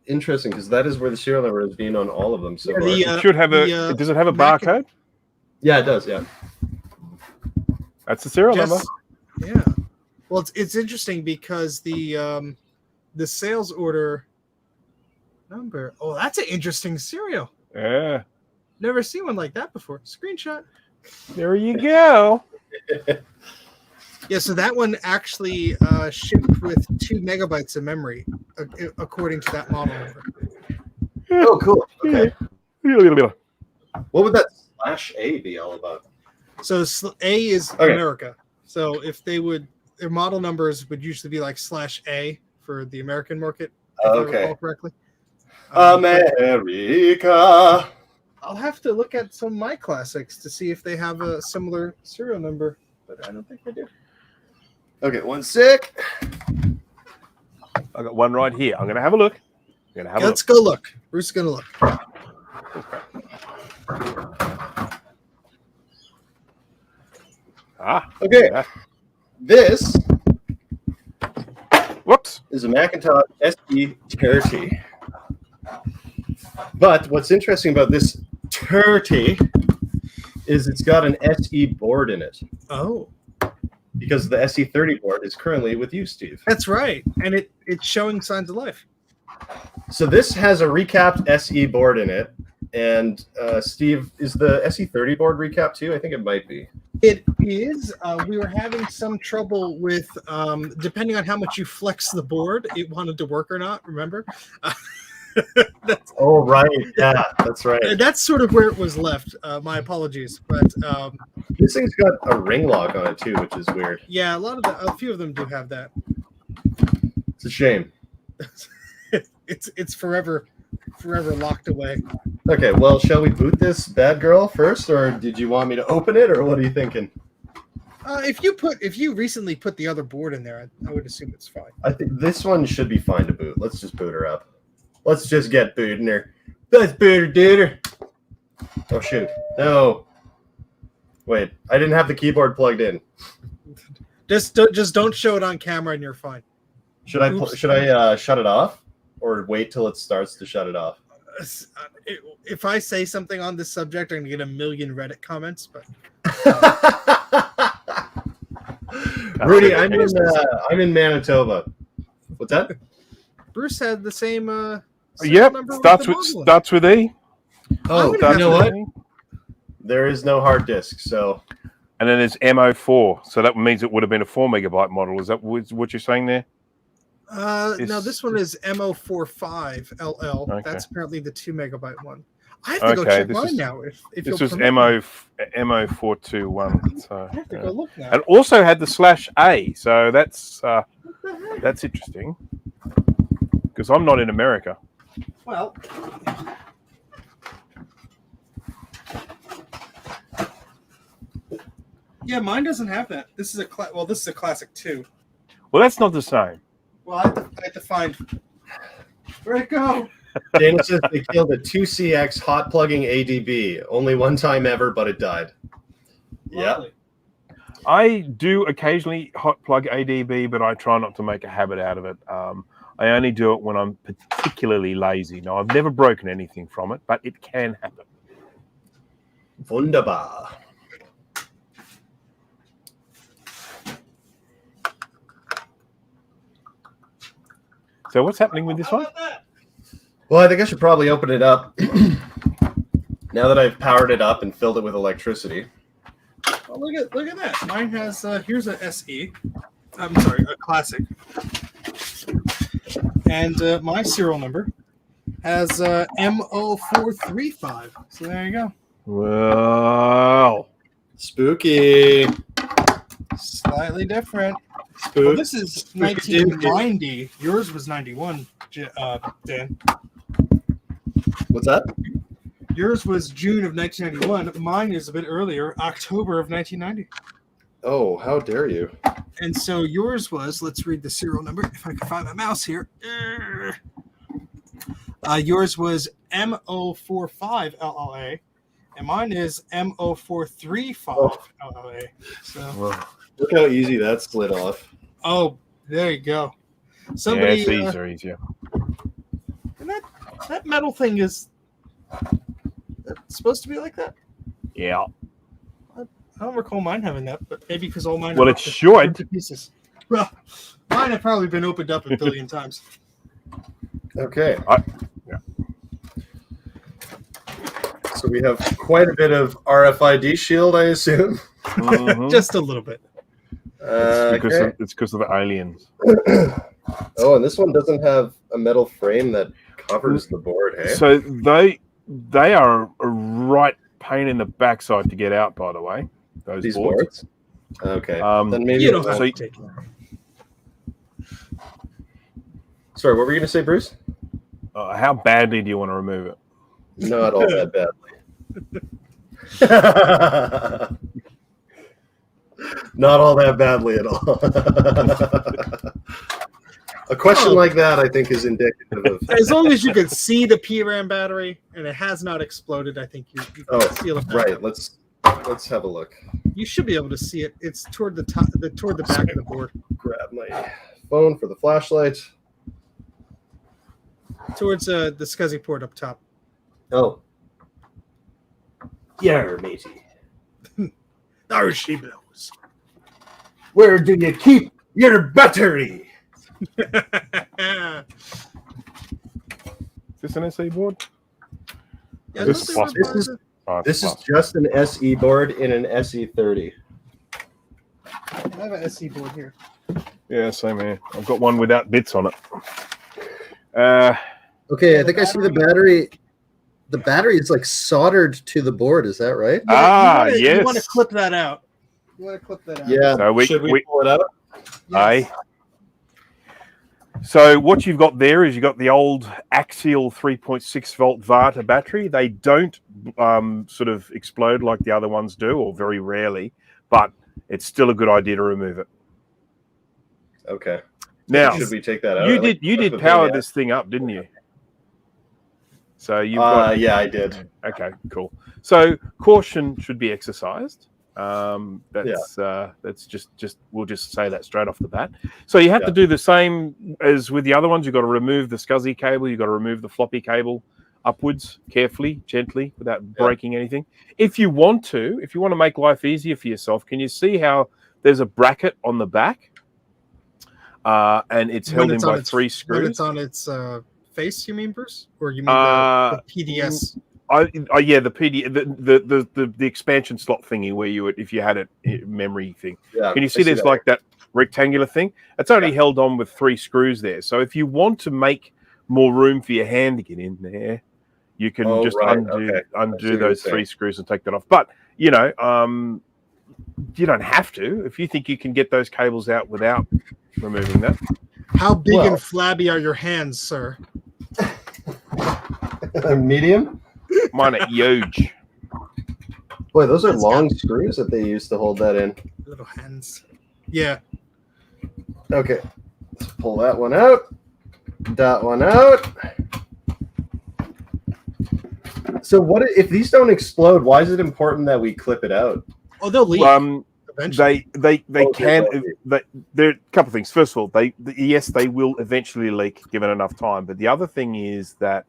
interesting because that is where the serial number has been on all of them so far.
It should have a. Does it have a barcode?
Yeah, it does. Yeah.
That's the serial number.
Yeah. Well, it's interesting because the sales order number. Oh, that's an interesting serial.
Yeah.
Never seen one like that before. Screenshot.
There you go.
Yeah, so that one actually shipped with 2 megabytes of memory, according to that model number.
Oh, cool. Okay.
Yeah.
What would that /A be all about?
So A is
Okay.
America. So if they would, their model numbers would usually be like /A for the American market, if I recall correctly.
America.
I'll have to look at some of my classics to see if they have a similar serial number, but I don't think they do.
Okay, 1 sec.
I got one right here. I'm going to have a look.
Let's go look. Bruce is going to look.
Okay.
Yeah.
This
Whoops.
is a Macintosh SE30. But what's interesting about this 30 is it's got an SE board in it.
Oh.
Because the SE30 board is currently with you, Steve.
That's right. And it's showing signs of life.
So this has a recapped SE board in it. And Steve, is the SE30 board recapped too? I think it might be.
It is. We were having some trouble with, depending on how much you flex the board, it wanted to work or not, remember?
Oh, right. Yeah, that's right.
That's sort of where it was left. My apologies. But
This thing's got a ring lock on it too, which is weird.
yeah, a few of them do have that.
It's a shame.
it's forever locked away.
Okay, well, shall we boot this bad girl first, or did you want me to open it, or what are you thinking?
If you recently put the other board in there, I would assume it's fine.
I think this one should be fine to boot. Let's just boot her up. Let's just get booting her. Let's boot her, dude. Her. Oh shoot! No. Wait, I didn't have the keyboard plugged in.
Just don't show it on camera, and you're fine.
Should I shut it off, or wait till it starts to shut it off?
If I say something on this subject, I'm gonna get a million Reddit comments. But
Rudy, I'm in Manitoba. What's that?
Bruce had the same.
Yep, starts with E.
Oh, you know what? There is no hard disk, so.
And then there's MO4, so that means it would have been a 4 megabyte model. Is that what you're saying there?
No, this one is MO45 LL.
Okay.
That's apparently the 2 megabyte one. I have to go check mine now. If
this was MO421. So,
I have to go look now.
and also had the /A, so that's interesting because I'm not in America.
Well, yeah, mine doesn't have that. This is a classic 2.
Well, that's not the same.
Well, I have to find. Where'd it go?
Daniel says they killed a 2CX hot plugging ADB. Only one time ever, but it died. Yeah.
I do occasionally hot plug ADB, but I try not to make a habit out of it. I only do it when I'm particularly lazy. Now, I've never broken anything from it, but it can happen.
Wunderbar.
So what's happening with this one?
Well, I think I should probably open it up now that I've powered it up and filled it with electricity.
Oh, look at that. Mine has here's a SE. I'm sorry, a classic. And my serial number has MO435. So there you go.
Wow.
Spooky.
Slightly different.
Spook.
Well, this is 1990. Yours was 91, Dan.
What's that?
Yours was June of 1991. Mine is a bit earlier, October of 1990.
Oh, how dare you.
And so yours was, let's read the serial number, if I can find my mouse here. Yours was MO45 LLA, and mine is MO435 LLA. So,
look how easy that slid off.
Oh, there you go. Somebody,
yeah, it's easier.
And that metal thing is supposed to be like that?
Yeah.
I don't recall mine having that, but maybe because all mine
Well,
are
it should.
to pieces. Well, mine have probably been opened up a billion times.
Okay.
Yeah.
So we have quite a bit of RFID shield, I assume.
Mm-hmm.
Just a little bit.
It's because of the aliens.
Oh, and this one doesn't have a metal frame that covers the board, hey?
So they are a right pain in the backside to get out, by the way. These boards.
Okay.
Then
maybe
you don't have to take it.
Sorry, what were you going to say, Bruce?
How badly do you want to remove it?
Not all that badly. Not all that badly at all. A question like that, I think, is indicative of.
As long as you can see the PRAM battery and it has not exploded, I think you can seal it back.
Right. Let's have a look.
You should be able to see it. It's toward the top, toward the back of the board.
Grab my phone for the flashlight.
Towards the SCSI port up top.
Oh. Yeah, matey.
There she blows.
Where do you keep your battery?
Is this an SE board?
Yeah,
This is just an SE board in an SE30.
I have an SE board here.
Yeah, same here. I've got one without bits on it.
Okay, I think I see the battery. The battery is like soldered to the board. Is that right?
Yes.
You want to clip that out.
Yeah.
So
Should we pull it out?
Yes.
So what you've got there is you've got the old axial 3.6 volt Varta battery. They don't sort of explode like the other ones do, or very rarely, but it's still a good idea to remove it.
Okay.
Now,
should we take that out?
You did power this thing up, didn't you? So you've got...
yeah, I did.
Okay, cool. So caution should be exercised. That's just we'll just say that straight off the bat. So you have to do the same as with the other ones. You've got to remove the SCSI cable. You've got to remove the floppy cable upwards, carefully, gently, without breaking anything. If you want to make life easier for yourself, can you see how there's a bracket on the back, and it's held in by 3 screws?
When it's on its face, you mean, Bruce, or you mean the PDS?
Yeah, the the expansion slot thingy where you would, if you had it memory thing. Yeah, can you see there's like that rectangular thing? It's only held on with 3 screws there. So if you want to make more room for your hand to get in there, you can undo those 3 screws and take that off. But you know, you don't have to if you think you can get those cables out without removing that.
How big and flabby are your hands, sir?
Medium.
Mine are huge.
Boy, those are long screws that they used to hold that in.
Little hands. Yeah.
Okay. Let's pull that one out. That one out. So what if these don't explode? Why is it important that we clip it out?
Oh, they'll leak. Eventually.
They can. There are a couple of things. First of all, yes, they will eventually leak given enough time. But the other thing is that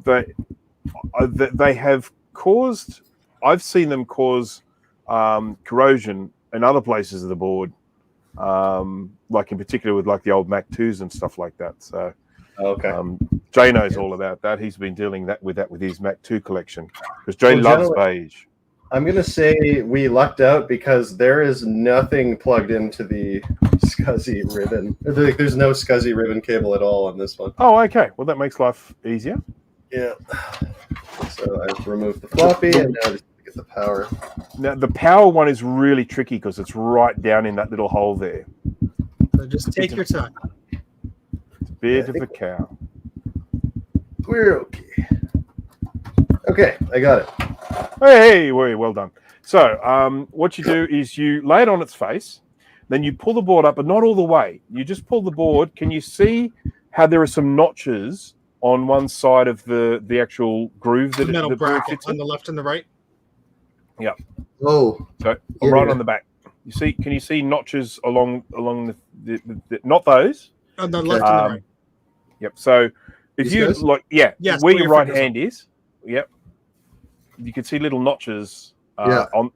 they have caused. I've seen them cause corrosion in other places of the board, like in particular with like the old Mac2s and stuff like that. So, Jay knows all about that. He's been dealing with his Mac2 collection because Jay loves beige.
I'm going to say we lucked out because there is nothing plugged into the SCSI ribbon. There's no SCSI ribbon cable at all on this one.
Oh, okay. Well, that makes life easier.
Yeah. So I've removed the floppy and now just get the power.
Now, the power one is really tricky because it's right down in that little hole there.
So just take your time.
It's a bit of a cow.
We're okay. Okay, I got it.
Hey, well done. So what you do is you lay it on its face, then you pull the board up, but not all the way. You just pull the board. Can you see how there are some notches on one side of the actual groove that
the
board fits
on
in?
the left and the right?
Yeah.
Oh.
So right on the back. You see? Can you see notches along the not those?
On the left and the right.
Yep. So if you like,
yes,
where your right hand is, yep. You can see little notches on,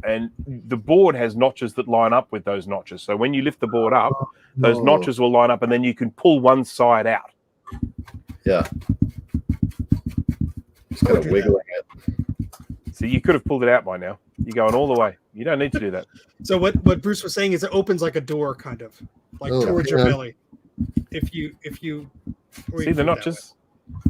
and the board has notches that line up with those notches. So when you lift the board up, those notches will line up, and then you can pull one side out.
Yeah. Just kind of wiggling it.
So you could have pulled it out by now. You're going all the way. You don't need to do that.
So what Bruce was saying is it opens like a door, kind of like towards your belly. If you
see the notches.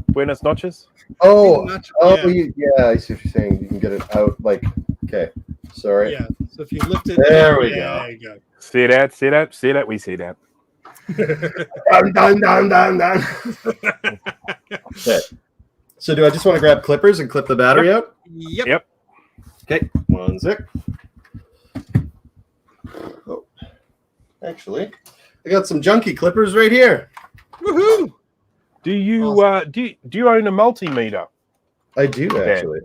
Buenos notches.
I see what you're saying. You can get it out like, okay, sorry.
Yeah, so if you lift it,
there we go.
There you go.
See that, we see that.
Down. Okay. So do I just want to grab clippers and clip the battery out?
Yep.
Okay, one sec. Oh, actually, I got some junky clippers right here.
Woohoo!
Do you do you own a multimeter?
I do actually.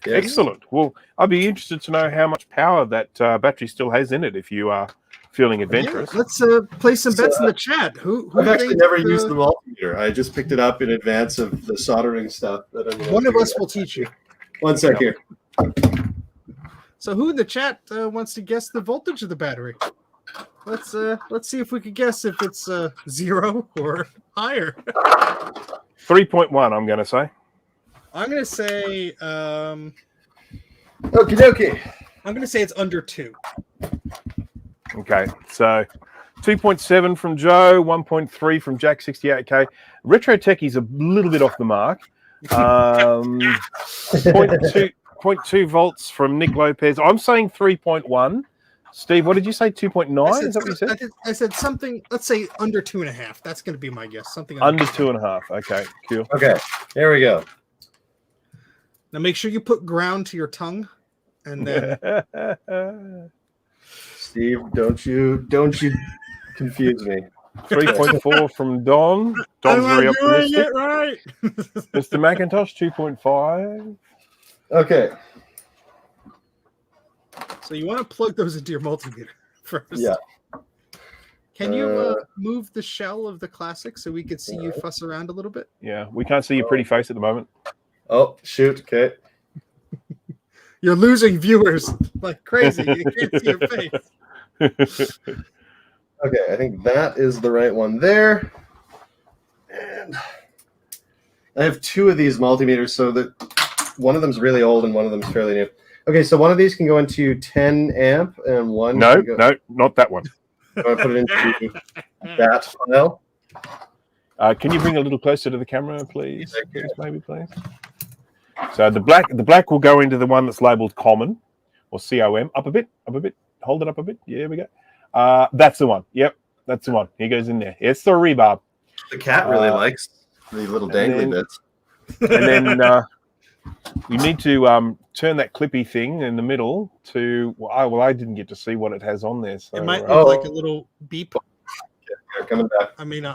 Yeah. Excellent. Well, I'd be interested to know how much power that battery still has in it. If you are feeling adventurous,
let's play some bets in the chat. I've
actually never used the multimeter. I just picked it up in advance of the soldering stuff.
One of us will teach you.
One sec here.
So, who in the chat wants to guess the voltage of the battery? Let's see if we could guess if it's 0 or higher.
3.1, I'm going to say.
I'm going to say.
Okie dokie.
I'm going to say it's under 2.
Okay, so 2.7 from Joe, 1.3 from Jack68K. Retro Techie's a little bit off the mark. 0.2 volts from Nick Lopez. I'm saying 3.1. Steve, what did you say? 2.9? Is that what you said?
I said something. Let's say under 2.5. That's going to be my guess. Something
under 2.5. Okay, cool.
Okay, here we go.
Now make sure you put ground to your tongue, and then
Steve, don't you confuse me.
3.4 from Don. Don's very optimistic.
It right.
Mr. Macintosh, 2.5.
Okay.
So you want to plug those into your multimeter first.
Yeah.
Can you move the shell of the Classic so we could see you fuss around a little bit?
Yeah, we can't see your pretty face at the moment.
Oh, shoot. Okay.
You're losing viewers like crazy. You can't see your face.
Okay, I think that is the right one there. And I have two of these multimeters, so that one of them's really old and one of them's fairly new. Okay, so one of these can go into 10 amp and one...
No, not that one.
I'm going to put it into that file.
Can you bring a little closer to the camera, please? Please. So the black will go into the one that's labeled common or COM. Up a bit. Hold it up a bit. Yeah, we go. That's the one. Yep, that's the one. He goes in there. It's the rebarb.
The cat really likes the little dangly bits.
And then you need to turn that clippy thing in the middle to... Well, I didn't get to see what it has on there. So,
it might look like a little beep.
Yeah, coming back.
I mean,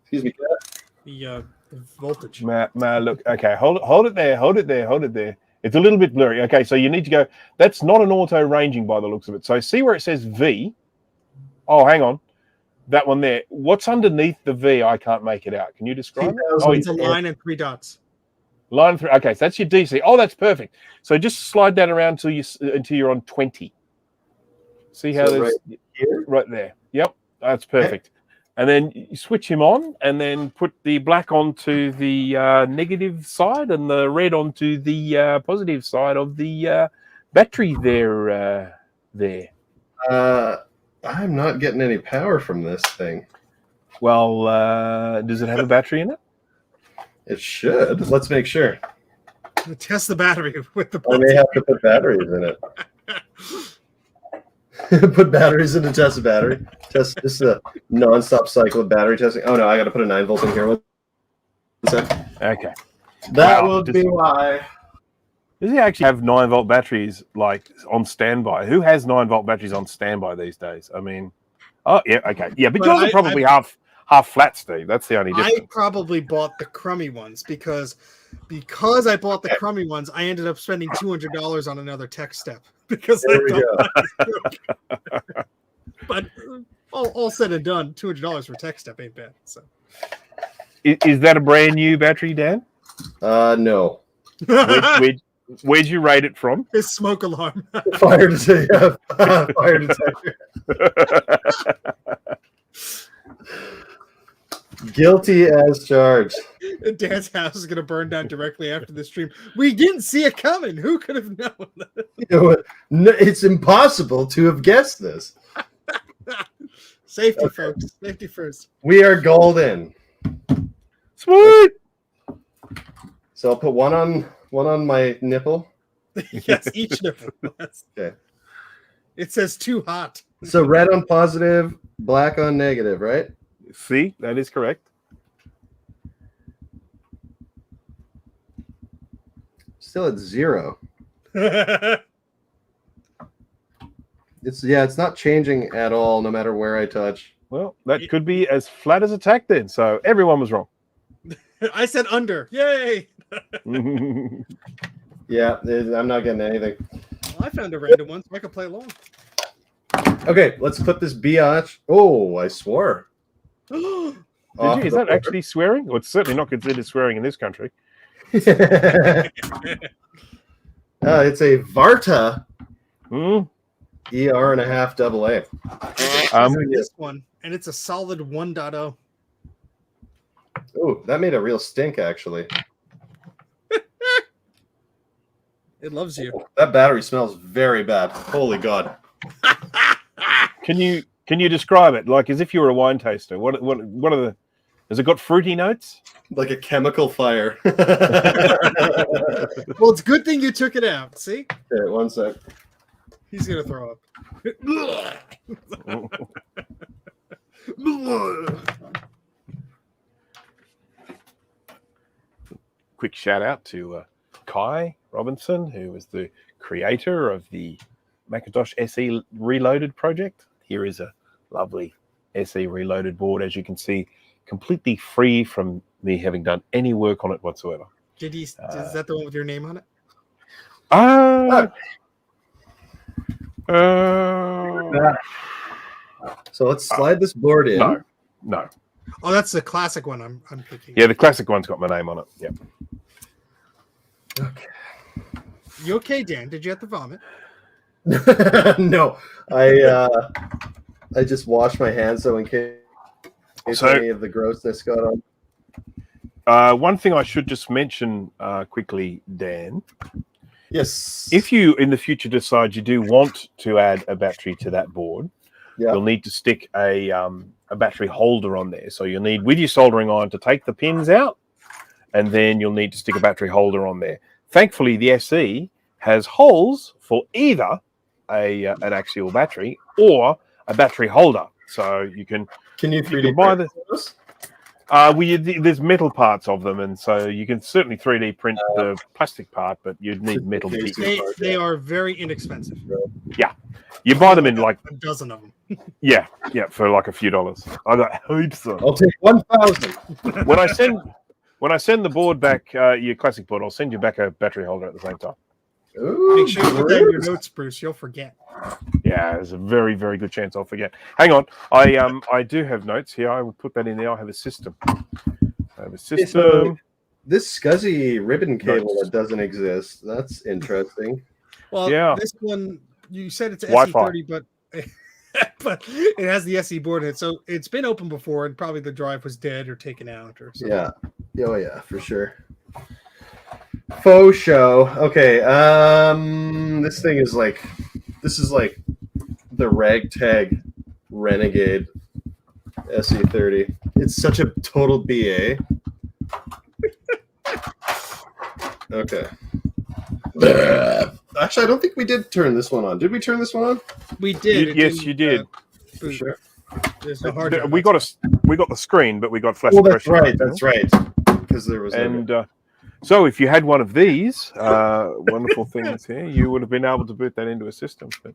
excuse me, cat.
The voltage.
Look, okay, hold it there. It's a little bit blurry. Okay, so you need to go. That's not an auto ranging by the looks of it. So see where it says V. Oh, hang on, that one there. What's underneath the V? I can't make it out. Can you describe it?
Oh, it's a line and 3 dots.
Line 3. Okay, so that's your DC. Oh, that's perfect. So just slide that around until you're on 20. See how there's right there. Yep, that's perfect. And then you switch him on, and then put the black onto the negative side, and the red onto the positive side of the battery there.
I'm not getting any power from this thing.
Well, does it have a battery in it?
It should. Let's make sure.
Test the battery with the...
I may have to put batteries in it. Put batteries in to test a battery. Test just a non-stop cycle of battery testing. Oh no, I got to put a 9 volt in here. What's that?
Okay.
That will be why.
Does he actually have 9 volt batteries like on standby? Who has 9 volt batteries on standby these days? I mean, oh yeah, okay, yeah, but yours are probably half flat, Steve. That's the only difference.
I probably bought the crummy ones because I bought the crummy ones. I ended up spending $200 on another tech step because But all said and done, $200 for tech step ain't bad. So,
is that a brand new battery, Dan?
No.
Where'd you rate it from?
His smoke alarm.
Fire detector. Fire detector. Guilty as charged.
Dan's house is going to burn down directly after the stream. We didn't see it coming. Who could have known?
It's impossible to have guessed this.
Safety, folks. Safety first.
We are golden.
Sweet.
So I'll put one on my nipple.
Yes, each nipple.
Okay.
It says too hot.
So red on positive, black on negative, right?
See, that is correct.
Still at 0. It's not changing at all, no matter where I touch.
Well, that could be as flat as a tack then. So everyone was wrong.
I said under. Yay!
Yeah, I'm not getting anything.
Well, I found a random one, so I can play along.
Okay, let's put this biatch. Oh, I swore.
Did you? Is that actually swearing? Well, it's certainly not considered swearing in this country.
It's a Varta ER.5 AA.
This one, and it's a solid 1.0.
Oh, that made a real stink, actually.
It loves you.
That battery smells very bad. Holy God.
Can you describe it like as if you were a wine taster? What are the? Has it got fruity notes?
Like a chemical fire.
Well, it's a good thing you took it out. See?
Okay, one sec.
He's gonna throw up.
Quick shout out to Kai Robinson, who is the creator of the Macintosh SE Reloaded project. Here is a lovely SE Reloaded board, as you can see, completely free from me having done any work on it whatsoever.
Did he? Is that the one with your name on it?
So let's slide this board in.
No.
Oh, that's the classic one I'm picking.
Yeah, the classic one's got my name on it. Yep.
Okay.
You okay, Dan? Did you have to vomit?
No, I just washed my hands so in case any of the grossness got on.
One thing I should just mention quickly, Dan.
Yes.
If you in the future decide you do want to add a battery to that board, you'll need to stick a battery holder on there. So you'll need, with your soldering iron, to take the pins out, and then you'll need to stick a battery holder on there. Thankfully, the SE has holes for either an axial battery or a battery holder. So you can
you 3D
buy
print those?
There's metal parts of them, and so you can certainly 3D print the plastic part, but you'd need metal pieces.
They are very inexpensive.
Yeah, you buy them in like
a dozen of them.
Yeah, for like a few dollars. I got heaps of them.
I'll take 1,000.
When I send the board back, your classic board, I'll send you back a battery holder at the same time.
Ooh,
make sure you put that in your notes, Bruce. You'll forget.
Yeah, there's a very, very good chance I'll forget. Hang on, I do have notes here. I will put that in there. I have a system.
This SCSI ribbon cable that doesn't exist. That's interesting.
Well,
yeah.
This one, you said it's
Wi-Fi.
SE30, but it has the SE board in it, so it's been open before, and probably the drive was dead or taken out or something.
Yeah. Oh yeah, for sure. Faux show. Okay. This is like the ragtag renegade SE30. It's such a total BA. Okay. Actually, I don't think we did turn this one on. Did we turn this one on?
We did.
Yes, you did.
For sure.
There's no hard
we got the screen, but we got flash.
Well, that's right. That's right. Because there was
so if you had one of these wonderful things here, you would have been able to boot that into a system. But...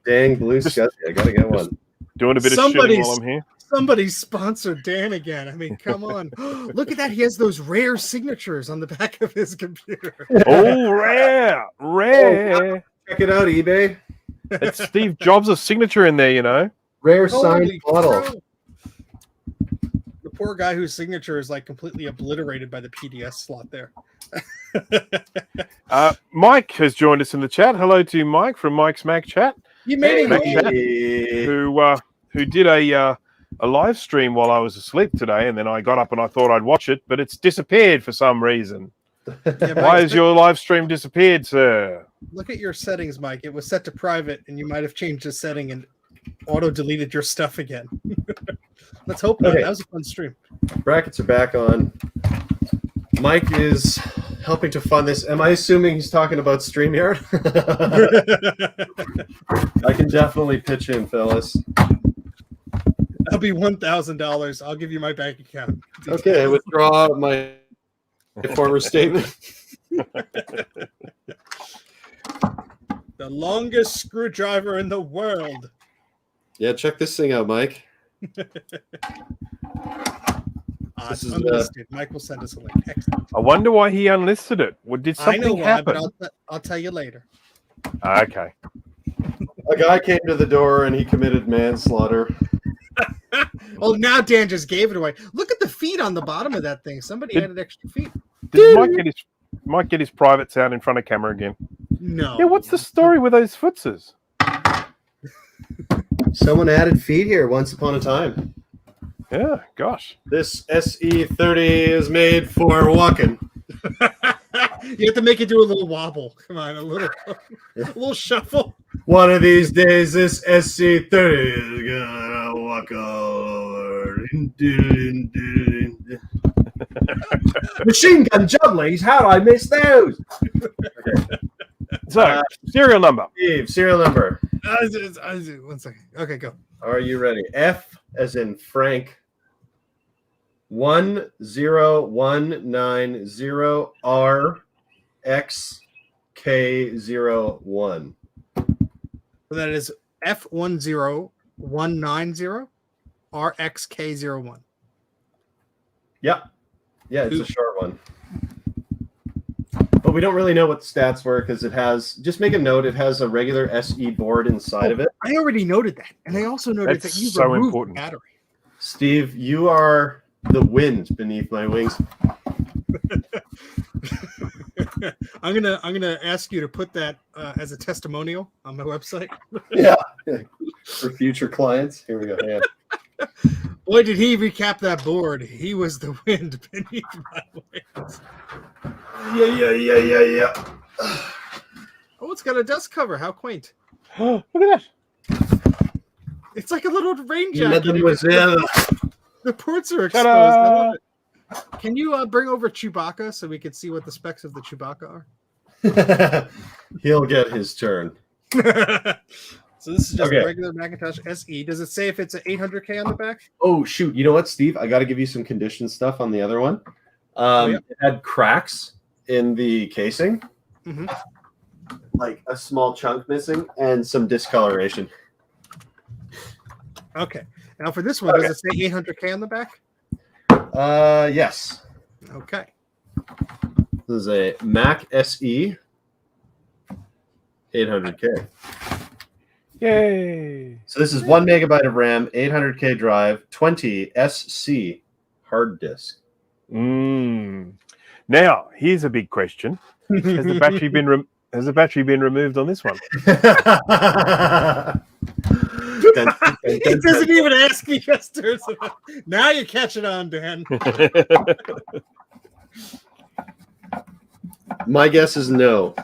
Dang blue SCSI. I gotta get one.
Doing a bit of shooting while I'm here.
Somebody's sponsored Dan again. I mean, come on. Look at that. He has those rare signatures on the back of his computer.
Oh, rare.
Oh, check it out, eBay.
It's Steve Jobs' signature in there, you know.
Rare signed bottle.
The poor guy whose signature is like completely obliterated by the PDS slot there.
Mike has joined us in the chat. Hello to Mike from Mike's Mac Chat.
You made it.
Who did a live stream while I was asleep today, and then I got up and I thought I'd watch it, but it's disappeared for some reason. Yeah, why has your live stream disappeared, sir?
Look at your settings, Mike. It was set to private, and you might have changed the setting and auto-deleted your stuff again. Let's hope not. Okay. That was a fun stream.
Brackets are back on. Mike is helping to fund this. Am I assuming he's talking about StreamYard? I can definitely pitch in, fellas.
That'll be $1,000. I'll give you my bank account.
Okay, withdraw my former statement.
The longest screwdriver in the world.
Yeah, check this thing out, Mike.
This is unlisted. Mike will send us a link. Excellent.
I wonder why he unlisted it. What did something happen?
But I'll tell you later.
Okay.
A guy came to the door and he committed manslaughter.
Well, now Dan just gave it away. Look at the feet on the bottom of that thing. Somebody added extra feet.
Did Mike get his private sound in front of camera again?
No.
Yeah, what's the story with those footses?
Someone added feet here once upon a time.
Yeah, gosh.
This SE30 is made for walking.
You have to make it do a little wobble. Come on, a little shuffle.
One of these days, this SC30 is gonna walk all over. Machine gun jumblings, how do I miss those? Okay.
So, serial number.
Steve, serial number.
1 second. Okay, go.
Are you ready? F as in Frank. 10190RXK01.
So that is F10190RXK01.
Yep. Yeah, it's a short one. But we don't really know what the stats were because it has, just make a note, it has a regular SE board inside of it.
I already noted that. And I also noted that you
so
removed
important.
the battery.
Steve, you are the wind beneath my wings.
I'm gonna ask you to put that as a testimonial on my website.
Yeah. For future clients. Here we go. Yeah.
Boy, did he recap that board. He was the wind beneath my wings.
Yeah.
Oh, it's got a dust cover. How quaint.
Look at that.
It's like a little rain jacket.
Mademoiselle.
The ports are exposed.
Ta-da!
I love it. Can you bring over Chewbacca so we can see what the specs of the Chewbacca
are? He'll get his turn.
So this is just a regular Macintosh SE. Does it say if it's an 800K on the back?
Oh, shoot. You know what, Steve? I got to give you some condition stuff on the other one. It had cracks in the casing.
Mm-hmm.
Like a small chunk missing and some discoloration.
Okay. Now for this one, does it say 800K on the back?
Yes.
Okay.
This is a Mac SE 800K.
Yay!
So this is 1 megabyte of RAM, 800K drive, 20 SC hard disk.
Now here's a big question: Has the battery been removed on this one?
It doesn't even ask me, Chester. Now you're catching on, Dan.
My guess is no.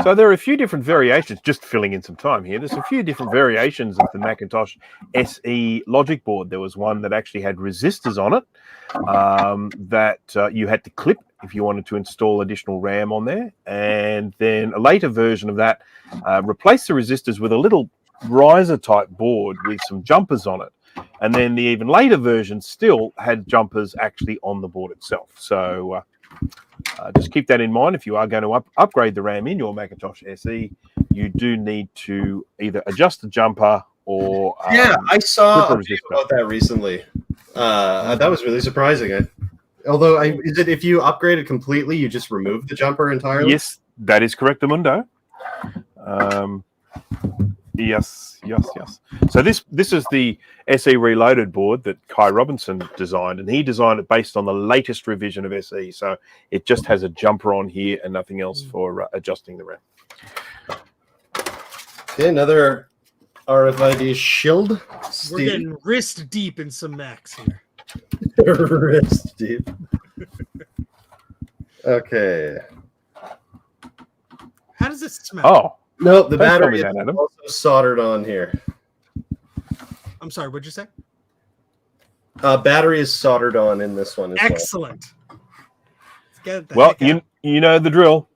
So there are a few different variations, just filling in some time here. There's a few different variations of the Macintosh SE logic board. There was one that actually had resistors on it that you had to clip if you wanted to install additional RAM on there. And then a later version of that replaced the resistors with a little riser type board with some jumpers on it. And then the even later version still had jumpers actually on the board itself. So just keep that in mind. If you are going to upgrade the RAM in your Macintosh SE, you do need to either adjust the jumper or
I saw a video about that recently. That was really surprising. Although, is it if you upgrade it completely, you just remove the jumper entirely?
Yes, that is correct, Amundo. Yes. So this is the SE Reloaded board that Kai Robinson designed, and he designed it based on the latest revision of SE. So it just has a jumper on here and nothing else for adjusting the RAM.
Okay, another RFID shield.
We're getting wrist deep in some Macs here.
Wrist deep. Okay.
How does it smell?
Oh.
No, the battery is
Adam.
also soldered on here.
I'm sorry, what'd you say?
Battery is soldered on in this one as
Excellent.
Well, you know the drill.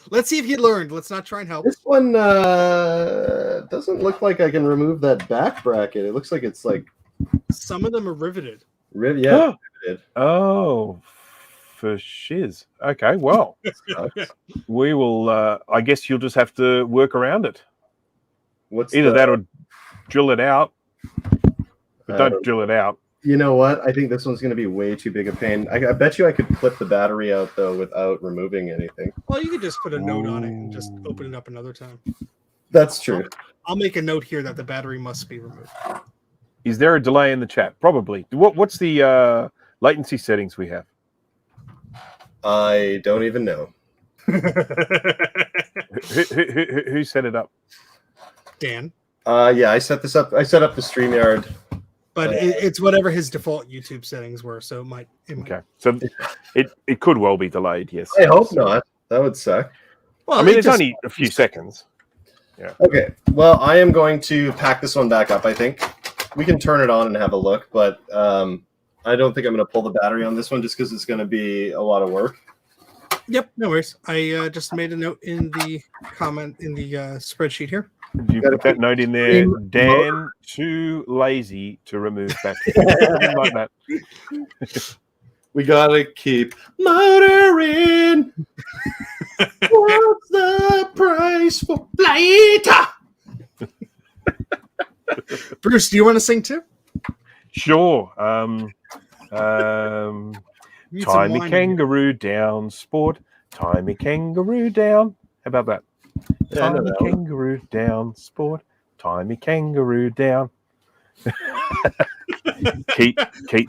Let's see if you learned. Let's not try and help.
This one doesn't look like I can remove that back bracket. It looks like it's like...
Some of them are riveted.
Yeah. Riveted.
Oh, for shiz. Okay, well, we will. I guess you'll just have to work around it. Either that or drill it out. But don't drill it out.
You know what? I think this one's going to be way too big a pain. I bet you I could clip the battery out, though, without removing anything.
Well, you could just put a note on it and just open it up another time.
That's true.
I'll make a note here that the battery must be removed.
Is there a delay in the chat? Probably. What's the latency settings we have?
I don't even know.
Who set it up?
Dan.
Yeah, I set this up. I set up the StreamYard.
But it's whatever his default YouTube settings were, so it might.
Okay, so it could well be delayed. Yes.
I hope not. That would suck.
Well, I mean, it's only a few seconds. Yeah.
Okay. Well, I am going to pack this one back up. I think we can turn it on and have a look, but I don't think I'm going to pull the battery on this one just because it's going to be a lot of work.
Yep, no worries. I just made a note in the comment in the spreadsheet here.
Did you put that note in there? Dan, too lazy to remove battery. Something like that.
We gotta keep motoring. What's the price for later?
Bruce, do you want to sing too?
Sure. Tie me kangaroo down, sport. Tie me kangaroo down. How about that? Tie me kangaroo down, sport. Tie me kangaroo down. keep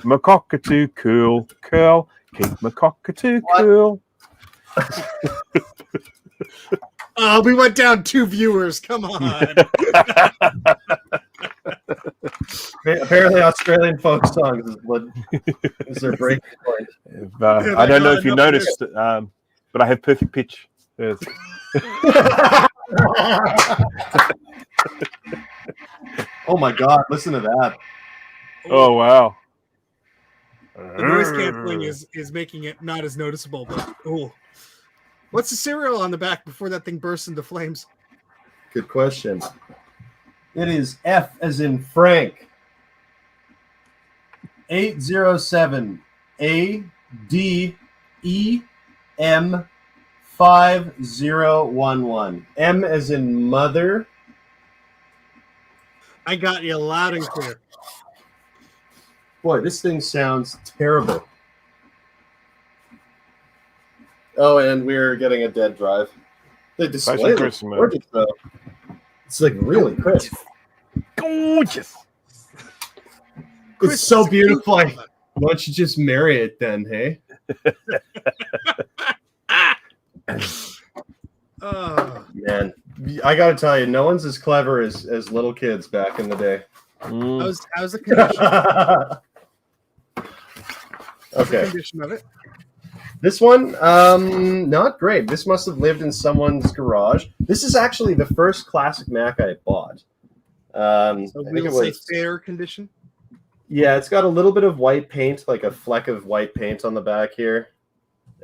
my cockatoo cool, curl. Keep my cockatoo cool.
We went down 2 viewers. Come on.
Apparently, Australian folk songs is their breaking point.
I don't know if you noticed, but I have perfect pitch. Yes.
Oh my God! Listen to that.
Oh wow!
The noise canceling is making it not as noticeable. But what's the serial on the back before that thing bursts into flames?
Good question. It is F as in Frank. 807 ADEM 5011. M as in mother.
I got you loud and clear.
Boy, this thing sounds terrible. Oh, and we're getting a dead drive. The display looks gorgeous, though. It's like really crisp.
Gorgeous.
It's so beautiful. Why don't you just marry it then, hey?
Oh
man, I gotta tell you, no one's as clever as little kids back in the day.
How's the condition?
Okay.
The condition of it?
This one, not great. This must have lived in someone's garage. This is actually the first classic Mac I bought.
So I think it was fair condition.
Yeah, it's got a little bit of white paint, like a fleck of white paint on the back here,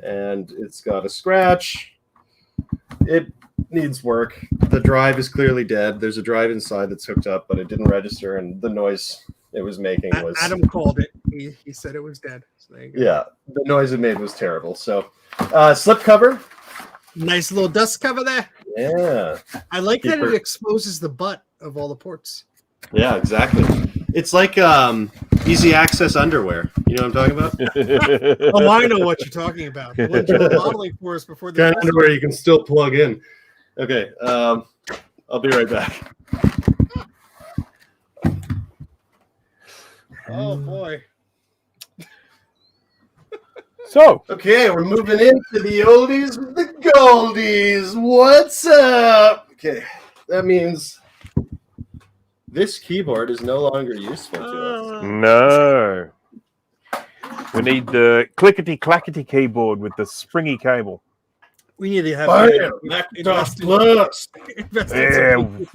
and it's got a scratch. It needs work. The drive is clearly dead. There's a drive inside that's hooked up, but it didn't register, and the noise it was making was...
Adam called it. He said it was dead. So there you go.
Yeah, the noise it made was terrible. So, slip cover.
Nice little dust cover there.
Yeah.
I like that it exposes the butt of all the ports.
Yeah, exactly. It's like easy access underwear. You know what I'm talking about?
Oh, I know what you're talking about. The ones you were modeling for us before the
kind of underwear you can still plug in. Okay, I'll be right back.
Oh boy.
So,
okay, we're moving into the oldies with the goldies. What's up? Okay, that means this keyboard is no longer useful to us.
No. We need the clickety-clackety keyboard with the springy cable.
We need to have
Macintosh Plus.
Headphones.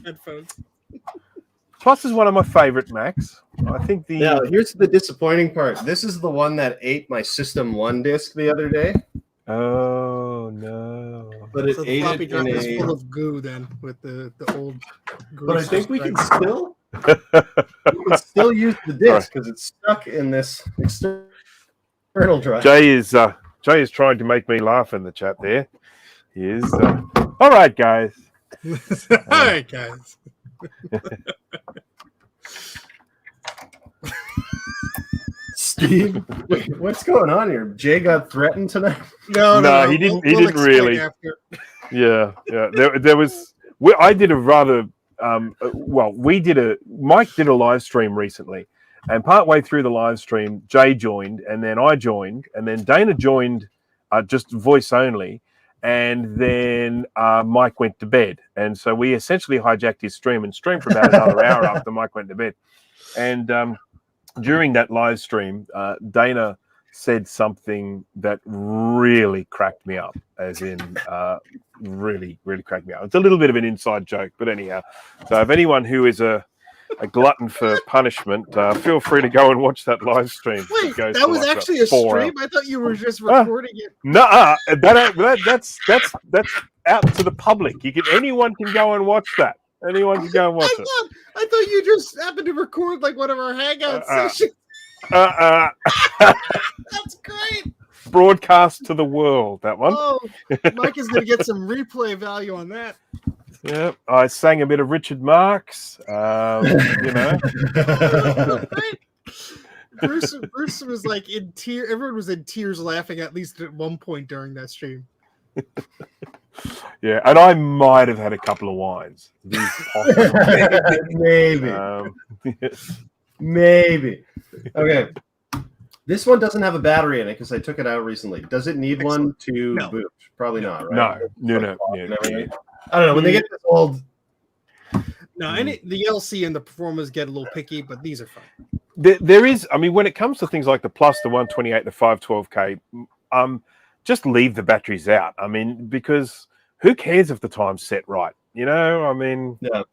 Plus is one of my favorite Macs. I think the...
Now, here's the disappointing part. This is the one that ate my System 1 disc the other day.
Oh, no.
But it
So the
ate
floppy
it
drive
in
is
a...
full of goo then with the old goo.
But I think we can still... we can still use the disc because it's stuck in this external drive.
Jay is trying to make me laugh in the chat there. He is. All right, guys.
All right, guys.
Steve, wait, what's going on here? Jay got threatened tonight?
No, he didn't. He didn't really. Yeah. There was. I did a rather. Mike did a live stream recently, and partway through the live stream, Jay joined, and then I joined, and then Dana joined, just voice only, and then Mike went to bed, and so we essentially hijacked his stream and streamed for about another hour after Mike went to bed, and during that live stream, Dana said something that really cracked me up, as in really, really cracked me up. It's a little bit of an inside joke, but anyhow. So if anyone who is a a glutton for punishment, feel free to go and watch that live stream.
Wait, that was actually a stream? I thought you were just recording it.
No, that's out to the public. Anyone can go and watch that. Anyone can go and watch it.
I thought you just happened to record like one of our hangout sessions. That's great.
Broadcast to the world, that one.
Oh, Mike is going to get some replay value on that.
Yeah, I sang a bit of Richard Marx.
Bruce was like in tears. Everyone was in tears laughing at least at one point during that stream.
Yeah, and I might have had a couple of wines.
Maybe. Maybe. Okay. This one doesn't have a battery in it because I took it out recently. Does it need one to boot? Probably not, right?
No.
I don't know. When they get this old...
No, the LC and the Performers get a little picky, but these are fine.
There is, I mean, when it comes to things like the Plus, the 128, the 512K, just leave the batteries out. I mean, because who cares if the time's set right? I mean... Yeah.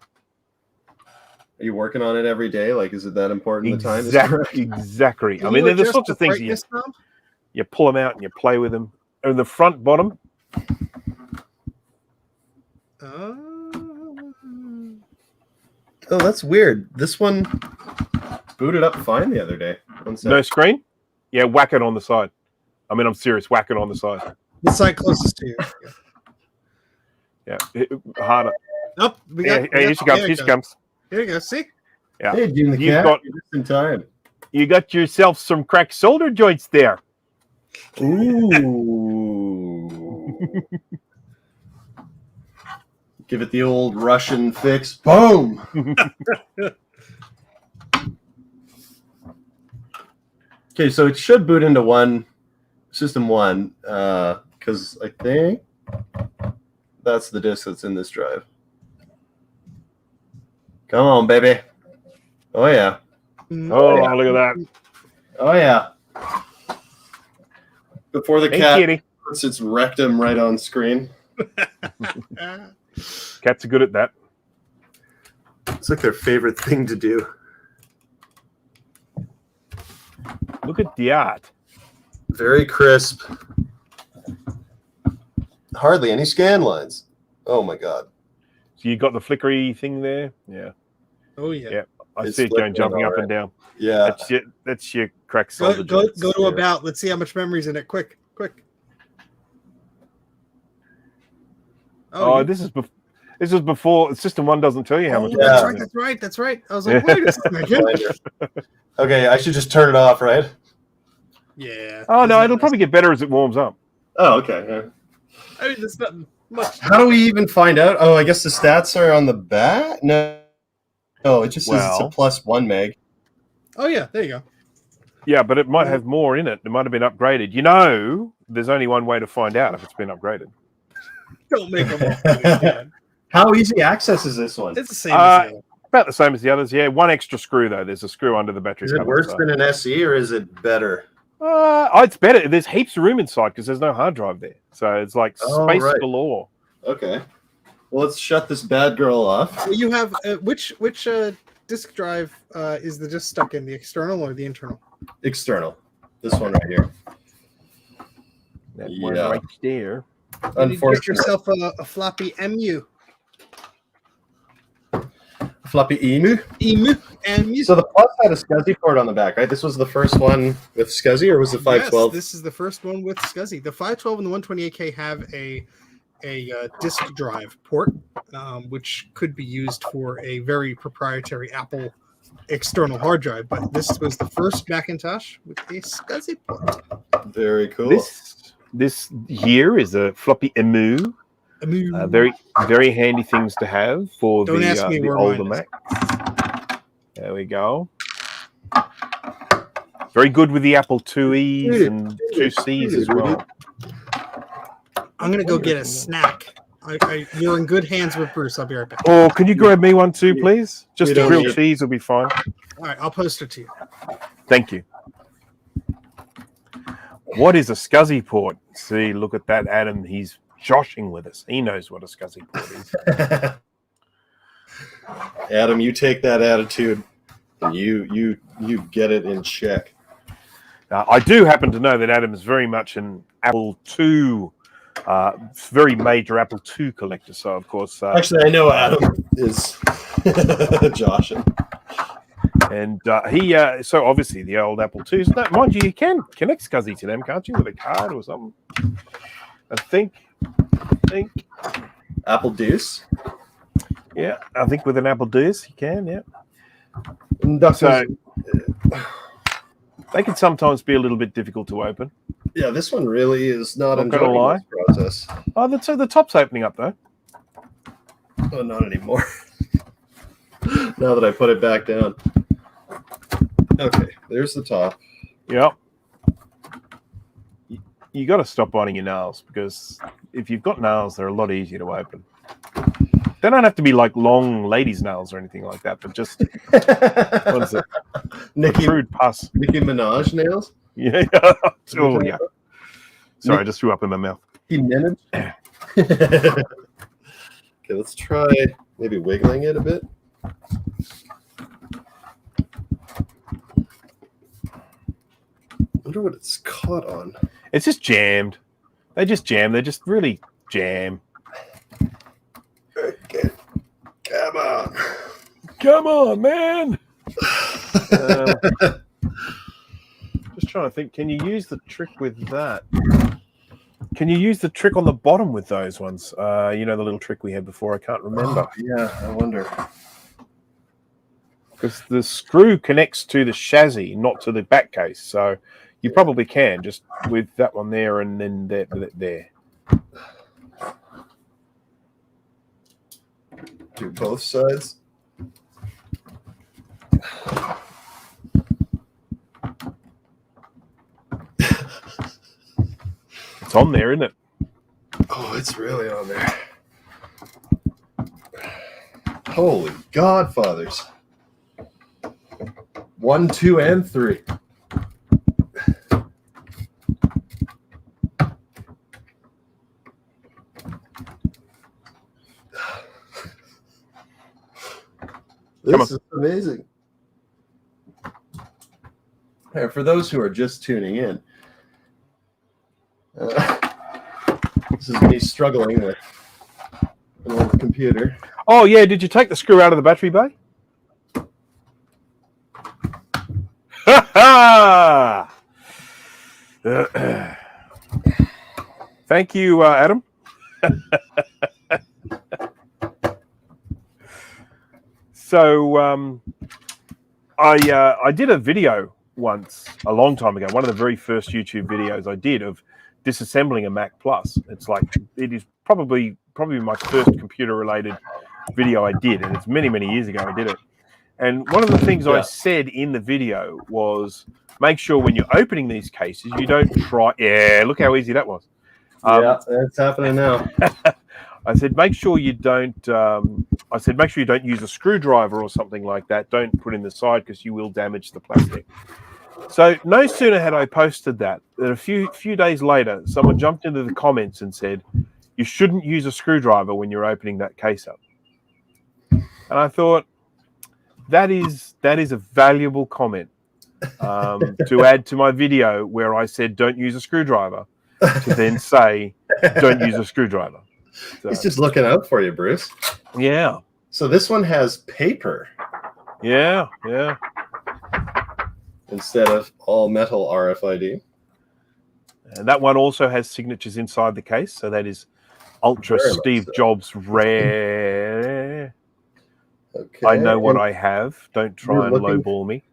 Are you working on it every day? Like, is it that important?
Exactly. I mean, there's sorts of things you pull them out and you play with them. And the front bottom.
Oh, that's weird. This one booted up fine the other day.
No screen? Yeah, whack it on the side. I mean, I'm serious. Whack it on the side.
The side closest to you.
Yeah. Harder.
Oh,
here she comes. Here she comes.
Here you go. See?
Yeah.
Hey, Jim the cat. You're just in time.
You got yourself some cracked shoulder joints there.
Ooh. Give it the old Russian fix. Boom. Okay, so it should boot into system one, because I think that's the disk that's in this drive. Come on, baby. Oh, yeah.
Oh, yeah. Look at that.
Oh, yeah. Before the cat puts its rectum right on screen.
Cats are good at that.
It's like their favorite thing to do.
Look at the art.
Very crisp. Hardly any scan lines. Oh, my God.
So you got the flickery thing there? Yeah.
Oh, yeah.
Yeah. I see it jumping up and down.
Yeah.
That's your cracked solder.
Go to about. Let's see how much memory's in it. Quick.
Oh, this is before System 1 doesn't tell you how much.
Yeah. That's right. I was like, wait a second.
Okay, I should just turn it off, right?
Yeah.
Oh, no, it'll probably get better as it warms up.
Oh, okay. Yeah.
I mean, there's nothing much.
How do we even find out? Oh, I guess the stats are on the back? No, it just says it's a +1 meg.
Oh, yeah, there you go.
Yeah, but it might have more in it. It might have been upgraded. There's only one way to find out if it's been upgraded.
Don't make them.
How easy access is this one?
It's the same as the other.
About the same as the others, yeah. One extra screw, though. There's a screw under the battery.
Is it worse than an SE, or is it better?
It's better. There's heaps of room inside because there's no hard drive there. So it's like space galore.
Okay. Well, let's shut this bad girl off.
Well, you have which disk drive is the disk stuck in, the external or the internal?
External. This one right here.
That one right there.
Unfortunately,
get yourself a floppy MU.
Floppy EMU. So the Plus had a SCSI port on the back, right? This was the first one with SCSI, or was it 512?
Yes, this is the first one with SCSI. The 512 and the 128K have a disk drive port, which could be used for a very proprietary Apple external hard drive. But this was the first Macintosh with a SCSI port.
Very cool.
This here is a floppy EMU. Very, very handy things to have for the older Mac. There we go. Very good with the Apple IIe's and 2C's as well.
I'm going to go get a snack. You're in good hands with Bruce. I'll be right back.
Oh, can you grab me one too, please? Just a grilled cheese will be fine.
All right, I'll post it to you.
Thank you. What is a SCSI port? See, look at that, Adam. He's joshing with us. He knows what a SCSI port is.
Adam, you take that attitude and you get it in check.
I do happen to know that Adam is very much an Apple II, very major Apple II collector. So, of course...
Actually, I know Adam is Josh.
And so obviously the old Apple IIs, no, mind you can connect SCSI to them, can't you, with a card or something? I think.
Apple Deuce?
Yeah, I think with an Apple Deuce you can, yeah.
So
they can sometimes be a little bit difficult to open.
Yeah, this one really is not
gonna lie.
This process.
Oh, the top's opening up though.
Oh, not anymore. Now that I put it back down. Okay, there's the top.
Yep. You got to stop biting your nails, because if you've got nails, they're a lot easier to open. They don't have to be like long ladies' nails or anything like that, but just what is it? Crude pus.
Nicki Minaj nails?
Yeah. Oh yeah. Sorry, I just threw up in my mouth.
Nicki Minaj? Okay, let's try maybe wiggling it a bit. I wonder what it's caught on.
It's just jammed. They just jam. They just really jam.
Okay. Come on.
Come on, man. Just trying to think. Can you use the trick with that? Can you use the trick on the bottom with those ones? You know, the little trick we had before? I can't remember.
Oh, yeah, I wonder.
Because the screw connects to the chassis, not to the back case. So you probably can, just with that one there and then there.
Do both sides.
It's on there, isn't it?
Oh, it's really on there. Holy Godfathers. 1, 2, and 3. This is amazing. For those who are just tuning in, this is me struggling with an old computer.
Oh, yeah. Did you take the screw out of the battery bay? Thank you, Adam. So I did a video once a long time ago. One of the very first YouTube videos I did of disassembling a Mac Plus. It's like, it is probably my first computer related video I did, and it's many years ago I did it. And one of the things I said in the video was, make sure when you're opening these cases you don't try. Yeah, look how easy that was.
Yeah, it's happening now.
I said, make sure you don't. Make sure you don't use a screwdriver or something like that. Don't put in the side, because you will damage the plastic. So no sooner had I posted that than a few days later, someone jumped into the comments and said, you shouldn't use a screwdriver when you're opening that case up. And I thought, that is a valuable comment to add to my video where I said, don't use a screwdriver, to then say, don't use a screwdriver. So,
he's just looking out for you, Bruce.
Yeah.
So this one has paper.
Yeah.
Instead of all metal RFID.
And that one also has signatures inside the case. So that is Ultra
Very
Steve
so.
Jobs rare.
Okay.
I know what I have. Don't try and lowball me.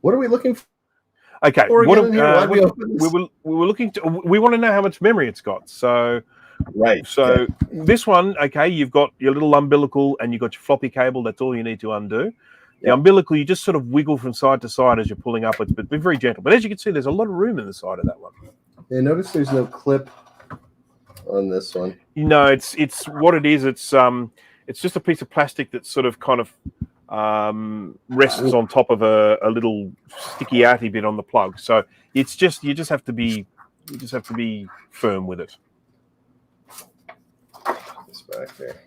What are we looking for?
Okay.
We were
looking to. We want to know how much memory it's got. So.
Right.
So this one, okay, you've got your little umbilical and you've got your floppy cable. That's all you need to undo. The umbilical, you just sort of wiggle from side to side as you're pulling upwards, but be very gentle. But as you can see, there's a lot of room in the side of that one.
Yeah, notice there's no clip on this one.
No, it's what it is. It's just a piece of plastic that sort of kind of rests on top of a little sticky arty bit on the plug. So it's just you just have to be firm with it.
This back there.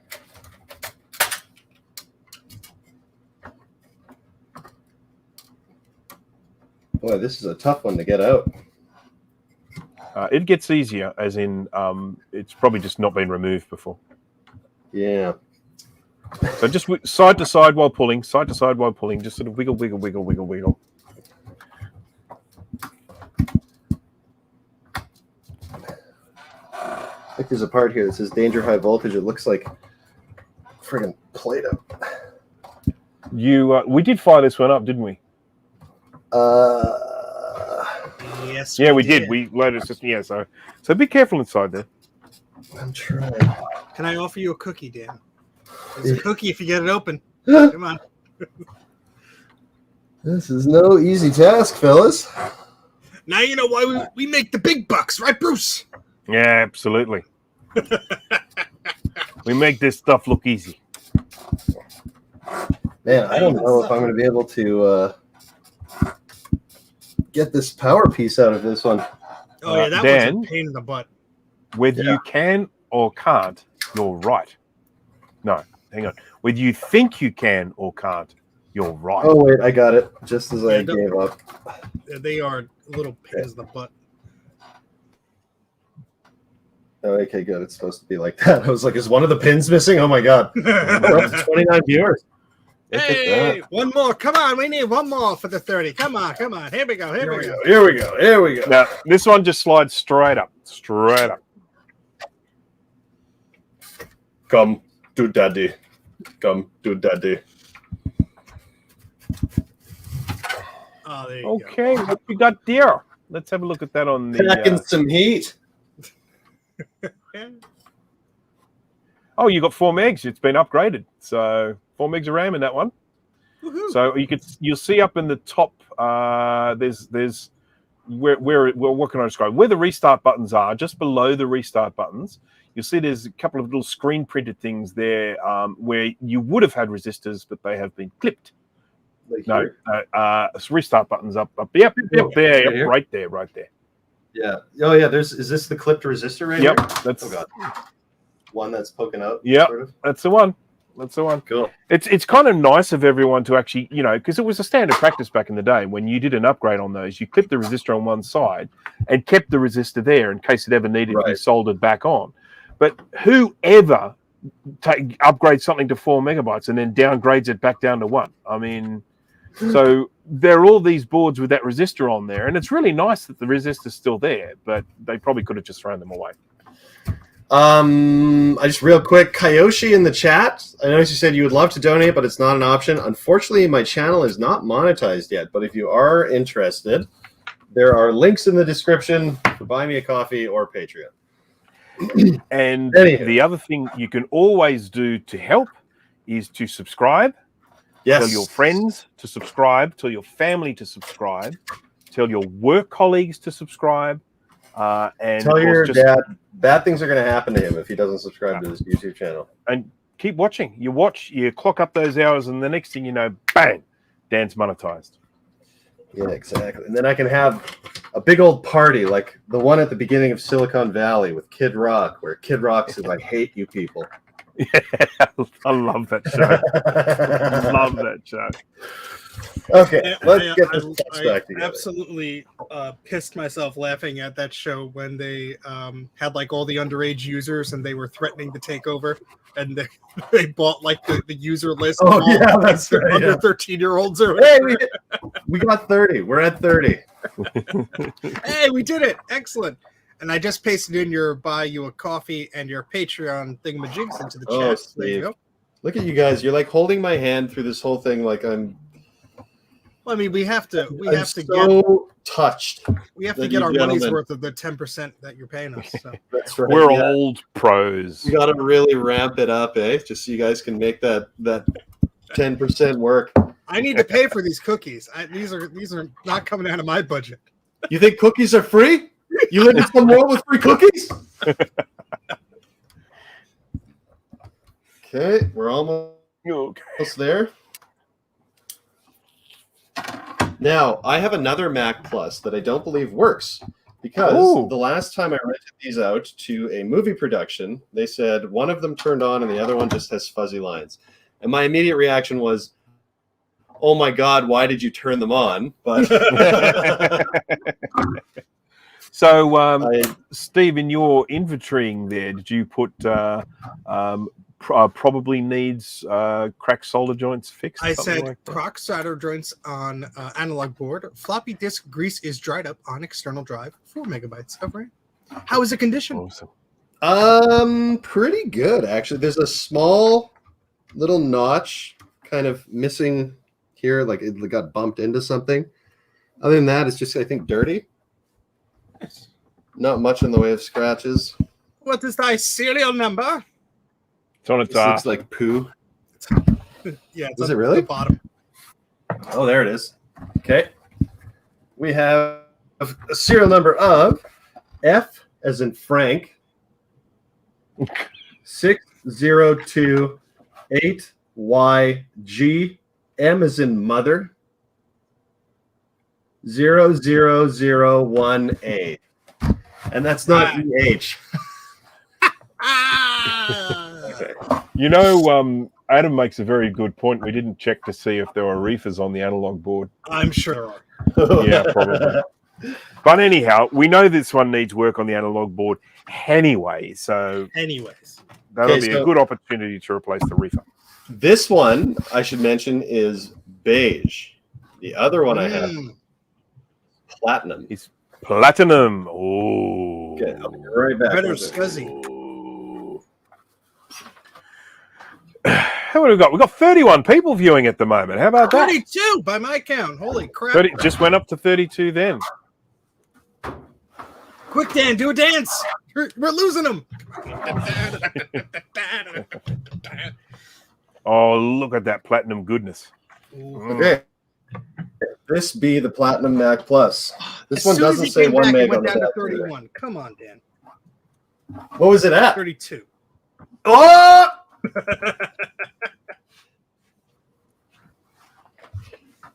boy, this is a tough one to get out.
It gets easier, as in it's probably just not been removed before.
Yeah.
So just side to side while pulling, side to side while pulling, just sort of wiggle, wiggle, wiggle, wiggle, wiggle.
I think there's a part here that says danger high voltage. It looks like friggin' Play-Doh.
We did fire this one up, didn't we?
Yes.
Yeah, we did. We loaded the system. Yeah, so be careful inside there.
I'm trying.
Can I offer you a cookie, Dan? It's a cookie if you get it open. Come on.
This is no easy task, fellas.
Now you know why we make the big bucks, right, Bruce?
Yeah, absolutely. We make this stuff look easy.
Man, I don't know if I'm going to be able to get this power piece out of this one.
Oh, yeah, that
Dan,
was a pain in the butt.
Whether you can or can't, you're right. No, hang on. Whether you think you can or can't, you're right.
Oh, wait, I got it. Just as I gave up.
They are little pains in the butt.
Oh, okay, good. It's supposed to be like that. I was like, is one of the pins missing? Oh, my God. We're up to 29 viewers.
Hey, one more. Come on. We need one more for the 30. Come on. Come on. Here we go. Here we go.
Here we go. Here we go.
Now, this one just slides straight up. Straight up.
Come to daddy. Come to daddy.
Oh, there you go.
Okay, what we got there? Let's have a look at that on the...
Packing some heat.
Oh, you got 4 megs. It's been upgraded. So 4 megs of RAM in that one.
Woohoo.
So you'll see up in the top. There's what can I describe? Where the restart buttons are, just below the restart buttons, you'll see there's a couple of little screen printed things there where you would have had resistors, but they have been clipped.
Like
No, restart buttons up. Yep, there, yep, right there.
Yeah. Oh, yeah. Is this the clipped resistor right
Yep,
here?
that's
Oh, God. One that's poking out.
Yep,
Sort of.
that's the one. That's the one.
Cool.
It's kind of nice of everyone to actually, because it was a standard practice back in the day when you did an upgrade on those, you clipped the resistor on one side and kept the resistor there in case it ever needed to be soldered back on. But whoever upgrades something to 4 megabytes and then downgrades it back down to 1? I mean, so there are all these boards with that resistor on there, and it's really nice that the resistor's still there, but they probably could have just thrown them away.
I just real quick, Kayoshi in the chat. I noticed you said you would love to donate, but it's not an option. Unfortunately, my channel is not monetized yet, but if you are interested, there are links in the description for Buy Me a Coffee or Patreon.
And the other thing you can always do to help is to subscribe.
Yes.
Tell your friends to subscribe. Tell your family to subscribe. Tell your work colleagues to subscribe. And
tell your dad bad things are going to happen to him if he doesn't subscribe to this YouTube channel.
And keep watching. You watch, you clock up those hours, and the next thing you know, bang, Dan's monetized.
Yeah, exactly. And then I can have a big old party like the one at the beginning of Silicon Valley with Kid Rock, where Kid Rock says, I hate you people.
Yeah, I love that show. Love that show.
Okay, let's get this back together.
I absolutely pissed myself laughing at that show when they had like all the underage users and they were threatening to take over, and they bought like the user list.
Oh, yeah, that's right.
Under 13-year-olds.
Hey, we got 30. We're at 30.
Hey, we did it. Excellent. And I just pasted in your buy you a coffee and your Patreon thingamajigs into the chat. There you go.
Look at you guys. You're like holding my hand through this whole thing like I'm...
Well, I mean, we have to
touched.
We have to get our money's worth of the 10% that you're paying us. So.
That's right.
We're old pros.
We got to really ramp it up, just so you guys can make that 10% work.
I need to pay for these cookies. These are not coming out of my budget.
You think cookies are free? You live in some world with free cookies? Okay, we're almost there. Now, I have another Mac Plus that I don't believe works because the last time I rented these out to a movie production, they said one of them turned on and the other one just has fuzzy lines. And my immediate reaction was, oh my God, why did you turn them on? But
so, Steve, in your inventorying there, did you put probably needs cracked solder joints fixed?
I said
like
crock solder joints on analog board. Floppy disk grease is dried up on external drive. 4 megabytes of RAM. How is the condition?
Awesome.
Pretty good actually. There's a small little notch kind of missing here, like it got bumped into something. Other than that, it's just, I think, dirty. Not much in the way of scratches.
What is thy serial number?
It's on its
This looks like poo.
Yeah, it's
Is
on
it really?
the bottom.
Oh, there it is. Okay. We have a serial number of F as in Frank 6028YG, M as in mother 00018. And that's not EH. Okay.
You know, Adam makes a very good point. We didn't check to see if there were reefers on the analog board.
I'm sure there are.
Yeah, probably. But anyhow, we know this one needs work on the analog board anyway, so that'll be a good opportunity to replace the reefer.
This one, I should mention, is beige. The other one I have, platinum.
It's platinum. Oh.
Okay, I'll be right back.
Better scuzzy.
How many we got? We've got 31 people viewing at the moment. How about that?
32 by my count. Holy crap.
30, just went up to 32 then.
Quick, Dan, do a dance. We're losing them.
Oh, look at that platinum goodness.
Okay. This be the Platinum Mac Plus. This one doesn't say 1 meg on the
down to
back.
31. Come on, Dan.
What was it at?
32.
Oh!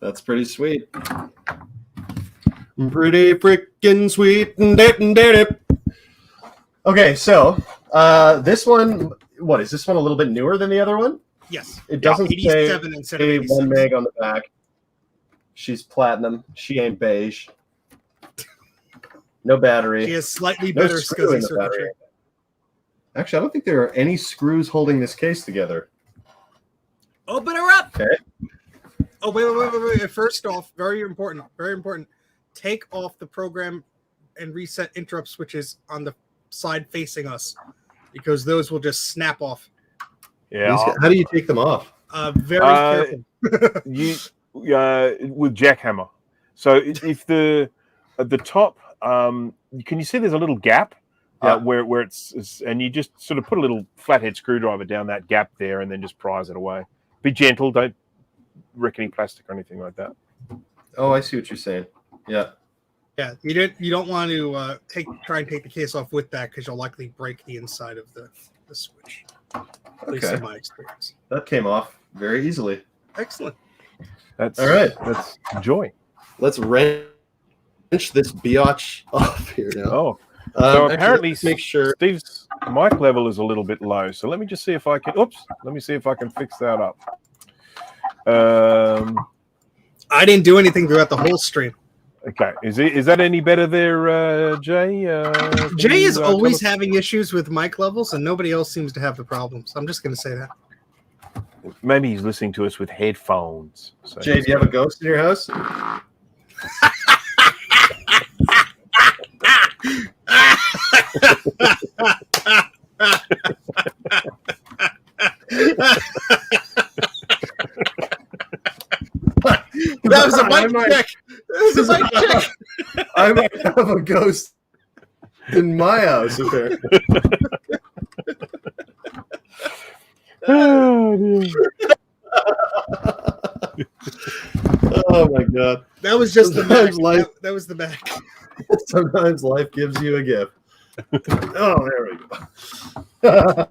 That's pretty sweet. Pretty freaking sweet. Okay, so this one, what is this one a little bit newer than the other one?
Yes.
It doesn't say
87 instead of 86.
1 meg on the back. She's platinum. She ain't beige. No battery.
She has slightly
No
better
screw in
SCSI
the battery.
circuitry.
Actually, I don't think there are any screws holding this case together.
Open her up.
Okay.
Oh, wait. First off, very important. Take off the program and reset interrupt switches on the side facing us, because those will just snap off.
Yeah.
How do you take them off?
Very careful.
You with jackhammer. So if at the top, can you see there's a little gap where it's and you just sort of put a little flathead screwdriver down that gap there and then just prise it away. Be gentle. Don't wreck any plastic or anything like that.
Oh, I see what you're saying. Yeah.
Yeah, you don't want to try and take the case off with that, because you'll likely break the inside of the switch. At least in my experience.
That came off very easily.
Excellent.
That's
all right.
That's joy.
Let's wrench this biatch off here now.
Oh, so apparently,
make sure
Steve's mic level is a little bit low. So let me just see if I can. Oops. Let me see if I can fix that up.
I didn't do anything throughout the whole stream.
Okay, is that any better there, Jay?
Jay is always having issues with mic levels, and nobody else seems to have the problems. I'm just going to say that.
Maybe he's listening to us with headphones. So
Jay, do you have a ghost in your house?
That was a mic check. That was a mic check.
I might have a ghost in my house. Oh my god.
That was just the Mac. That was the Mac.
Sometimes life gives you a gift. Oh, there we go.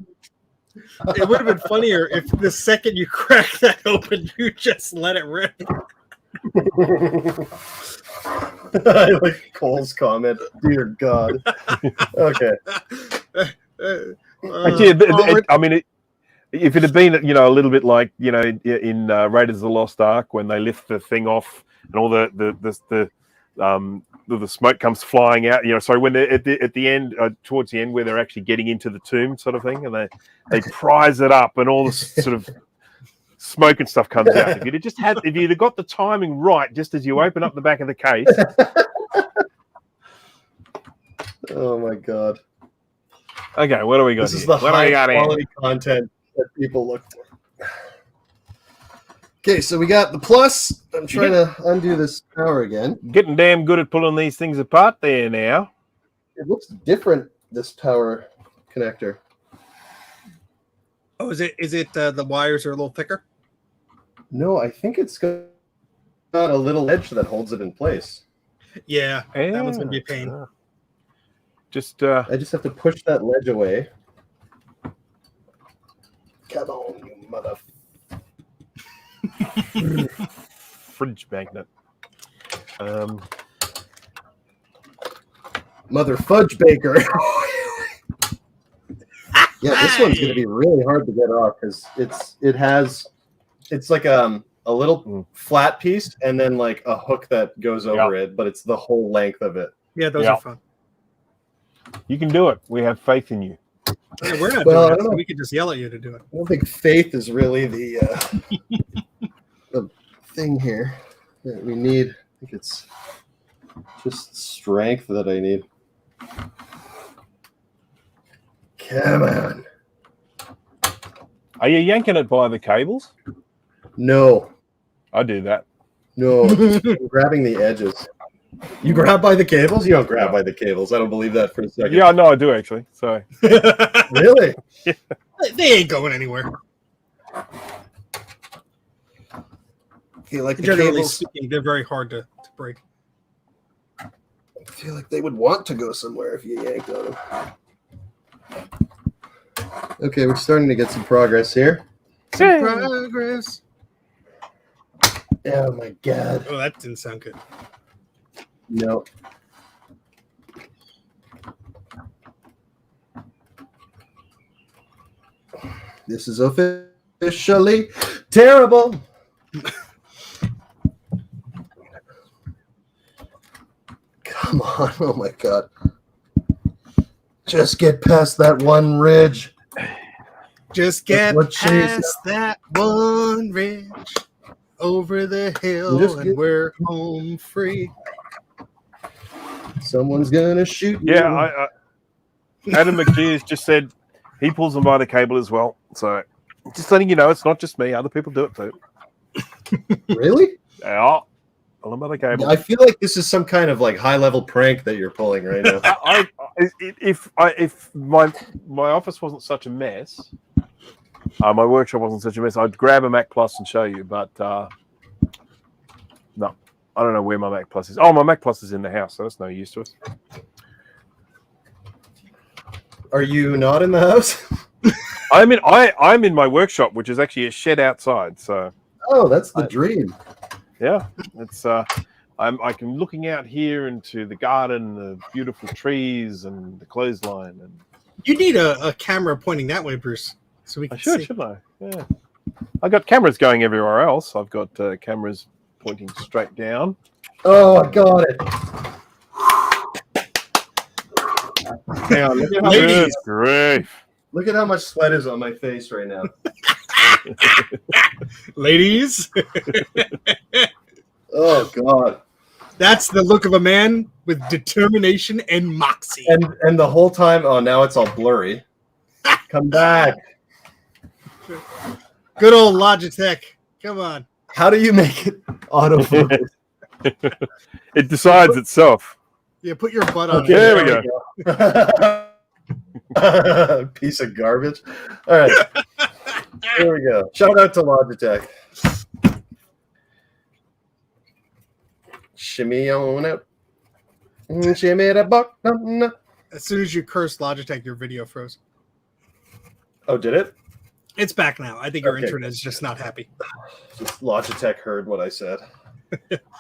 It would have been funnier if the second you cracked that open, you just let it rip.
I like Cole's comment. Dear God. Okay.
I mean, If it had been, a little bit like, in Raiders of the Lost Ark, when they lift the thing off and all the smoke comes flying out, so when they're at the end, towards the end, where they're actually getting into the tomb sort of thing, and they prise it up and all this sort of smoke and stuff comes out. If you'd have got the timing right, just as you open up the back of the case.
Oh my God.
Okay, what do we got?
This is the high quality content that people look for. Okay, so we got the plus. I'm trying to undo this power again.
Getting damn good at pulling these things apart there now.
It looks different, this power connector.
Oh, is it the wires are a little thicker?
No, I think it's got a little edge that holds it in place.
Yeah, that one's gonna be a pain.
I just have to push that ledge away. Come on, you mother.
Fridge magnet.
Mother fudge baker. Yeah, this one's going to be really hard to get off because it's like a little flat piece and then like a hook that goes over it, but it's the whole length of it.
Yeah, those are fun.
You can do it. We have faith in you.
Yeah, we're not doing it, so we can just yell at you to do it.
I don't think faith is really the the thing here that we need. I think it's just strength that I need. Come on.
Are you yanking it by the cables?
No.
I do that.
No, I'm grabbing the edges. You grab by the cables? You don't grab by the cables. I don't believe that for a second.
Yeah, no, I do actually. So
really?
Yeah.
They ain't going anywhere.
Okay, like the
Generally
cables,
speaking, they're very hard to break.
I feel like they would want to go somewhere if you yanked on them. Okay, we're starting to get some progress here.
Some progress.
Oh my God.
Oh, that didn't sound good.
No. This is officially terrible. Come on. Oh my God. Just get past that one ridge.
Just get past that one ridge over the hill and we're home free.
Someone's gonna shoot you.
Yeah, Adam McGee just said he pulls them by the cable as well. So just letting you know, it's not just me. Other people do it too.
Really?
Yeah. Pull them by the cable.
I feel like this is some kind of like high level prank that you're pulling right now.
If my office wasn't such a mess, my workshop wasn't such a mess, I'd grab a Mac Plus and show you. But no, I don't know where my Mac Plus is. Oh, my Mac Plus is in the house, so that's no use to us.
Are you not in the house?
I'm in my workshop, which is actually a shed outside. So
oh, that's the dream.
Yeah, it's I'm looking out here into the garden, the beautiful trees, and the clothesline. And
you need a camera pointing that way, Bruce, so we can see.
Shouldn't I? Yeah, I got cameras going everywhere else. I've got cameras pointing straight down.
Oh, I got it.
Hang on, look at how ladies.
Look at how much sweat is on my face right now.
Ladies.
Oh God.
That's the look of a man with determination and moxie.
And the whole time, oh, now it's all blurry. Come back.
Good old Logitech. Come on.
How do you make it autofocus?
It decides itself.
Yeah, put your butt on.
Okay, there we go.
Piece of garbage. All right. Here we go. Shout out to Logitech. Shimmy on out. Shimmy the buck.
As soon as you cursed Logitech, your video froze.
Oh, did it?
It's back now. I think your internet is just not happy.
Just Logitech heard what I said.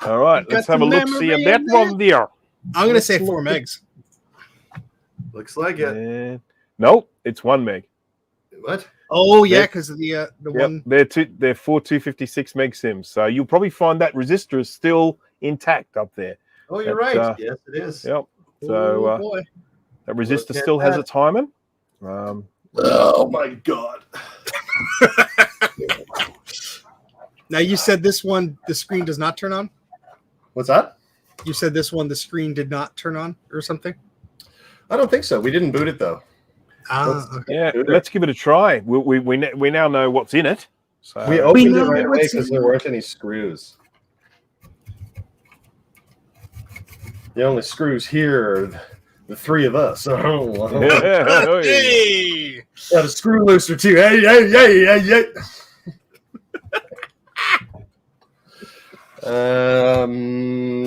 All right, let's have a look. See a that one there.
I'm going to say 4 megs.
Looks like it.
Nope, it's 1 meg.
What?
Oh yeah, because of the one.
They're 4 256 meg sims, so you'll probably find that resistor is still intact up there.
Oh, you're right. Yes, it is.
Yep. So
boy.
that resistor still has its timing.
Oh my god.
Now you said this one, the screen does not turn on.
What's that?
You said this one, the screen did not turn on or something.
I don't think so. We didn't boot it though.
Okay.
Yeah, let's give it a try. We now know what's in it. So
We opened it right away because there weren't any screws. The only screws here are the three of us.
Hey!
Got a screw looser too. Hey, hey, hey, hey, hey.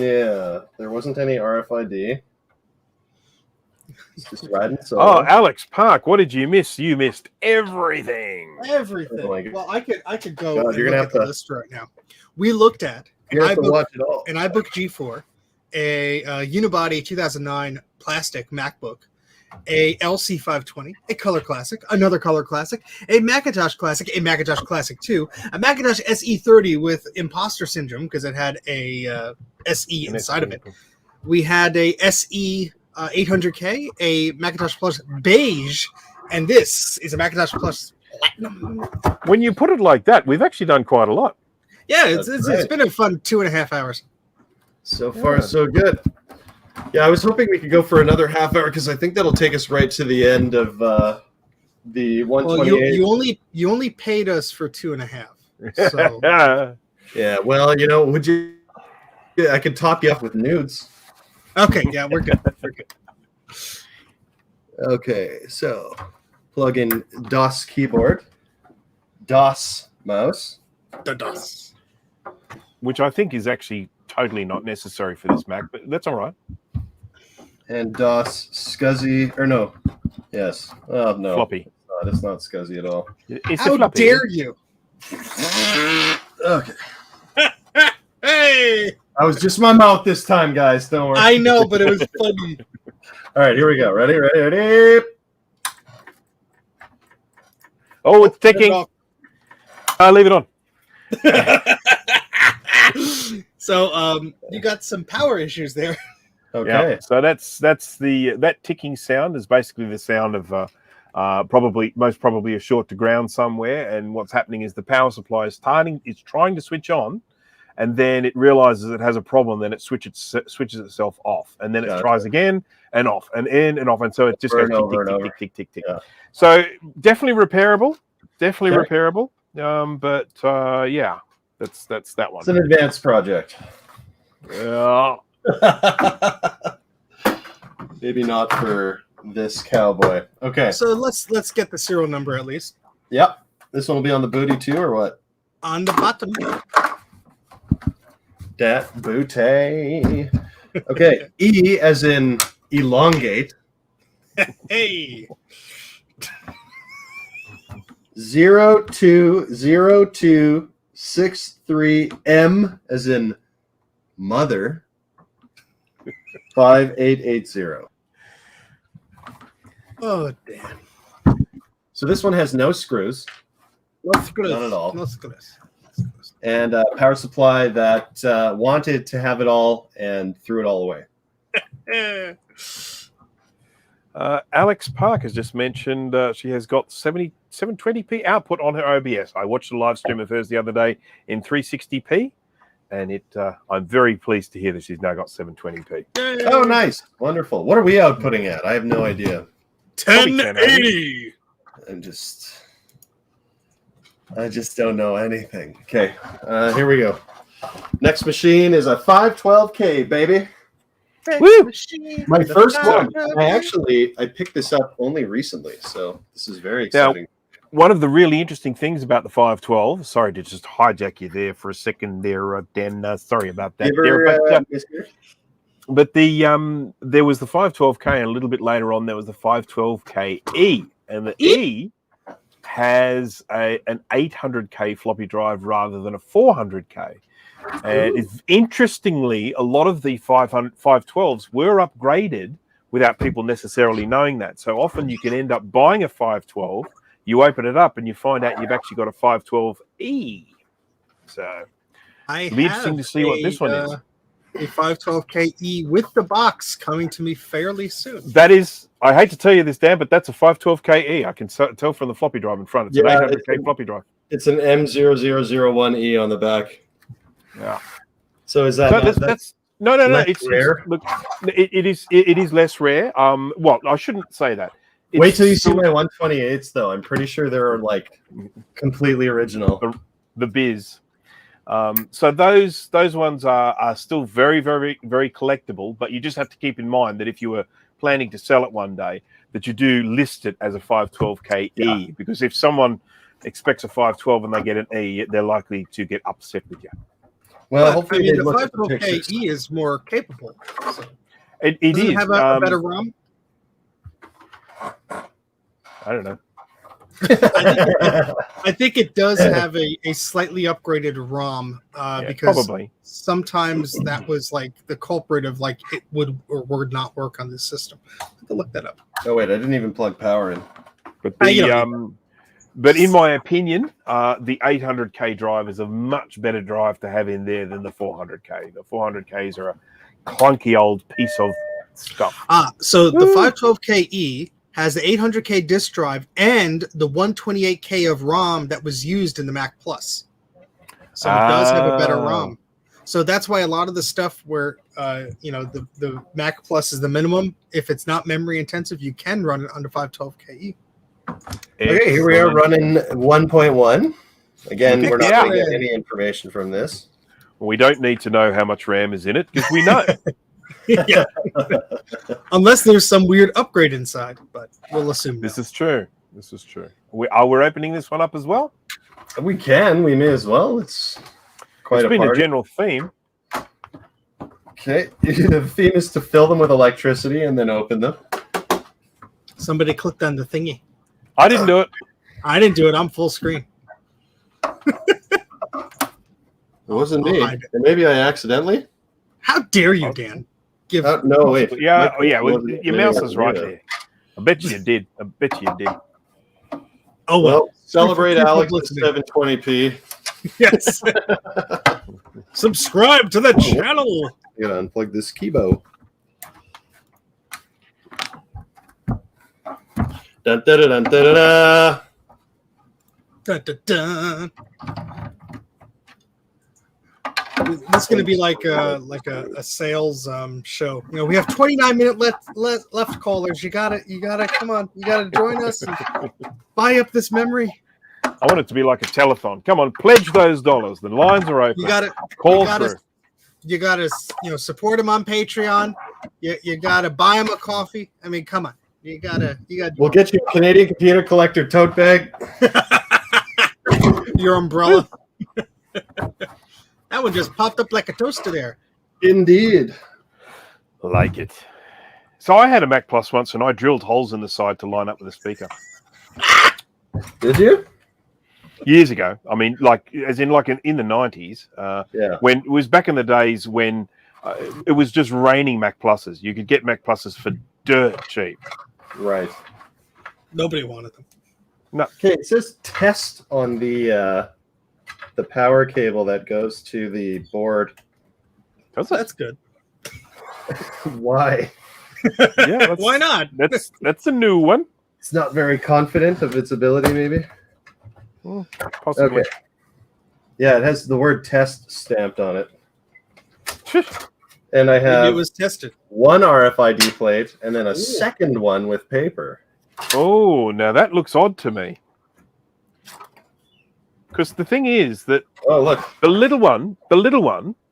Yeah, there wasn't any RFID. It's just riding solo.
Oh, Alex Park, what did you miss? You missed everything.
Everything.
Oh my God.
Well, I could go
God,
and
you're
look
gonna
at the list right now. We looked at
You have to watch it all.
an iBook G4, a Unibody 2009 plastic MacBook, a LC520, a Color Classic, another Color Classic, a Macintosh Classic, a Macintosh Classic 2, a Macintosh SE30 with imposter syndrome because it had a SE inside of it. We had a SE 800K, a Macintosh Plus Beige, and this is a Macintosh Plus Platinum.
When you put it like that, we've actually done quite a lot.
Yeah, it's been a fun 2.5 hours.
So far, so good. Yeah, I was hoping we could go for another half hour because I think that'll take us right to the end of the 128.
Well, you only paid us for 2.5. So
Yeah, well, would you? I could top you up with nudes.
okay, yeah, we're good. We're good.
Okay, so plug in DOS keyboard, DOS mouse.
The DOS.
which I think is actually totally not necessary for this Mac, but that's all right.
And DOS SCSI, or no, yes. Oh, no.
Floppy.
It's not SCSI at all.
It's
How
a floppy.
dare you?
Okay.
Hey!
I was just my mouth this time, guys. Don't worry.
I know, but it was funny.
All right, here we go. Ready, ready, ready.
Oh, it's ticking. Leave it on.
So, you got some power issues there.
Okay.
Yeah, so that ticking sound is basically the sound of most probably a short to ground somewhere, and what's happening is the power supply is trying to switch on, and then it realizes it has a problem, then it switches itself off, and then it tries again and off and in and off, and so it just goes tick tick tick tick. Yeah. So definitely repairable, but yeah, that's that one.
It's an advanced project.
Yeah.
Maybe not for this cowboy. Okay.
So let's get the serial number at least.
Yep. This one will be on the booty too, or what?
On the bottom.
Dat booty. Okay. E as in elongate.
Hey.
020263 M as in mother. 5880.
Oh damn.
So this one has no screws.
No screws.
Not at all.
No screws.
And a power supply that wanted to have it all and threw it all away.
Alex Park has just mentioned she has got 720p output on her OBS. I watched a live stream of hers the other day in 360p, and I'm very pleased to hear that she's now got 720p.
Oh, nice. Wonderful. What are we outputting at? I have no idea.
1080.
I just don't know anything. Okay, here we go. Next machine is a 512K, baby.
Woo!
My first one. I picked this up only recently, so this is very exciting.
Now, one of the really interesting things about the 512, sorry to just hijack you there for a second there, Dan. Sorry about that. But there was the 512K, and a little bit later on there was the 512KE, and the E has an 800K floppy drive rather than a 400K. And interestingly, a lot of the 512s were upgraded without people necessarily knowing that. So often you can end up buying a 512, you open it up and you find out you've actually got a 512E. So it'll be interesting to see what this one is.
A 512KE with the box coming to me fairly soon.
That is, I hate to tell you this, Dan, but that's a 512KE. I can tell from the floppy drive in front. It's an 800K floppy drive.
It's an M0001E on the back.
Yeah.
So is that
that's no. It's
rare?
Look, it is less rare. Well, I shouldn't say that.
Wait till you see my 128s, though. I'm pretty sure they're like completely original.
The Biz. So those ones are still very, very, very collectible, but you just have to keep in mind that if you were planning to sell it one day, that you do list it as a 512KE, because if someone expects a 512 and they get an E, they're likely to get upset with you.
Well, hopefully
the 512KE is more capable. So.
It
Does
is.
it have a better ROM?
I don't know.
I think it does have a slightly upgraded ROM because
probably
sometimes that was like the culprit of like it would or would not work on this system. I have to look that up.
Oh wait, I didn't even plug power in.
But but in my opinion, the 800K drive is a much better drive to have in there than the 400K. The 400Ks are a clunky old piece of stuff.
So the 512KE has the 800K disk drive and the 128K of ROM that was used in the Mac Plus. So it does have a better ROM. So that's why a lot of the stuff where the Mac Plus is the minimum, if it's not memory intensive, you can run it under 512KE.
Okay, here we are running 1.1. Again, we're not going to get any information from this.
We don't need to know how much RAM is in it because we know.
Yeah. Unless there's some weird upgrade inside, but we'll assume
this is true. This is true. We're opening this one up as well.
We can. We may as well. It's
been a general theme.
Okay, the theme is to fill them with electricity and then open them.
Somebody clicked on the thingy.
I didn't do it.
I didn't do it. I'm full screen.
It wasn't me. Maybe I accidentally.
How dare you, Dan?
No, wait.
Yeah, well, your mouse is right there. I bet you did.
Oh,
well celebrate Alex at 720p.
Yes. Subscribe to the channel.
I'm going to unplug this keyboard. Dun, dun, dun, dun, dun,
dun, dun, dun. This is going to be like a sales show. You know, we have 29 minutes left, callers. You gotta come on. You gotta join us. And buy up this memory.
I want it to be like a telethon. Come on, pledge those dollars. The lines are open.
You gotta
call through.
You gotta support him on Patreon. You gotta buy him a coffee. I mean, come on. You gotta.
We'll get you a Canadian Computer Collector tote bag.
Your umbrella. That one just popped up like a toaster there.
Indeed.
Like it. So I had a Mac Plus once, and I drilled holes in the side to line up with a speaker.
Did you?
Years ago. I mean, in the 90s. When it was back in the days when it was just raining Mac Pluses. You could get Mac Pluses for dirt cheap.
Right.
Nobody wanted them.
No.
Okay, it says test on the power cable that goes to the board.
That's good.
Why?
Yeah,
why not?
That's a new one.
It's not very confident of its ability, maybe.
Possibly.
Okay. Yeah, it has the word test stamped on it. And I have
it was tested.
One RFID plate and then a second one with paper.
Oh, now that looks odd to me. Because the thing is that
look,
the little one,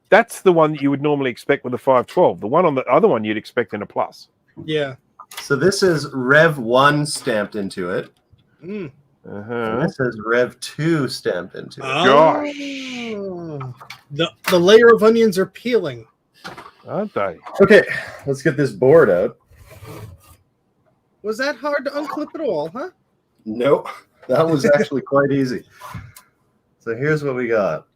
that's the one that you would normally expect with a 512. The one on the other one you'd expect in a Plus.
Yeah.
So this is Rev 1 stamped into it.
Mm.
And this is Rev 2 stamped into it.
Gosh.
The layer of onions are peeling.
Aren't they?
Okay, let's get this board out.
Was that hard to unclip at all, huh?
Nope. That was actually quite easy. So here's what we got.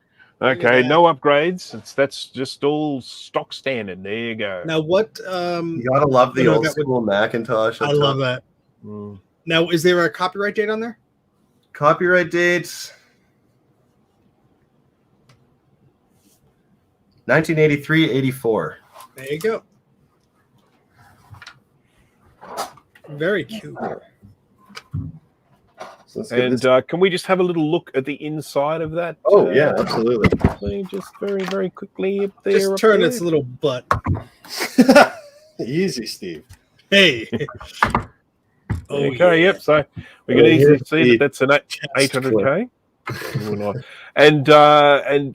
Okay, no upgrades. That's just all stock standard. There you go.
Now what?
You gotta love the old school Macintosh.
I love that. Now, is there a copyright date on there?
Copyright date 1983-84.
There you go. Very cute.
So
and can we just have a little look at the inside of that?
Oh yeah, absolutely.
Just very, very quickly up there.
Just turn its little butt.
Easy, Steve.
Hey.
Okay, yep. So we can easily see that that's an 800K. And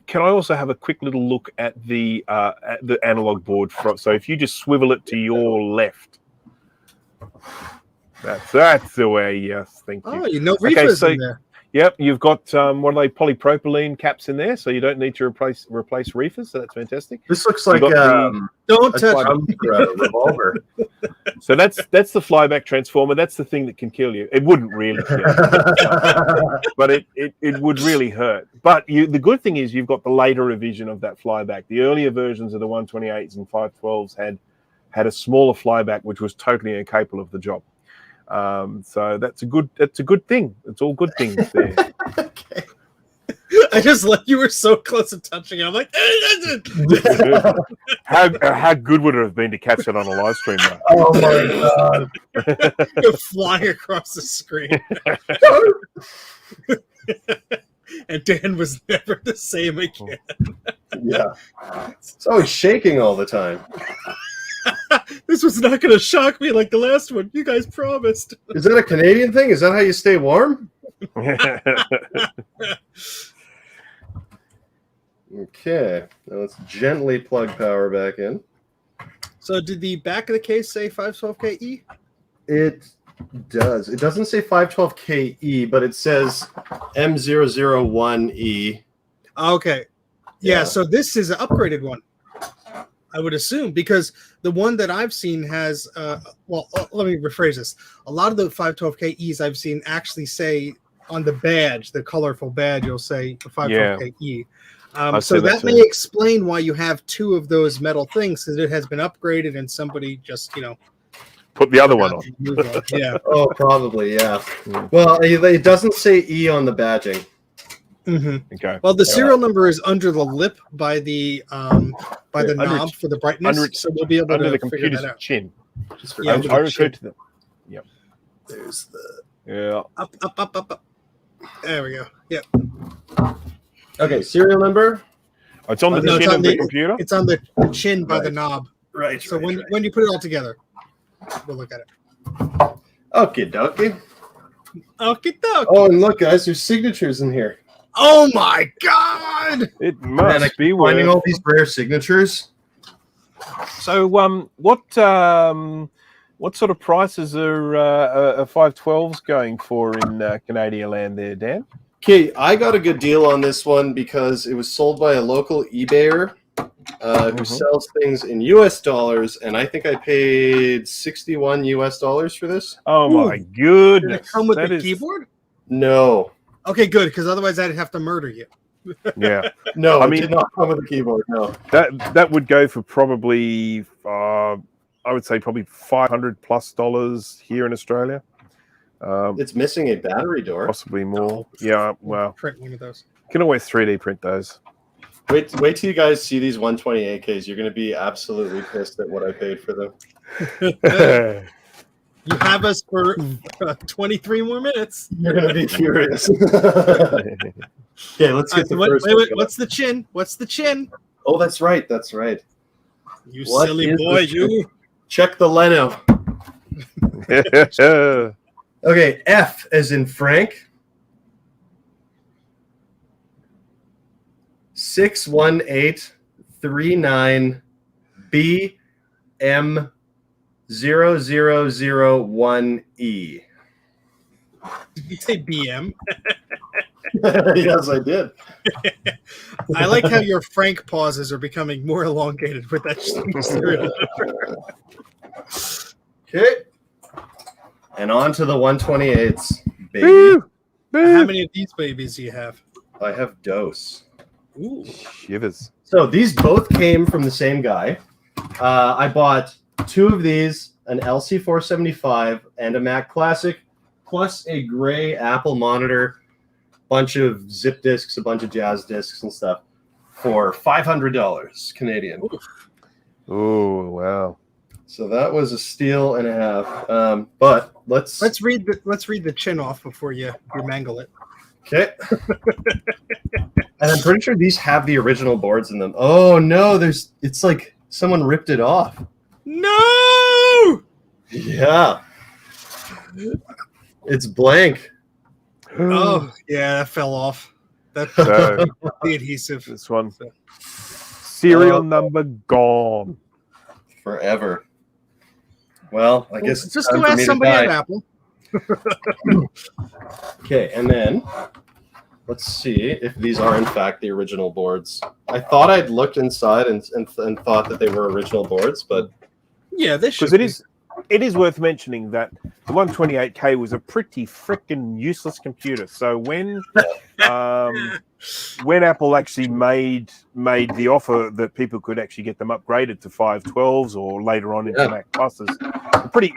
can I also have a quick little look at the analog board front? So if you just swivel it to your left, that's the way. Yes, thank you.
Oh, you know, reefers in there.
Yep, you've got what are they, polypropylene caps in there, so you don't need to replace reefers. So that's fantastic.
This looks like
don't touch
a revolver.
So that's the flyback transformer. That's the thing that can kill you. It wouldn't really kill you, but it would really hurt. But the good thing is you've got the later revision of that flyback. The earlier versions of the 128s and 512s had a smaller flyback, which was totally incapable of the job. So that's a good thing. It's all good things there.
Okay. I just like you were so close to touching it. I'm like,
how good would it have been to catch it on a live stream though?
Oh my god.
You're flying across the screen. And Dan was never the same again.
Yeah. It's always shaking all the time.
This was not going to shock me like the last one. You guys promised.
Is that a Canadian thing? Is that how you stay warm? Okay. Now let's gently plug power back in.
So did the back of the case say 512KE?
It does. It doesn't say 512KE, but it says M001E.
Okay. Yeah, so this is an upgraded one, I would assume, because the one that I've seen has, let me rephrase this. A lot of the 512KEs I've seen actually say on the badge, the colorful badge, you'll say 512KE. So that may explain why you have two of those metal things, because it has been upgraded and somebody just,
put the other one on.
Yeah.
Oh, probably, yeah. Well, it doesn't say E on the badging.
Mm-hmm.
Okay.
Well, the serial number is under the lip by the knob for the brightness, so we'll be able
under
to
the computer's
figure that out.
chin.
Yeah,
I refer to them. Yep.
There's the
up. There we go. Yep.
Okay, serial number.
Oh, it's on the chin of the computer.
It's on the chin by the knob.
Right.
So when you put it all together, we'll look at it.
Okie dokie.
Okie dokie.
Oh, and look, guys, there's signatures in here.
Oh my God!
It must be
finding all these rare signatures.
So, what sort of prices are 512s going for in Canadian land there, Dan?
Okay, I got a good deal on this one because it was sold by a local eBayer who sells things in US dollars, and I think I paid 61 US dollars for this.
Oh my goodness!
Did it come with the keyboard?
No.
Okay, good, because otherwise I'd have to murder you.
Yeah.
No, I mean, it did not come with a keyboard. No.
That would go for probably I would say probably $500+ here in Australia.
It's missing a battery door.
Possibly more. Yeah, well,
print one of those.
You can always 3D print those.
Wait till you guys see these 128Ks. You're going to be absolutely pissed at what I paid for them.
You have us for 23 more minutes.
You're going to be furious. Yeah, let's get the first one.
Wait, what's the chin? What's the chin?
Oh, that's right. That's right.
You silly boy, you.
Check the Leno. Okay, F as in Frank. 61839 BM 0001E.
Did you say BM?
Yes, I did.
I like how your Frank pauses are becoming more elongated with that serial number.
Okay. And on to the 128s, baby.
Boo!
How many of these babies do you have?
I have dose.
Ooh.
Shivers.
So these both came from the same guy. I bought two of these, an LC475 and a Mac Classic, plus a gray Apple monitor bunch of zip discs, a bunch of jazz discs and stuff for $500 Canadian.
Oh, wow.
So that was a steal and a half. But let's
read the chin off before you mangle it.
Okay. And I'm pretty sure these have the original boards in them. Oh no, it's like someone ripped it off.
No!
Yeah. It's blank.
Oh, yeah, that fell off. That's the adhesive.
This one. Serial number gone.
Forever. Well, I guess
just go ask somebody at Apple.
Okay, and then let's see if these are in fact the original boards. I thought I'd looked inside and thought that they were original boards, but
yeah, they should.
Because it is worth mentioning that the 128K was a pretty freaking useless computer. So when Apple actually made the offer that people could actually get them upgraded to 512s or later on into Mac Pluses,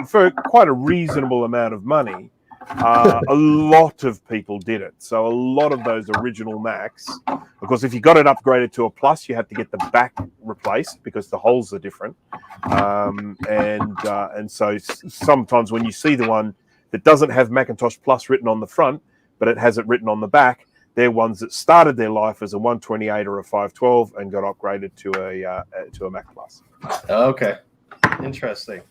for quite a reasonable amount of money, a lot of people did it. So a lot of those original Macs, of course, if you got it upgraded to a Plus, you had to get the back replaced because the holes are different. And so sometimes when you see the one that doesn't have Macintosh Plus written on the front, but it has it written on the back, they're ones that started their life as a 128 or a 512 and got upgraded to a Mac Plus.
Okay, interesting.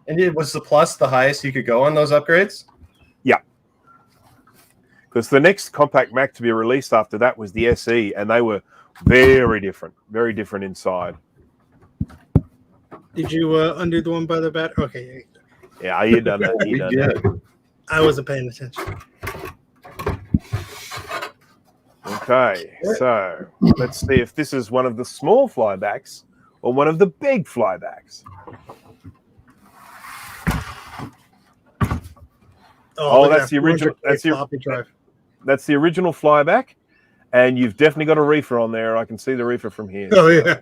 And was the Plus the highest you could go on those upgrades?
Yeah, because the next compact Mac to be released after that was the SE, and they were very different inside.
Did you undo the one by the bat? Okay.
Yeah, you done that. You done that.
I wasn't paying attention.
Okay, so let's see if this is one of the small flybacks or one of the big flybacks. Oh, that's the original. That's your
floppy drive.
That's the original flyback, and you've definitely got a reefer on there. I can see the reefer from here.
Oh yeah.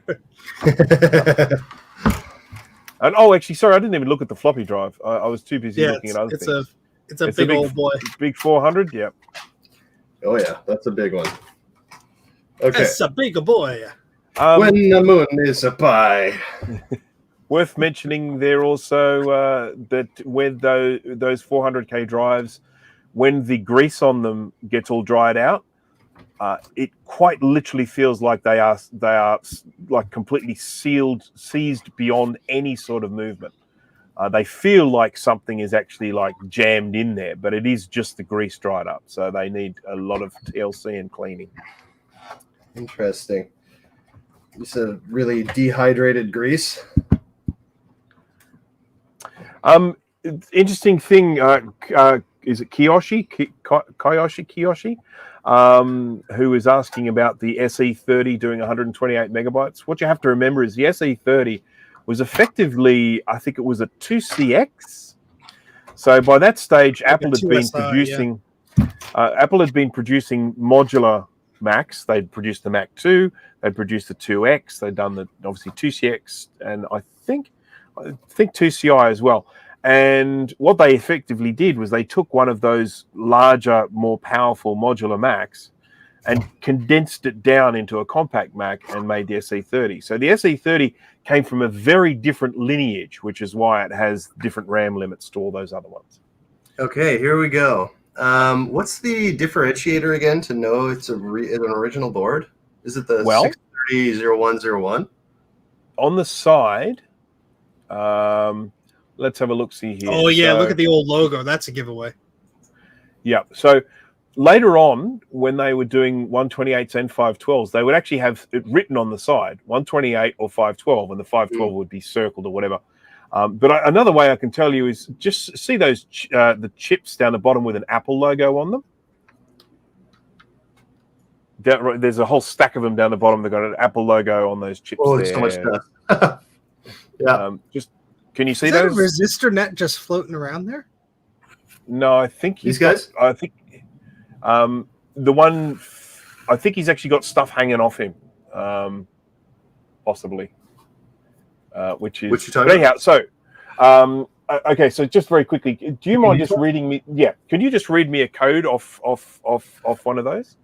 And actually, sorry, I didn't even look at the floppy drive. I was too busy looking at other things.
It's a big old boy.
Big 400. Yep.
Oh yeah, that's a big one. Okay.
It's a big boy.
When the moon is a pie.
Worth mentioning there also that with those 400K drives, when the grease on them gets all dried out, it quite literally feels like they are like completely seized beyond any sort of movement. They feel like something is actually like jammed in there, but it is just the grease dried up. So they need a lot of TLC and cleaning.
Interesting. It's a really dehydrated grease.
Interesting thing. Is it Kiyoshi? Who is asking about the SE30 doing 128 megabytes? What you have to remember is the SE30 was effectively, I think it was a 2CX. So by that stage, Apple had been producing modular Macs. They'd produced the Mac 2, they'd produced the 2X, they'd done the obviously 2CX, and I think 2CI as well. And what they effectively did was they took one of those larger, more powerful modular Macs and condensed it down into a compact Mac and made the SE30. So the SE30 came from a very different lineage, which is why it has different RAM limits to all those other ones.
Okay, here we go. What's the differentiator again to know it's an original board? Is it the 630-0101?
On the side, let's have a look-see here.
Oh, yeah, look at the old logo. That's a giveaway. Yeah,
so later on, when they were doing 128s and 512s, they would actually have it written on the side, 128 or 512, and the 512 would be circled or whatever. But another way I can tell you is just see those the chips down the bottom with an Apple logo on them. There's a whole stack of them down the bottom. They've got an Apple logo on those chips.
Oh, there's so much stuff. Yeah.
Can you see
is
those?
Is that a resistor net just floating around there?
No, I think
these guys.
I think the one. I think he's actually got stuff hanging off him, possibly. Which is
what you talking about?
So Okay, so just very quickly, do you mind just reading me? Yeah, could you just read me a code off one of those?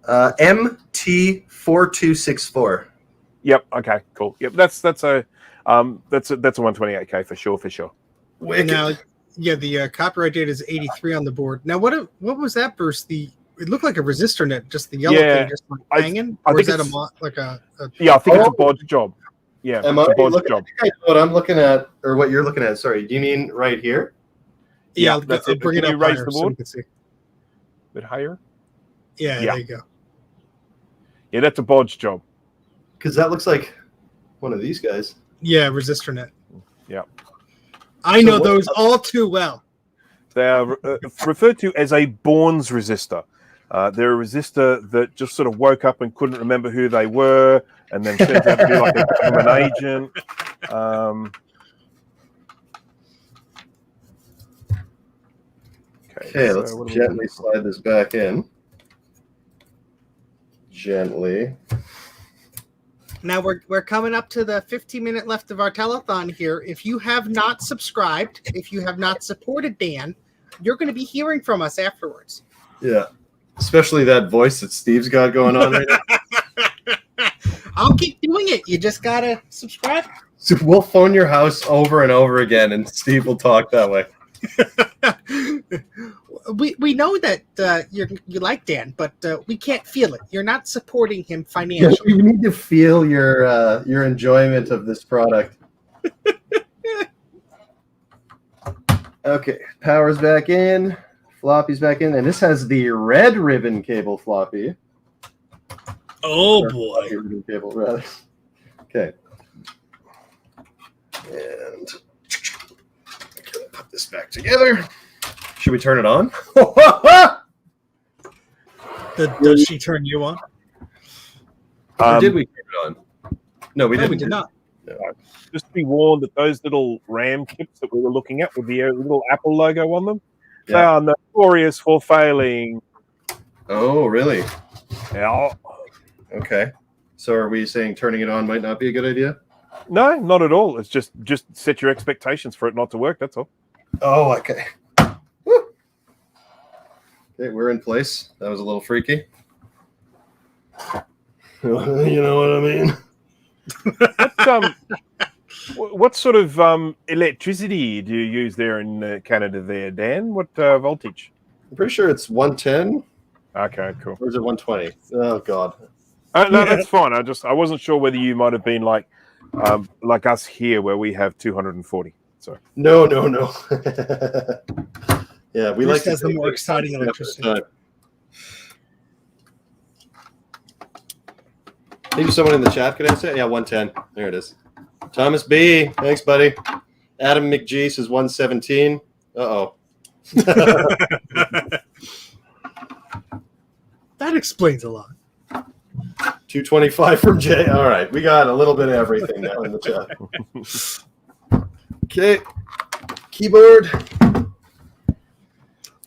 MT4264.
Yep. Okay. Cool. Yep. That's a 128K for sure.
Wicked.
Now, yeah, the copyright date is 83 on the board. Now, what was that, Bruce? It looked like a resistor net, just the yellow thing, just like hanging.
I
or
think
is that
it's
a
yeah. I think it's a bodge job. Yeah,
Am
it's
I
a bodge
looking?
job.
I think I know what I'm looking at, or what you're looking at. Sorry, do you mean right here?
Yeah,
that's
I'll
it.
bring
Can
it
you
up
raise
higher
the
so
board?
you can see.
A bit higher.
Yeah, there you go.
Yeah, that's a bodge job.
Because that looks like one of these guys.
Yeah, resistor net.
Yeah.
I know those all too well.
They are referred to as a Bourne's resistor. They're a resistor that just sort of woke up and couldn't remember who they were, and then turns out to be like a government agent.
Okay, let's gently slide this back in. Gently.
Now we're coming up to the 15-minute left of our telethon here. If you have not subscribed, if you have not supported Dan, you're going to be hearing from us afterwards.
Yeah, especially that voice that Steve's got going on right now.
I'll keep doing it. You just got to subscribe.
So we'll phone your house over and over again, and Steve will talk that way.
We know that you like Dan, but we can't feel it. You're not supporting him financially.
You need to feel your enjoyment of this product. Okay, power's back in, floppy's back in, and this has the red ribbon cable floppy.
Oh boy!
Ribbon cable, rather. Okay, and put this back together. Should we turn it on?
Does she turn you on?
Or did we turn it on? No, we didn't.
We did not.
No.
Just be warned that those little RAM chips that we were looking at with the little Apple logo on them, they are notorious for failing.
Oh, really?
Yeah.
Okay. So are we saying turning it on might not be a good idea?
No, not at all. It's just set your expectations for it not to work. That's all.
Oh, okay. Woo. Okay, we're in place. That was a little freaky. You know what I mean?
What sort of electricity do you use there in Canada there, Dan? What voltage?
I'm pretty sure it's 110.
Okay, cool.
Or is it 120? Oh, God.
No, that's fine. I wasn't sure whether you might have been like us here where we have 240. So
No. Yeah, we
Bruce
like to
has the more exciting electricity.
Maybe someone in the chat could answer it. Yeah, 110. There it is. Thomas B. Thanks, buddy. Adam McGee says 117. Uh-oh.
That explains a lot.
225 from Jay. All right, we got a little bit of everything now in the chat. Okay, keyboard.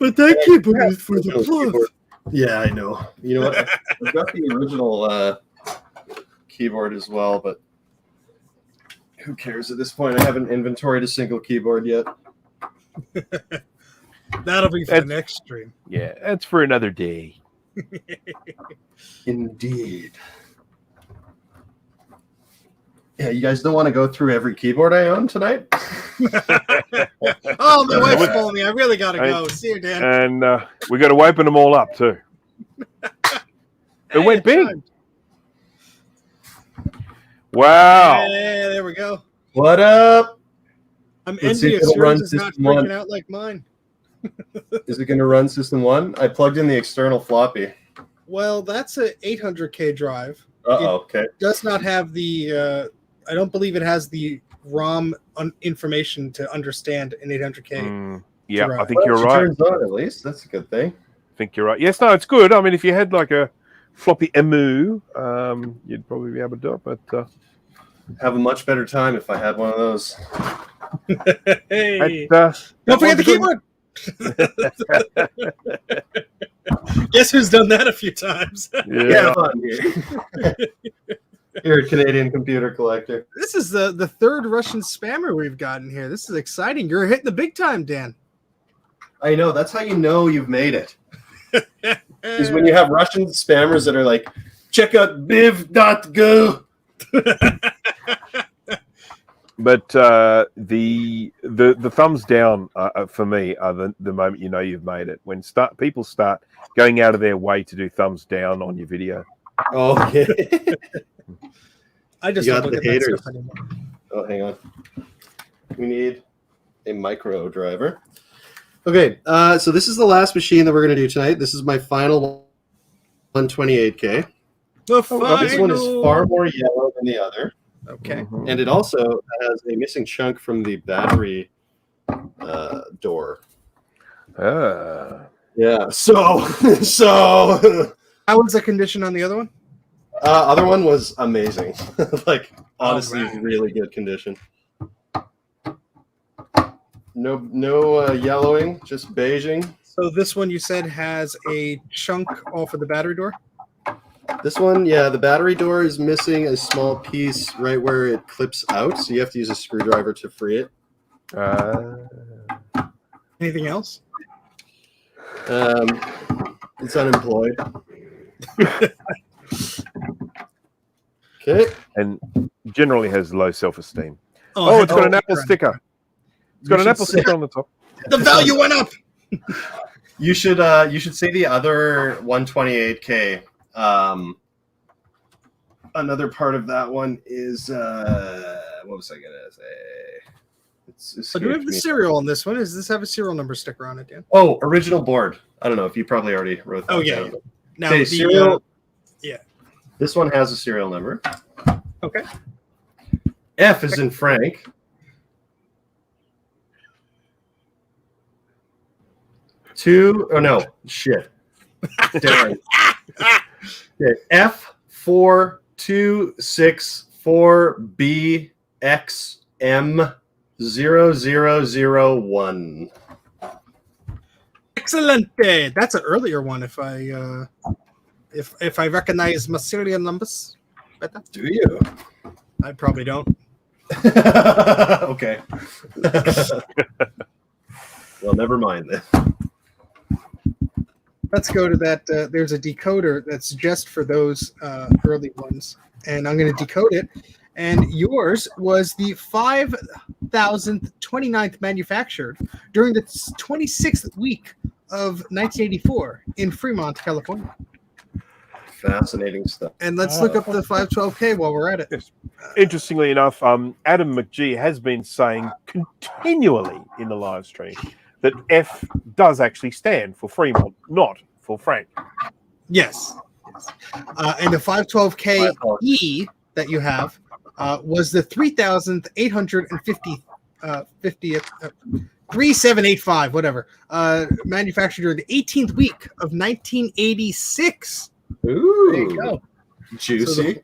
But thank you, Bruce, for the
keyboard. Yeah, I know. You know what? I've got the original keyboard as well, but who cares at this point? I haven't inventoried a single keyboard yet.
That'll be for the next stream.
Yeah, that's for another day.
Indeed. Yeah, you guys don't want to go through every keyboard I own tonight?
Oh, my wife's calling me. I really got to go. See you, Dan.
And we got to open them all up, too. It went big.
Time.
Wow.
Yeah, there we go.
What up?
I'm
Let's see if
envious.
it'll run
Yours is not
System
freaking
1.
out like mine.
Is it going to run System 1? I plugged in the external floppy.
Well, that's a 800K drive.
Okay.
It does not have the... I don't believe it has the ROM information to understand an 800K.
Yeah,
drive.
I think you're right.
Turns on at least. That's a good thing.
I think you're right. Yes, no, it's good. I mean, if you had like a floppy EMU, you'd probably be able to do it. But
have a much better time if I had one of those.
Hey, don't forget the keyboard. Guess who's done that a few times?
Yeah.
You're a Canadian computer collector.
This is the third Russian spammer we've gotten here. This is exciting. You're hitting the big time, Dan.
I know. That's how you know you've made it. Is when you have Russian spammers that are like, check out biv.go.
But the thumbs down for me are the moment you know you've made it. When people start going out of their way to do thumbs down on your video.
Oh, okay.
I just
You
don't
got
look
the
at that
haters.
stuff anymore.
Oh, hang on. We need a micro driver. Okay, so this is the last machine that we're going to do tonight. This is my final 128K. This one is far more yellow than the other.
Okay.
And it also has a missing chunk from the battery door. Yeah, so
How was the condition on the other one?
other one was amazing. Like, honestly,
Alright.
really good condition. No yellowing, just beiging.
So this one you said has a chunk off of the battery door?
This one, yeah, the battery door is missing a small piece right where it clips out, so you have to use a screwdriver to free it.
Anything else?
It's unemployed. Okay.
And generally has low self-esteem. Oh, it's got an Apple sticker. It's got an Apple sticker on the top.
The value went up.
You should say the other 128K. Another part of that one is what was I gonna say?
So do we have the serial on this one? Does this have a serial number sticker on it, Dan?
Oh, original board. I don't know if you probably already wrote that.
Oh yeah.
down.
Now
Okay, serial.
yeah.
This one has a serial number.
Okay.
F is in Frank. Oh no, shit. Darn. Okay, F42646BXM0001.
Excelente. That's an earlier one. If I recognize my serial numbers better.
Do you?
I probably don't.
Okay. Well, never mind then.
Let's go to that. There's a decoder that's just for those early ones, and I'm going to decode it. And yours was the 5,029th manufactured during the 26th week of 1984 in Fremont, California.
Fascinating stuff.
And let's look up the 512K while we're at it.
Yes. Interestingly enough, Adam McGee has been saying continually in the live stream that F does actually stand for Fremont, not for Frank.
Yes. And the 512K E that you have was the 3,850 3785, whatever, manufactured during the 18th week of 1986.
Ooh,
There you go.
Juicy.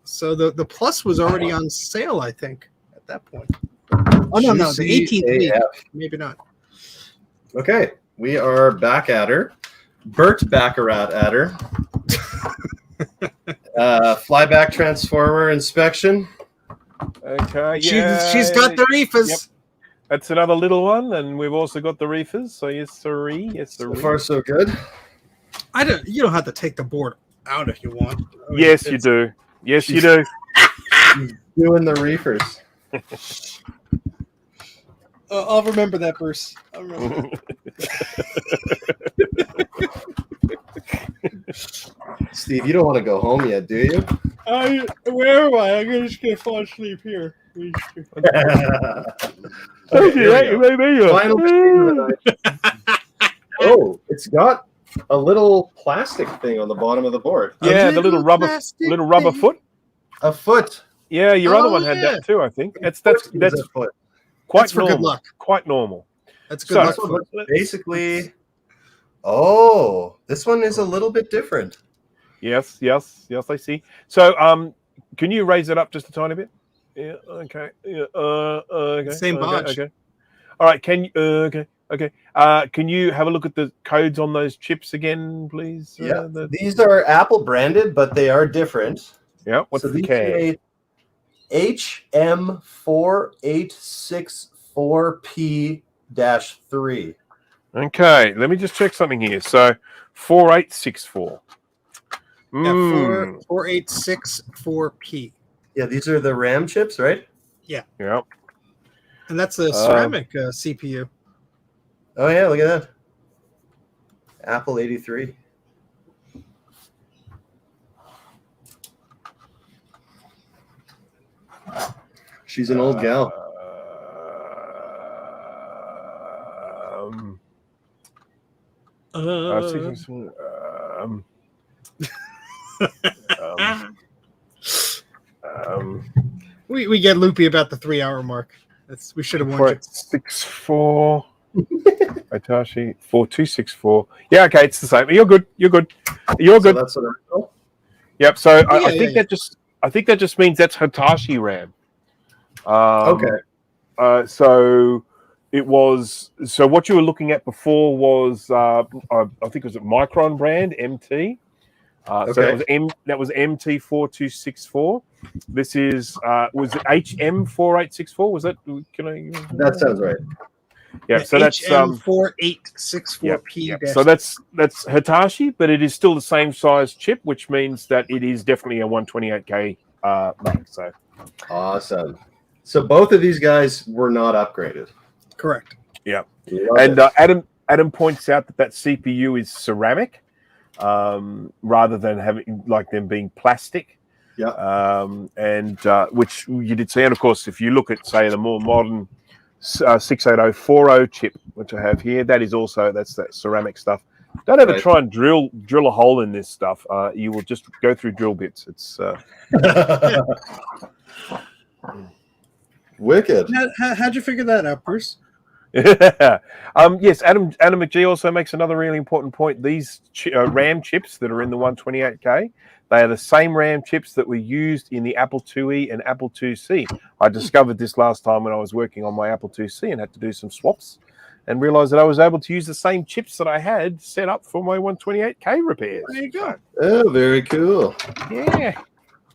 So the plus was already on sale, I think, at that point. Oh no, the 18th week. Maybe not.
Okay, we are back at her. Bert Baccarat at her. Flyback transformer inspection.
Okay,
She's got the reefers.
Yep. That's another little one, and we've also got the reefers. So yes, sirree. Yes,
So
sirree.
far, so good.
You don't have to take the board out if you want. I mean,
Yes, you do. Yes, you do.
Doing the reefers.
I'll remember that, Bruce. I'll remember that.
Steve, you don't want to go home yet, do you?
Where am I? I'm just gonna fall asleep here.
Final machine of the night. Oh, it's got a little plastic thing on the bottom of the board.
Yeah, the little rubber foot.
A foot.
Yeah, your other one had
yeah.
that too, I think. That's
a foot.
quite
That's for
normal.
good luck.
Quite normal.
That's good luck.
So basically, oh, this one is a little bit different.
Yes, I see. So, can you raise it up just a tiny bit? Yeah. Okay. Yeah. Okay.
Same bodge.
Okay. All right. Can you? Okay. Can you have a look at the codes on those chips again, please?
Yeah. These are Apple branded, but they are different.
Yeah. What's
so
the
these
CAD?
are a HM4864P-3.
Okay, let me just check something here. So 4864.
Yeah, 4864P.
Yeah, these are the RAM chips, right?
Yeah.
Yeah.
And that's a ceramic CPU.
Oh yeah, look at that. Apple 83. She's an old gal.
We get loopy about the 3-hour mark. We should have warned you.
64 Hitachi 4264. Yeah, okay, it's the same. You're good. You're good. You're good.
So that's what I'm.
Yep. So I think that just means that's Hitachi RAM.
Okay.
So it was. So what you were looking at before was I think it was a Micron brand MT. So that was MT4264. This is was it HM4864? Was that?
That sounds right.
Yeah. So that's
HM4864P.
Yeah. So that's Hitachi, but it is still the same size chip, which means that it is definitely a 128K mark. So
awesome. So both of these guys were not upgraded.
Correct.
Yeah. And Adam points out that CPU is ceramic, rather than having like them being plastic.
Yeah.
And which you did see. And of course, if you look at say the more modern 68040 chip, which I have here, that's that ceramic stuff. Don't ever try and drill a hole in this stuff. You will just go through drill bits. It's
wicked.
How'd you figure that out, Bruce?
Yes, Adam McGee also makes another really important point. These RAM chips that are in the 128K, they are the same RAM chips that were used in the Apple IIe and Apple IIc. I discovered this last time when I was working on my Apple IIc and had to do some swaps, and realized that I was able to use the same chips that I had set up for my 128K repairs.
There you go.
Oh, very cool.
Yeah.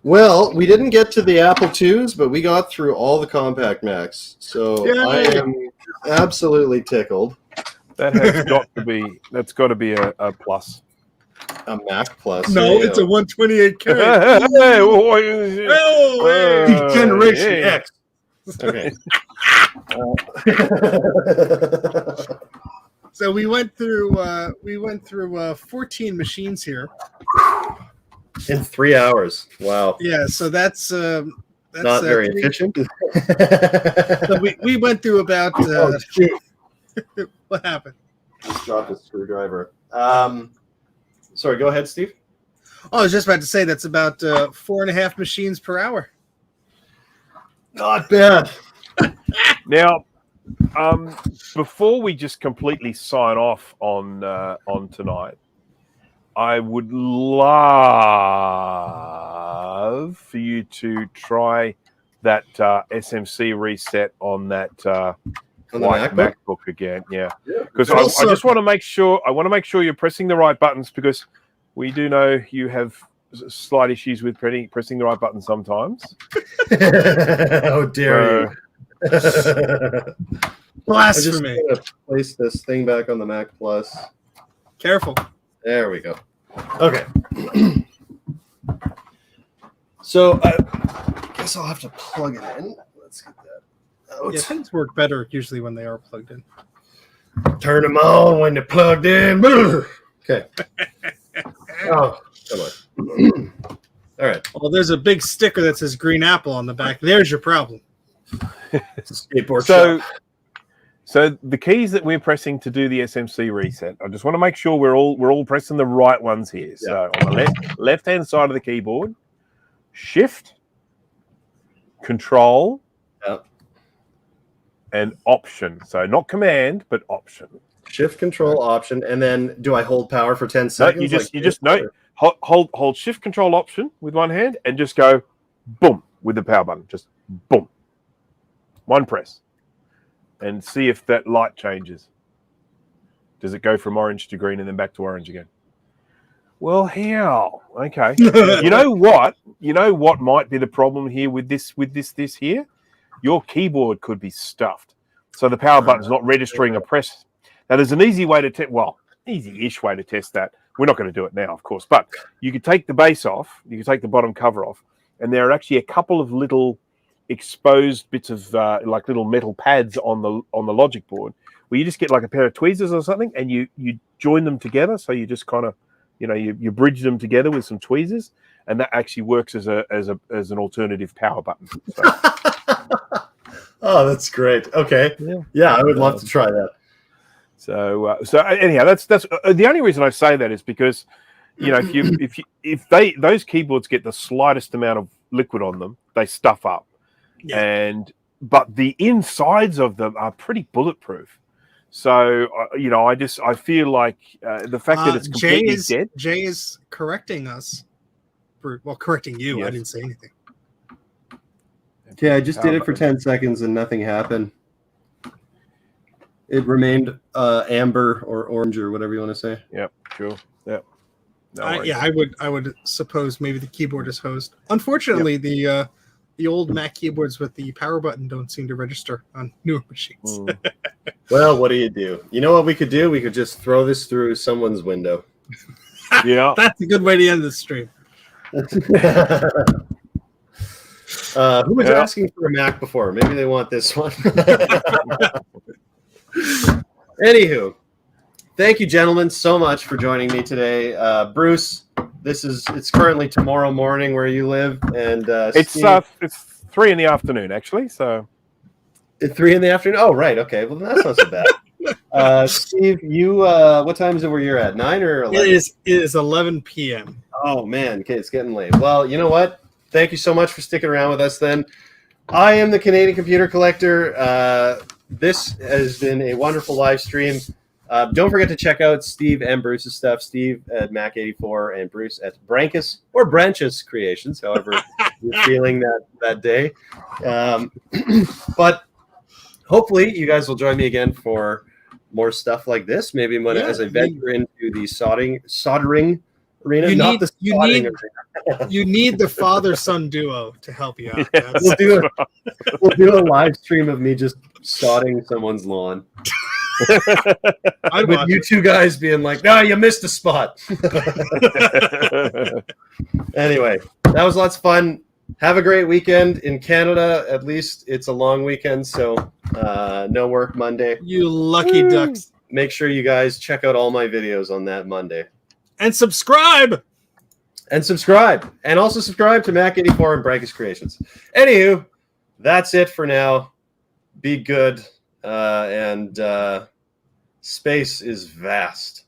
Well, we didn't get to the Apple IIs, but we got through all the compact Macs. So I am absolutely tickled.
That's got to be a plus.
A Mac Plus.
No, it's a 128K.
Generation X. Okay.
So we went through 14 machines here
in 3 hours. Wow.
Yeah, so that's
not very efficient.
So we went through about what happened?
Just dropped a screwdriver. Sorry, go ahead, Steve.
Oh, I was just about to say that's about 4.5 machines per hour.
Not bad.
Now, before we just completely sign off on tonight, I would love for you to try that SMC reset on that white MacBook again. Yeah, because I just want to make sure. I want to make sure you're pressing the right buttons, because we do know you have slight issues with pressing the right button sometimes.
How dare you!
Blasphemy!
I'm just gonna place this thing back on the Mac Plus.
Careful.
There we go. Okay. So I guess I'll have to plug it in. Let's get that out.
Yeah, things work better usually when they are plugged in.
Turn them on when they're plugged in. Okay. Oh, come on. All right.
Well, there's a big sticker that says Green Apple on the back. There's your problem.
Skateboard shop.
So the keys that we're pressing to do the SMC reset, I just want to make sure we're all pressing the right ones here. Yeah. So on the left-hand side of the keyboard, Shift, Control, and Option. So not Command, but Option.
Shift, Control, Option, and then do I hold power for 10 seconds?
Hold Shift, Control, Option with one hand, and just go boom with the power button. Just boom, one press. And see if that light changes. Does it go from orange to green and then back to orange again? Well, how? Okay. You know what? You know what might be the problem here with this here? Your keyboard could be stuffed. So the power button's not registering a press. Now, there's an easy way to test, well, easy-ish way to test that. We're not going to do it now, of course, but you could take the base off, you can take the bottom cover off, and there are actually a couple of little exposed bits of like little metal pads on the logic board where you just get like a pair of tweezers or something and you join them together. So you just kind of, you bridge them together with some tweezers, and that actually works as an alternative power button. So.
Oh, that's great. Okay. Yeah, I would love to try that.
So anyhow, that's the only reason I say that is because, if those keyboards get the slightest amount of liquid on them, they stuff up, but the insides of them are pretty bulletproof. So I feel like the fact that it's completely dead.
Jay is correcting us. Correcting you. Yes. I didn't say anything.
Okay, I just did it for 10 seconds and nothing happened. It remained amber or orange or whatever you want to say.
Yep, sure. Yep. No
I would suppose maybe the keyboard is hosed. Unfortunately, the old Mac keyboards with the power button don't seem to register on newer machines.
Well, what do? You know what we could do? We could just throw this through someone's window.
Yeah.
That's a good way to end the stream.
Who was asking for a Mac before? Maybe they want this one. Anywho, thank you, gentlemen, so much for joining me today. Bruce, it's currently tomorrow morning where you live, and
it's 3 in the afternoon actually. So
3 in the afternoon. Oh, right. Okay. Well, that's not so bad. Steve, you what time is it where you're at? 9 or 11?
It is 11 p.m.
Oh man, okay, it's getting late. Well, you know what? Thank you so much for sticking around with us. Then, I am the Canadian Computer Collector. This has been a wonderful live stream. Don't forget to check out Steve and Bruce's stuff. Steve at Mac84 and Bruce at Branchus Creations, however you're feeling that day. But hopefully you guys will join me again for more stuff like this. Maybe as I venture into the soldering arena. You
need the father-son duo to help you out.
Yes. We'll do a live stream of me just sodding someone's lawn. With you two guys being like, "No, you missed a spot." Anyway, that was lots of fun. Have a great weekend in Canada. At least it's a long weekend, so no work Monday.
You lucky ducks.
Make sure you guys check out all my videos on that Monday.
And subscribe.
And also subscribe to Mac84 and Branchus Creations. Anywho, that's it for now. Be good. And space is vast.